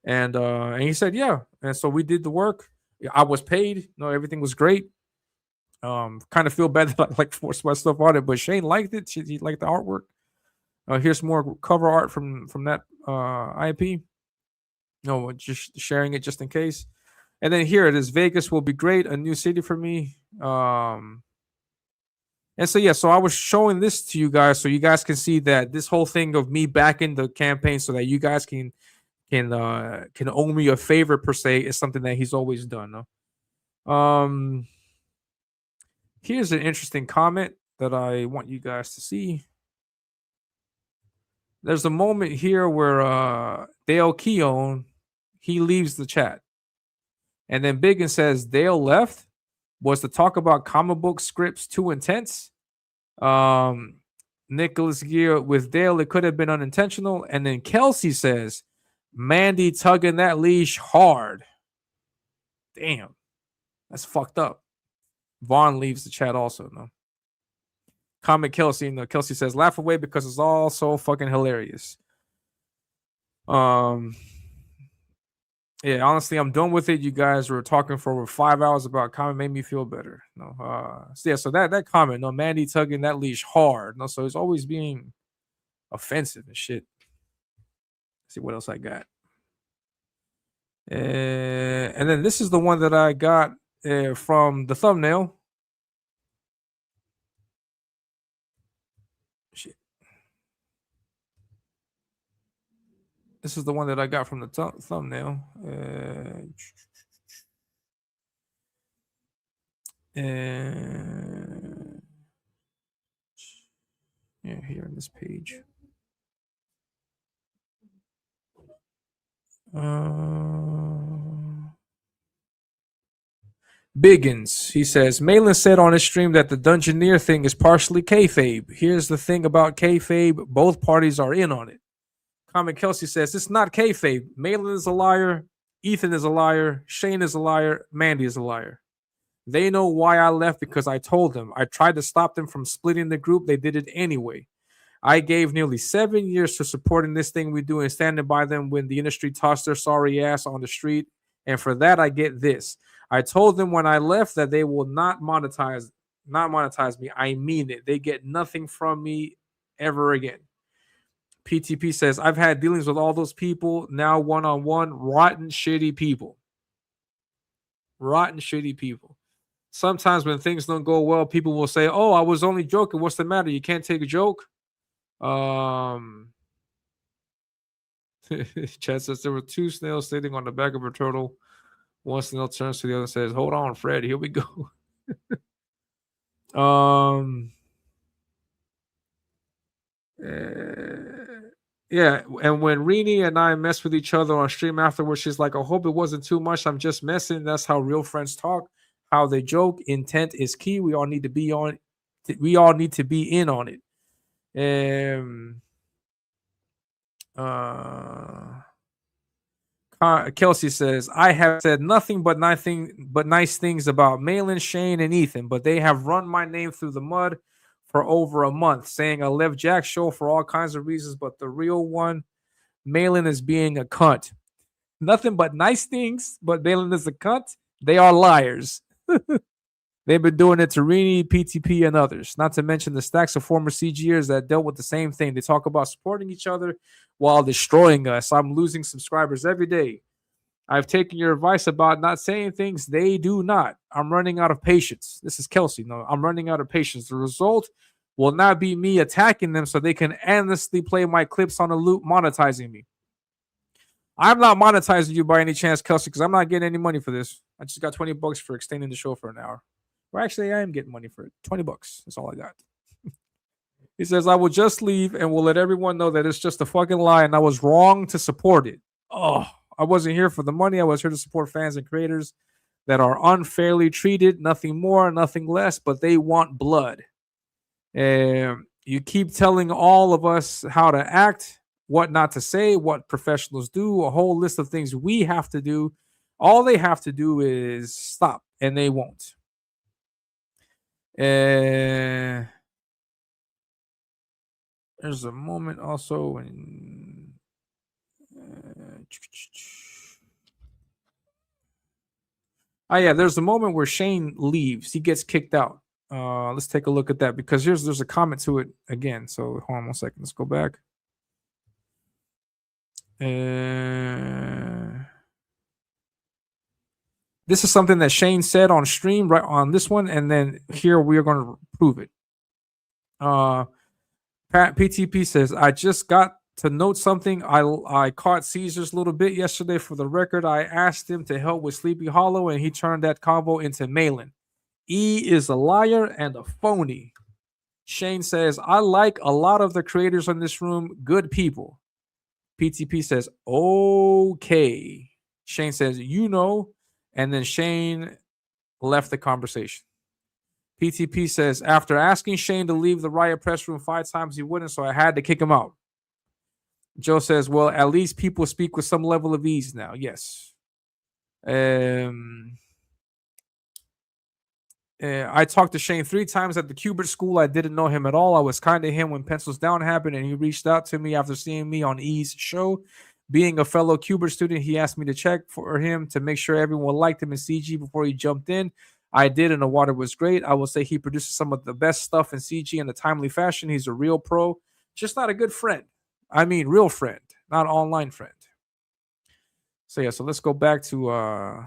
A: And he said, yeah. And so we did the work. I was paid. Everything was great. Kind of feel bad that I like forced my stuff on it, but Shane liked it. He liked the artwork. Here's more cover art from that IP. Just sharing it just in case. And then here it is. Vegas will be great. A new city for me. And so yeah, so I was showing this to you guys so you guys can see that this whole thing of me backing the campaign so that you guys can owe me a favor per se is something that he's always done. No? Here's an interesting comment that I want you guys to see. There's a moment here where Dale Keown, he leaves the chat. And then Biggin says Dale left was to talk about comic book scripts too intense. Nicholas Gear with Dale, it could have been unintentional. And then Kelsey says, Mandy tugging that leash hard. Damn. That's fucked up. Vaughn leaves the chat also. No. Comment Kelsey. Kelsey says, laugh away because it's all so fucking hilarious. Yeah, honestly, I'm done with it. You guys were talking for over 5 hours about comment, made me feel better. So that comment, Mandy tugging that leash hard. So it's always being offensive and shit. Let's see what else I got. And then this is the one that I got from the thumbnail. Shit. This is the one that I got from the thumbnail. Yeah, here on this page. Biggins, he says, Malin said on his stream that the Dungeoneer thing is partially kayfabe. Here's the thing about kayfabe. Both parties are in on it. Comment Kelsey says, it's not kayfabe. Malin is a liar. Ethan is a liar. Shane is a liar. Mandy is a liar. They know why I left because I told them. I tried to stop them from splitting the group. They did it anyway. I gave nearly 7 years to supporting this thing we do and standing by them when the industry tossed their sorry ass on the street. And for that, I get this. I told them when I left that they will not monetize me. I mean it. They get nothing from me ever again. PTP says, I've had dealings with all those people, now one-on-one, rotten, shitty people. Rotten, shitty people. Sometimes when things don't go well, people will say, oh, I was only joking. What's the matter? You can't take a joke? Chad says there were 2 snails sitting on the back of a turtle. One snail turns to the other and says, hold on, Fred, here we go. Yeah, and when Rini and I mess with each other on stream afterwards, she's like, I hope it wasn't too much. I'm just messing. That's how real friends talk, how they joke. Intent is key. We all need to be on. We all need to be in on it. Kelsey says, I have said nothing but nice things about Malin, Shane, and Ethan, but they have run my name through the mud for over a month, saying I left Jack's show for all kinds of reasons, but the real one, Malin is being a cunt. Nothing but nice things, but Malin is a cunt. They are liars. They've been doing it to Rini, PTP, and others, not to mention the stacks of former CGers that dealt with the same thing. They talk about supporting each other while destroying us. I'm losing subscribers every day. I've taken your advice about not saying things. They do not. I'm running out of patience. This is Kelsey. No, I'm running out of patience. The result will not be me attacking them so they can endlessly play my clips on a loop, monetizing me. I'm not monetizing you by any chance, Kelsey, because I'm not getting any money for this. I just got $20 for extending the show for an hour. Well, actually, I am getting money for it. $20. That's all I got. He says, I will just leave and will let everyone know that it's just a fucking lie and I was wrong to support it. Oh, I wasn't here for the money. I was here to support fans and creators that are unfairly treated. Nothing more, nothing less, but they want blood. You keep telling all of us how to act, what not to say, what professionals do, a whole list of things we have to do. All they have to do is stop, and they won't. There's a moment also when there's a moment where Shane leaves. He gets kicked out. Let's take a look at that because there's a comment to it again. So hold on 1 second. Let's go back. This is something that Shane said on stream right on this one, and then here we are going to prove it. PTP says, I just got to note something. I caught Caesar's a little bit yesterday. For the record, I asked him to help with Sleepy Hollow, and he turned that convo into Malin. E is a liar and a phony. Shane says, I like a lot of the creators in this room, good people. PTP says, okay. Shane says, and then Shane left the conversation. PTP says, after asking Shane to leave the Riot press room 5 times, he wouldn't, so I had to kick him out. Joe says, well, at least people speak with some level of ease now. Yes. I talked to Shane 3 times at the Cubert school. I didn't know him at all. I was kind to him when Pencils Down happened, and he reached out to me after seeing me on E's show. Being a fellow Cubert student, he asked me to check for him to make sure everyone liked him in CG before he jumped in. I did, and the water was great. I will say he produces some of the best stuff in CG in a timely fashion. He's a real pro, just not a good friend. I mean, real friend, not online friend. So so let's go back to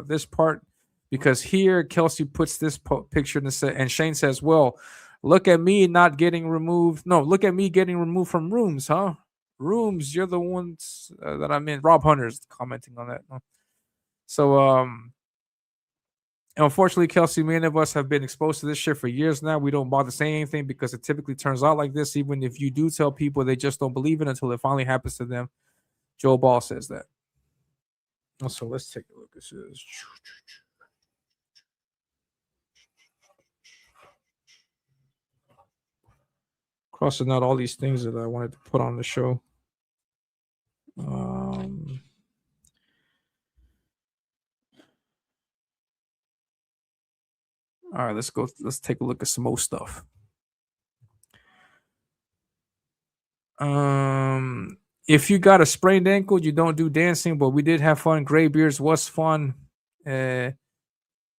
A: this part. Because here, Kelsey puts this picture and Shane says, well, look at me not getting removed. No, look at me getting removed from rooms, huh? Rooms, you're the ones that I'm in. Rob Hunter's commenting on that. So, unfortunately, Kelsey, many of us have been exposed to this shit for years now. We don't bother saying anything because it typically turns out like this. Even if you do tell people, they just don't believe it until it finally happens to them. Joe Ball says that. So let's take a look. This is... crossing out all these things that I wanted to put on the show. All right, let's go. Let's take a look at some more stuff. If you got a sprained ankle, you don't do dancing, but we did have fun. Graybeards was fun.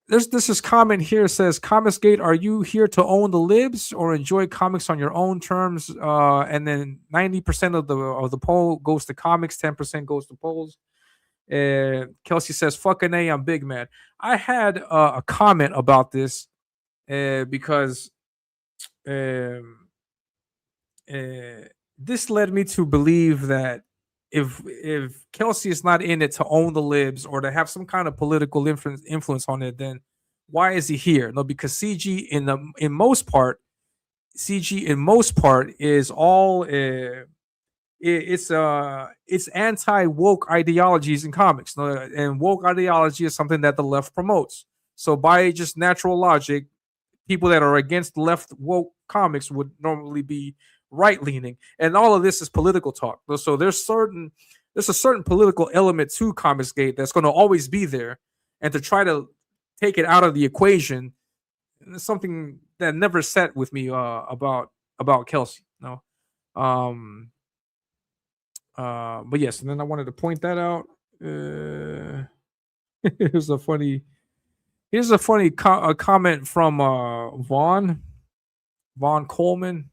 A: This is comment here. It says, Comicsgate, are you here to own the libs or enjoy comics on your own terms? And then 90% of the poll goes to comics, 10% goes to polls. Kelsey says, fucking A, I'm big mad. I had a comment about this because this led me to believe that if Kelsey is not in it to own the libs or to have some kind of political influence on it, then why is he here? No, because CG in most part is all it's anti-woke ideologies in comics. No? And woke ideology is something that the left promotes. So by just natural logic, people that are against left woke comics would normally be right-leaning, and all of this is political talk. So there's a certain political element to Comicsgate that's going to always be there, and to try to take it out of the equation is something that never sat with me about Kelsey. No, but yes, and then I wanted to point that out. Here's a funny comment from Vaughn Coleman.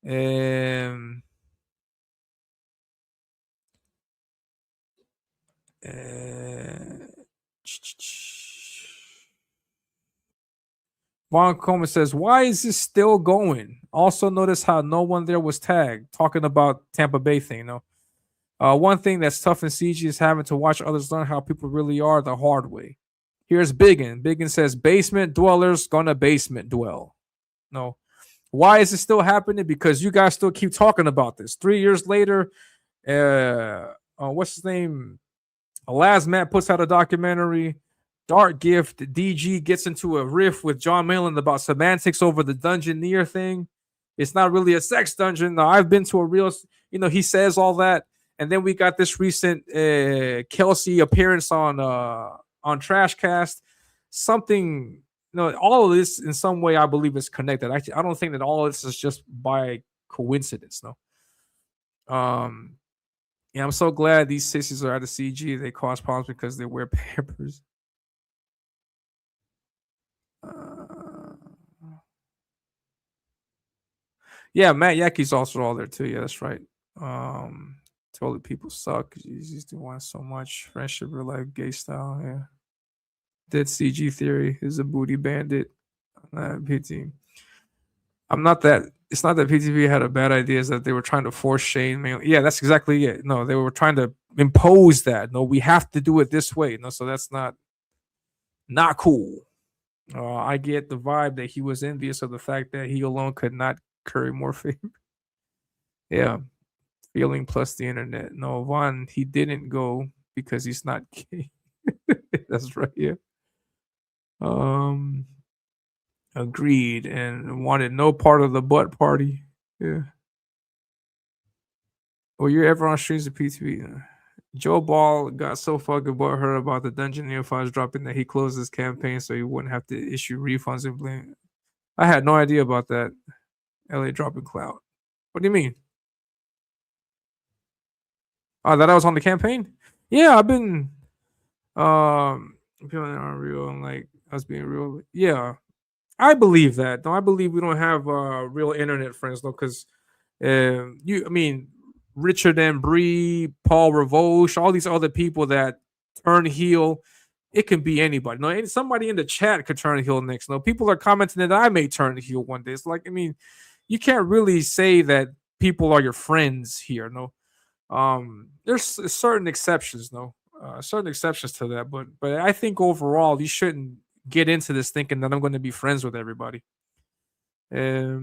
A: Vaughn Coleman says, why is this still going? Also notice how no one there was tagged, talking about Tampa Bay thing. One thing that's tough in CG is having to watch others learn how people really are the hard way. Here's Biggin. Biggin says, basement dwellers gonna basement dwell. No. Why is it still happening? Because you guys still keep talking about this. 3 years later, What's his name? Last Matt puts out a documentary. Dark Gift, DG gets into a riff with John Mayland about semantics over the Dungeoneer thing. It's not really a sex dungeon. No, I've been to a real, he says all that. And then we got this recent Kelsey appearance on Trashcast. Something, all of this in some way I believe is connected. Actually, I don't think that all of this is just by coincidence. No. Yeah, I'm so glad these sissies are out of CG. They cause problems because they wear Pampers. Yeah, Matt Yaki's also all there too. Yeah, that's right. Totally people suck. He's doing so much. Friendship, real life, gay style. Yeah. Dead CG theory is a booty bandit. PT. I'm not that. It's not that PTV had a bad idea. It's that they were trying to force Shane. Yeah, that's exactly it. No, they were trying to impose that. No, we have to do it this way. No, so that's not cool. I get the vibe that he was envious of the fact that he alone could not curry more fame. Yeah. Feeling plus the internet. No, Vaughn, he didn't go because he's not gay. That's right, yeah. Agreed, and wanted no part of the butt party. Yeah. Well, you're ever on streams of PTV? Joe Ball got so fucking butthurt about the Dungeoneer files dropping that he closed his campaign so he wouldn't have to issue refunds and blame. I had no idea about that. Elliot dropping clout. What do you mean? Oh, that I was on the campaign? Yeah, I've been feeling unreal and like I was being real. Yeah. I believe that. No, I believe we don't have real internet friends though, because Richard and Bree, Paul Revoche, all these other people that turn heel. It can be anybody. No, somebody in the chat could turn heel next. No, people are commenting that I may turn heel one day. It's like, you can't really say that people are your friends here. No, there's certain exceptions. No, certain exceptions to that. But I think overall, you shouldn't get into this thinking that I'm going to be friends with everybody. I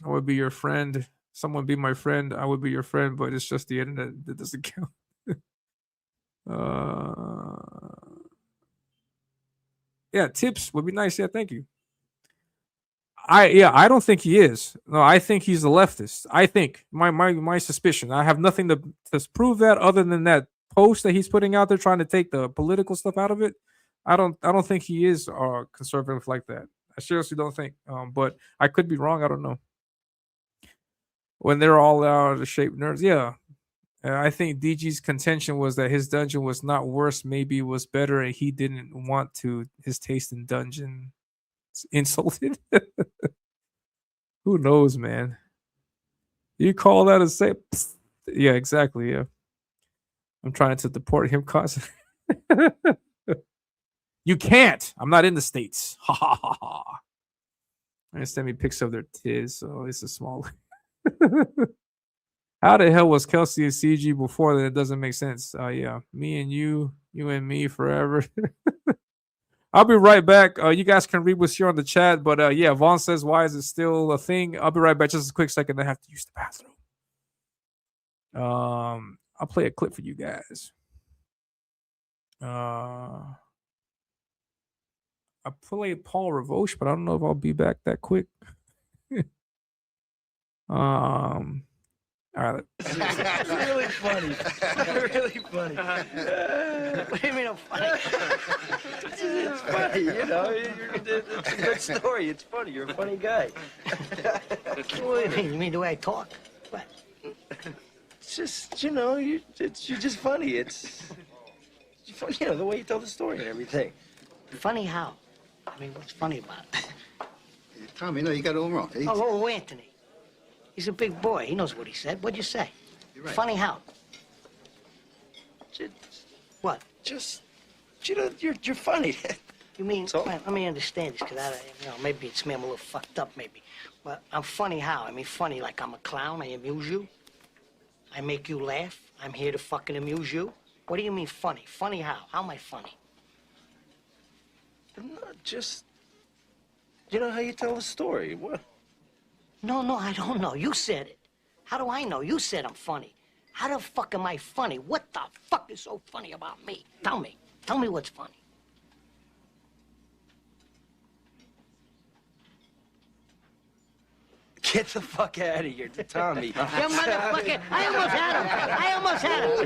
A: would be your friend. Someone be my friend. I would be your friend, but it's just the internet that doesn't count. Yeah, tips would be nice. Yeah, thank you. I don't think he is. No, I think he's a leftist. I think my suspicion. I have nothing to prove that other than that post that he's putting out there trying to take the political stuff out of it. I don't think he is conservative like that. I seriously don't think. But I could be wrong. I don't know. When they're all out of shape nerds, yeah. I think DG's contention was that his dungeon was not worse, maybe it was better, and he didn't want his taste in dungeon insulted. Who knows, man? You call that a say? Yeah, exactly. Yeah. I'm trying to deport him constantly. You can't. I'm not in the States. Ha ha ha ha. I send me pics of their tits, so it's a small. How the hell was Kelsey and CG before that? It doesn't make sense. Yeah, me and you and me forever. I'll be right back. You guys can read what's here on the chat, but yeah, Vaughn says, "Why is it still a thing?" I'll be right back. Just a quick second. I have to use the bathroom. I'll play a clip for you guys. I played Paul Revoche, but I don't know if I'll be back that quick. All right.
C: Really funny. Really funny. What do you mean I'm funny? It's funny, it's a good story. It's funny. You're a funny guy. What do you mean the way I talk? What? It's just, you're just funny. It's funny, the way you tell the story and everything. Funny how? I mean, what's funny about it?
K: Tommy, no, you got it all wrong.
C: Oh, Anthony. He's a big boy. He knows what he said. What'd you say?
K: You're right.
C: Funny how? What?
E: Just, you're funny.
C: You mean, let me understand this, because maybe it's me, I'm a little fucked up, maybe. Well, I'm funny how? I mean, funny like I'm a clown, I amuse you? I make you laugh? I'm here to fucking amuse you? What do you mean funny? Funny how? How am I funny?
E: Just, how you tell the story. What?
C: No, I don't know. You said it.
L: How do I know? You said I'm funny. How the fuck am I funny? What the fuck is so funny about me? Tell me. Tell me what's funny.
E: Get the fuck out of here, Tommy.
L: You motherfucker. I almost had him.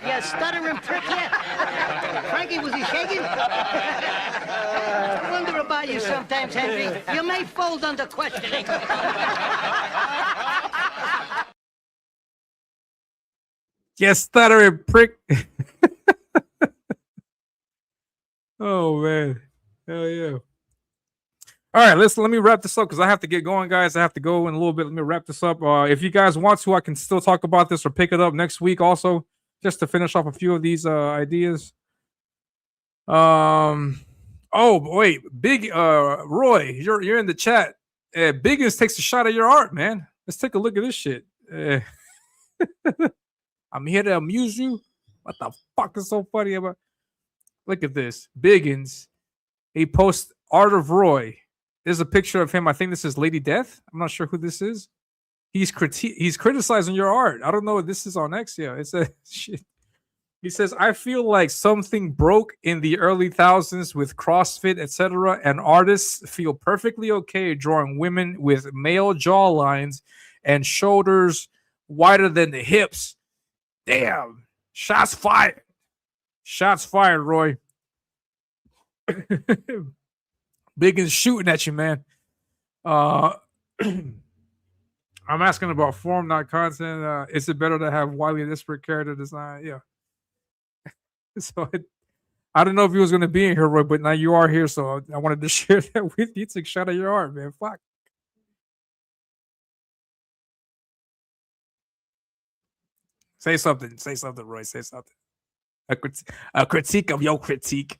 L: You stuttering prick, yeah. Frankie, was he shaking? I wonder about you sometimes, Henry. You may fold under questioning.
A: You stuttering prick. Oh man. Hell yeah. All right, let me wrap this up because I have to get going, guys. I have to go in a little bit. Let me wrap this up. If you guys want to, I can still talk about this or pick it up next week also, just to finish off a few of these ideas. Oh wait, Big Roy, you're in the chat. Biggins takes a shot at your art, man. Let's take a look at this shit. I'm here to amuse you. What the fuck is so funny about? Look at this. Biggins. He posts art of Roy. There's a picture of him. I think this is Lady Death. I'm not sure who this is. He's criticizing your art. I don't know if this is on X. Yeah, it's a shit. He says, I feel like something broke in the early thousands with CrossFit, etc., and artists feel perfectly okay drawing women with male jawlines and shoulders wider than the hips. Damn. Shots fired. Shots fired, Roy. Biggins shooting at you, man. I'm asking about form, not content. Is it better to have widely disparate character design? Yeah. So I don't know if he was going to be in here, Roy, but now you are here, so I wanted to share that with you. Take a shot at your art, man. Fuck. Say something. Say something, Roy. Say something. A critique of your critique.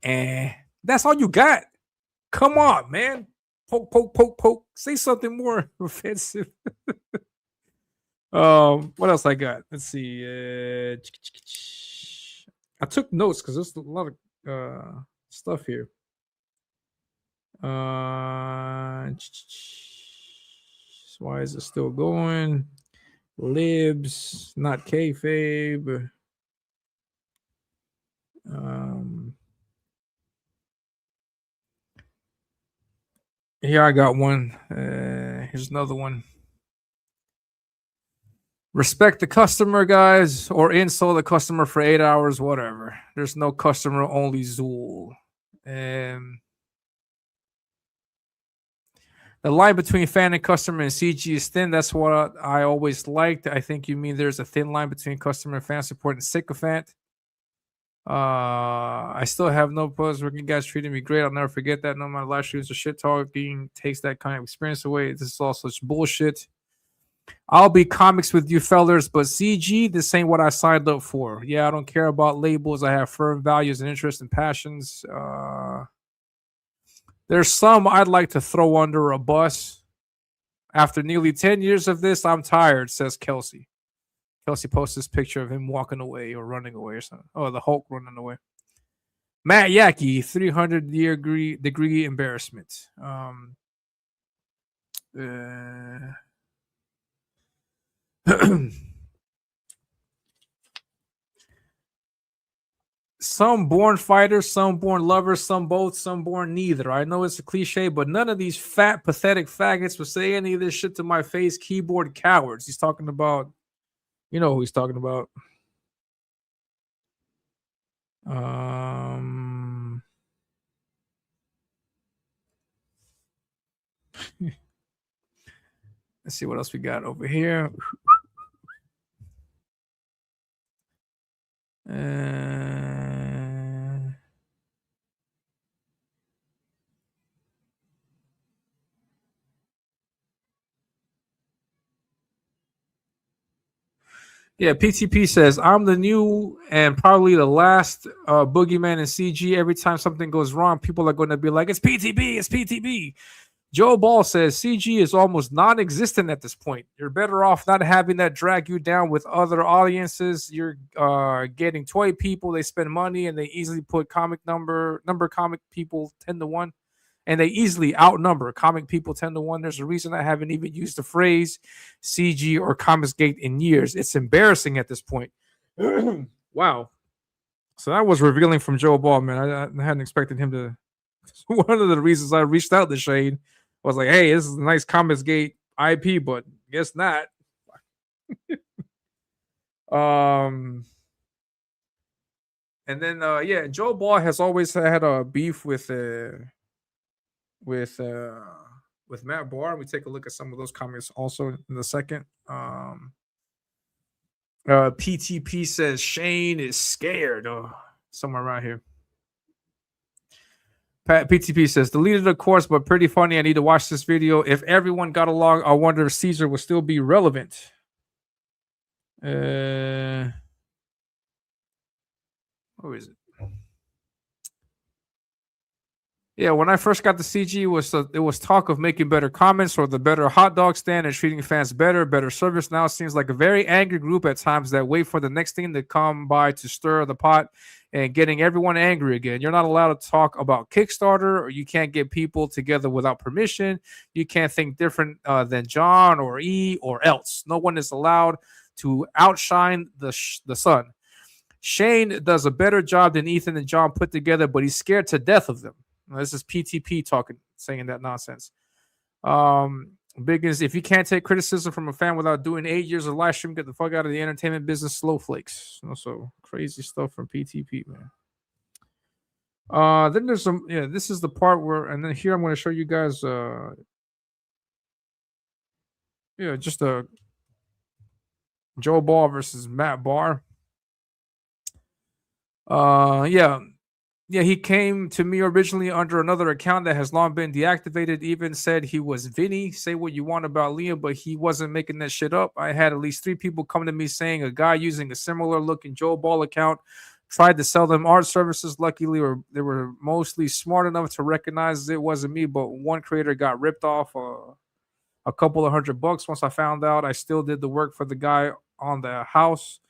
A: And that's all you got. Come on, man. Poke, poke, poke, poke. Say something more offensive. What else I got? Let's see. I took notes because there's a lot of stuff here. Why is it still going? Libs, not kayfabe. Here I got one. Here's another one. Respect the customer, guys, or insult the customer for 8 hours, whatever. There's no customer, only Zool. The line between fan and customer and CG is thin. That's what I always liked. I think you mean there's a thin line between customer and fan support and sycophant. I still have no pros. Working guys treating me great. I'll never forget that. No matter live streams or shit talking takes that kind of experience away. This is all such bullshit. I'll be comics with you fellers, but CG, this ain't what I signed up for. Yeah, I don't care about labels. I have firm values and interests and passions. There's some I'd like to throw under a bus. After nearly 10 years of this, I'm tired, says Kelsey. Kelsey posts this picture of him walking away or running away or something. Oh, the Hulk running away. Matt Yackey, 300-year degree embarrassment. Some born fighters, some born lovers, some both, some born neither. I know it's a cliche, but none of these fat, pathetic faggots would say any of this shit to my face. Keyboard cowards. He's talking about, you know who he's talking about. Let's see what else we got over here. Yeah, PTP says, I'm the new and probably the last boogeyman in CG. Every time something goes wrong, people are going to be like, it's PTB, it's PTB. Joe Ball says, CG is almost non-existent at this point. You're better off not having that drag you down with other audiences. You're getting toy people. They spend money and they easily put comic number comic people 10 to 1. and they easily outnumber comic people 10-1. There's a reason I haven't even used the phrase CG or Comicsgate in years. It's embarrassing at this point. Wow. So that was revealing from Joe Ball, man. I hadn't expected him to. One of the reasons I reached out to Shane was like, hey, this is a nice Comicsgate IP, but guess not. And then yeah, Joe Ball has always had a beef with Matt Barr. We take a look at some of those comments also in a second. PTP says Shane is scared. Somewhere around here. PTP says deleted of course, but pretty funny. I need to watch this video. If everyone got along, I wonder if Caesar would still be relevant. Where is it? Yeah, when I first got the CG, it was talk of making better comments or the better hot dog stand and treating fans better service. Now it seems like a very angry group at times that wait for the next thing to come by to stir the pot and getting everyone angry again. You're not allowed to talk about Kickstarter, or you can't get people together without permission. You can't think different than John or E or else. No one is allowed to outshine the sun. Shane does a better job than Ethan and John put together, but he's scared to death of them. This is PTP talking, saying that nonsense. Biggins, if you can't take criticism from a fan without doing 8 years of live stream, get the fuck out of the entertainment business, snowflakes. Also, crazy stuff from PTP, man. Then there's some, yeah, this is the part where, and then here I'm going to show you guys, yeah, just a Joe Ball versus Matt Barr. Yeah, he came to me originally under another account that has long been deactivated. Even said he was Vinny. Say what you want about Liam, but he wasn't making that shit up. I had at least 3 people come to me saying a guy using a similar looking Joe Ball account tried to sell them art services. Luckily, they were mostly smart enough to recognize it wasn't me, but one creator got ripped off a couple of $100. Once I found out, I still did the work for the guy on the house.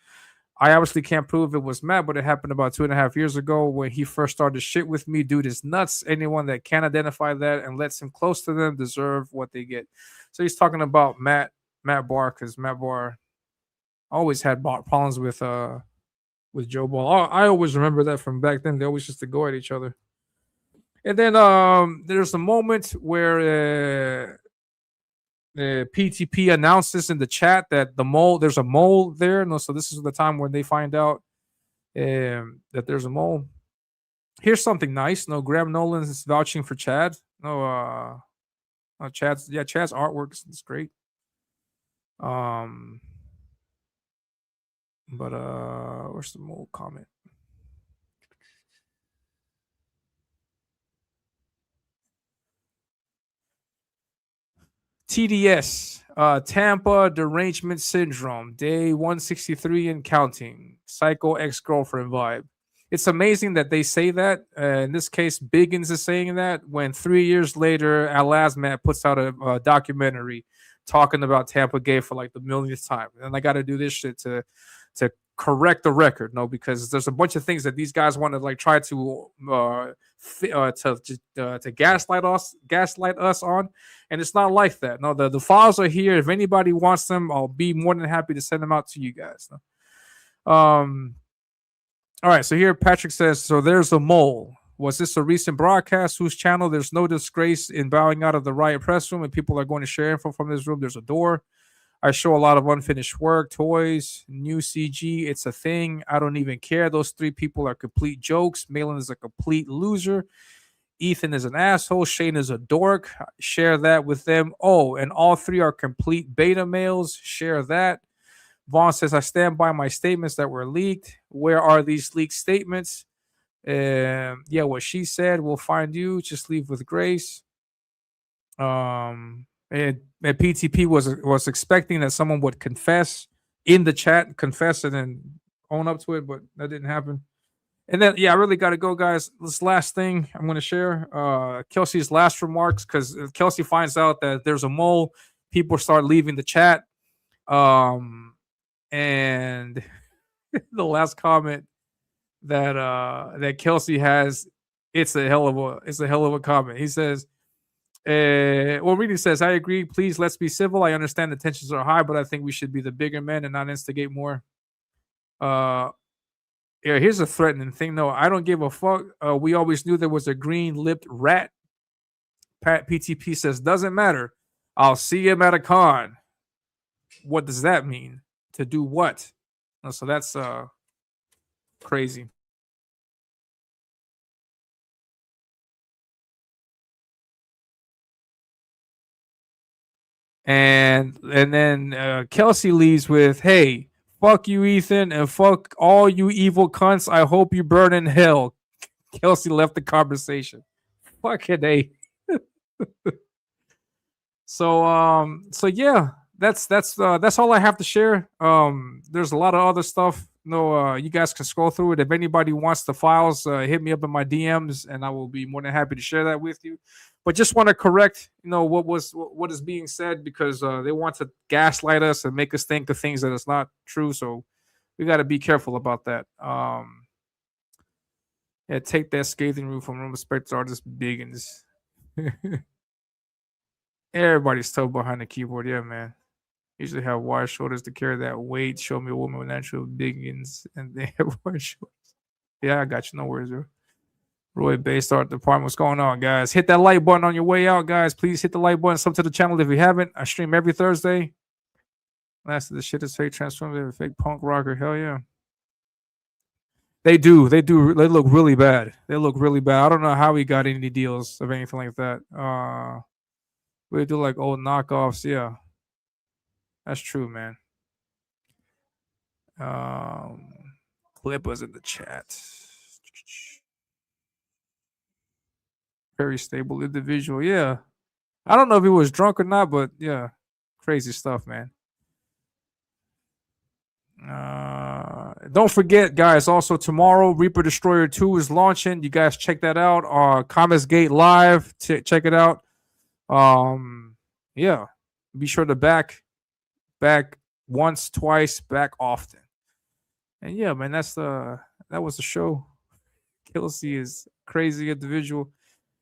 A: I obviously can't prove it was Matt, but it happened about 2.5 years ago when he first started shit with me. Dude is nuts. Anyone that can identify that and lets him close to them deserve what they get. So he's talking about Matt Barr, because Matt Barr always had problems with Joe Ball. I always remember that from back then. They always used to go at each other. And then there's a moment where PTP announces in the chat that there's a mole there. No, so this is the time when they find out that there's a mole. Here's something nice. No, Graham Nolan is vouching for Chad. Chad's artwork is great. But where's the mole comment? TDS, Tampa Derangement Syndrome, day 163 and counting, psycho ex-girlfriend vibe. It's amazing that they say that. In this case, Biggins is saying that when 3 years later, Alasmat puts out a documentary talking about Tampa Gay for like the millionth time. And I got to do this shit to correct the record, no, because there's a bunch of things that these guys want to like try to gaslight us on, and it's not like that. No, the files are here. If anybody wants them, I'll be more than happy to send them out to you guys. No? All right, so here Patrick says, so there's a mole. Was this a recent broadcast? Whose channel? There's no disgrace in bowing out of the Riot press room, and people are going to share info from this room. There's a door. I show a lot of unfinished work, toys, new CG. It's a thing. I don't even care. Those 3 people are complete jokes. Malin is a complete loser. Ethan is an asshole. Shane is a dork. Share that with them. Oh, and all 3 are complete beta males. Share that. Vaughn says, I stand by my statements that were leaked. Where are these leaked statements? Yeah, what she said, we'll find you. Just leave with grace. And PTP was expecting that someone would confess in the chat, confess and then own up to it, but that didn't happen. And then, yeah, I really got to go, guys. This last thing I'm going to share, Kelsey's last remarks, because Kelsey finds out that there's a mole. People start leaving the chat. And the last comment that Kelsey has It's a hell of a comment. He says, well, Reedy says, I agree. Please, let's be civil. I understand the tensions are high, but I think we should be the bigger men and not instigate more. Yeah, here's a threatening thing. No, I don't give a fuck. We always knew there was a green-lipped rat. Pat PTP says, doesn't matter. I'll see him at a con. What does that mean? To do what? So that's crazy. And then Kelsey leaves with, hey, fuck you, Ethan, and fuck all you evil cunts. I hope you burn in hell. Kelsey left the conversation. Fucking A. So yeah, that's all I have to share. There's a lot of other stuff. You guys can scroll through it. If anybody wants the files, hit me up in my DMs, and I will be more than happy to share that with you. But just want to correct, what is being said, because they want to gaslight us and make us think of things that is not true. So we got to be careful about that. Yeah, take that scathing roof from Room Respect Artist Biggins. Everybody's toe behind the keyboard, yeah, man. Usually have wide shoulders to carry that weight. Show me a woman with natural biggins, and they have wide shoulders. Yeah, I got you. No worries, bro. Roy Based Art Department. What's going on, guys? Hit that like button on your way out, guys. Please hit the like button. Sub to the channel if you haven't. I stream every Thursday. Last of the shit is fake transformative, fake punk rocker. Hell yeah. They do. They look really bad. They look really bad. I don't know how he got any deals of anything like that. We do like old knockoffs. Yeah. That's true, man. Clip was in the chat. Very stable individual. Yeah. I don't know if he was drunk or not, but yeah. Crazy stuff, man. Don't forget, guys, also tomorrow, Reaper Destroyer 2 is launching. You guys check that out. Comets Gate Live. Check it out. Yeah. Be sure to back once, twice, back often. And yeah, man, that was the show. Kelsey is crazy individual.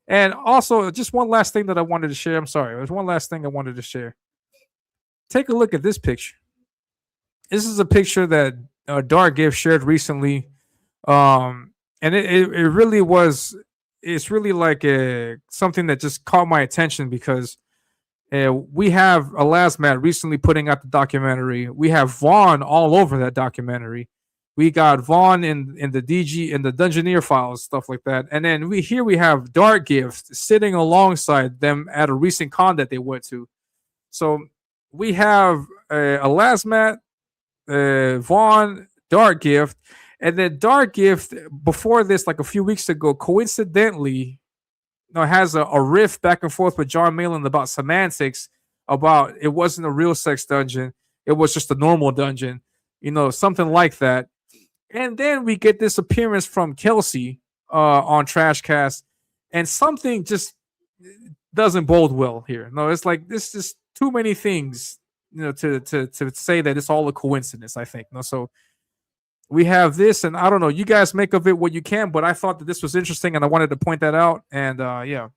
A: And also, just one last thing that I wanted to share. I'm sorry. There's one last thing I wanted to share. Take a look at this picture. This is a picture that Dark Gift shared recently. And it really was, it's really like something that just caught my attention, because we have Alasmat recently putting out the documentary. We have Vaughn all over that documentary. We got Vaughn in the DG in the Dungeoneer files, stuff like that. And then we have Dark Gift sitting alongside them at a recent con that they went to. So we have Alasmat, Vaughn, Dark Gift, and then Dark Gift before this, like a few weeks ago, coincidentally, has a riff back and forth with John Malin about semantics, about it wasn't a real sex dungeon, it was just a normal dungeon, something like that. And then we get this appearance from Kelsey on Trashcast, and something just doesn't bode well here. No, it's like this is too many things, to say that it's all a coincidence, I think. So we have this, and I don't know, you guys make of it what you can, but I thought that this was interesting and I wanted to point that out. And yeah,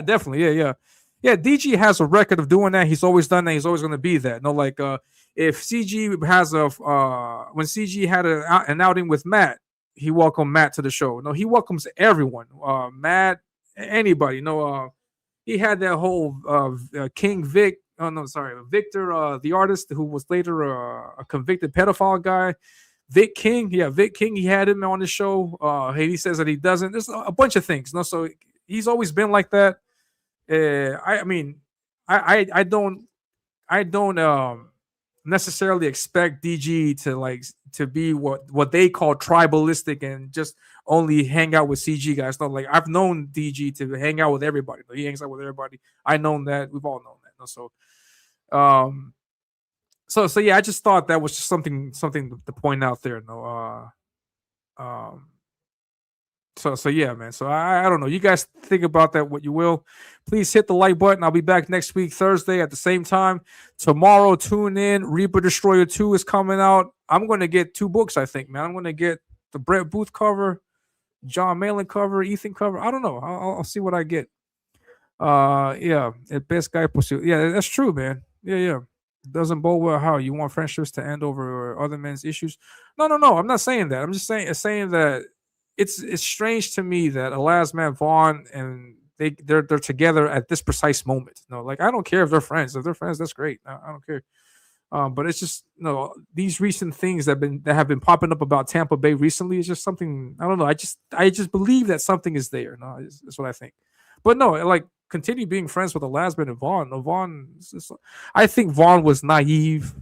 A: definitely. Yeah. DG has a record of doing that. He's always done that. He's always going to be that. If CG has when CG had an outing with Matt, he welcomed Matt to the show. He welcomes everyone. Matt, anybody. He had that whole King Vic. Oh no, sorry, Victor, the artist who was later a convicted pedophile guy. Vic King, Vic King. He had him on the show. He says that he doesn't. There's a bunch of things. So he's always been like that. I don't necessarily expect DG to be what they call tribalistic and just only hang out with CG guys. I've known DG to hang out with everybody. He hangs out with everybody. I know that. We've all known that. So yeah, I just thought that was just something to point out there. So yeah, man. So I don't know. You guys think about that what you will. Please hit the like button. I'll be back next week, Thursday at the same time. Tomorrow, tune in. Reaper Destroyer 2 is coming out. I'm going to get 2 books, I think, man. I'm going to get the Brett Booth cover, John Malin cover, Ethan cover. I don't know. I'll see what I get. Yeah, at best guy pursuit. Yeah, that's true, man. Yeah. Doesn't bode well how you want friendships to end over other men's issues. No. I'm not saying that. I'm just saying that it's strange to me that a last man Vaughn and they're together at this precise moment. No, like I don't care if they're friends. If they're friends, that's great. I don't care. But it's just these recent things that have been popping up about Tampa Bay recently is just something I don't know. I just believe that something is there. No, that's what I think. But no, like continue being friends with Elasman and Vaughn. No, I think Vaughn was naive.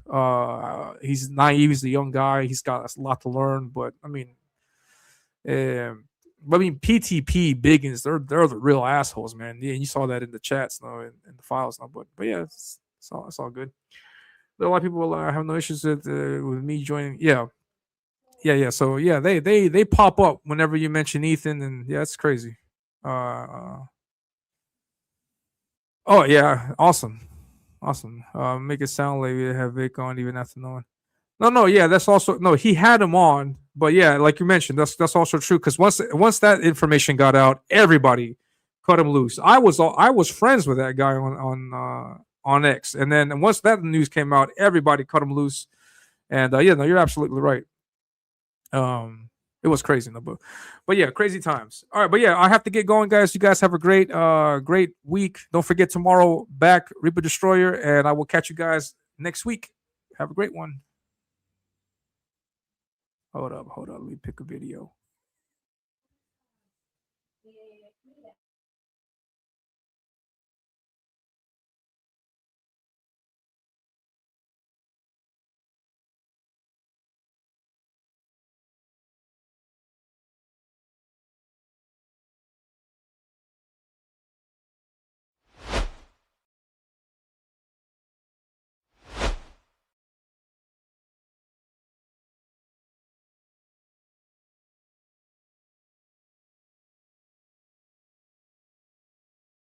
A: He's naive. He's a young guy. He's got a lot to learn. But I mean, PTP Biggins, they're the real assholes, man. Yeah, you saw that in the chats, in the files, But yeah, it's all good. A lot of people have no issues with me joining. Yeah. So yeah, they pop up whenever you mention Ethan, and yeah, it's crazy. Oh yeah, awesome. Make it sound like we have Vic on even after knowing. No, yeah, that's also no. He had him on, but yeah, like you mentioned, that's also true because once that information got out, everybody cut him loose. I was friends with that guy on X, and then once that news came out, everybody cut him loose. And yeah, no, you're absolutely right. It was crazy, but yeah, crazy times. All right, but yeah, I have to get going, guys. You guys have a great week. Don't forget tomorrow back Reaper Destroyer, and I will catch you guys next week. Have a great one. Hold up. Let me pick a video.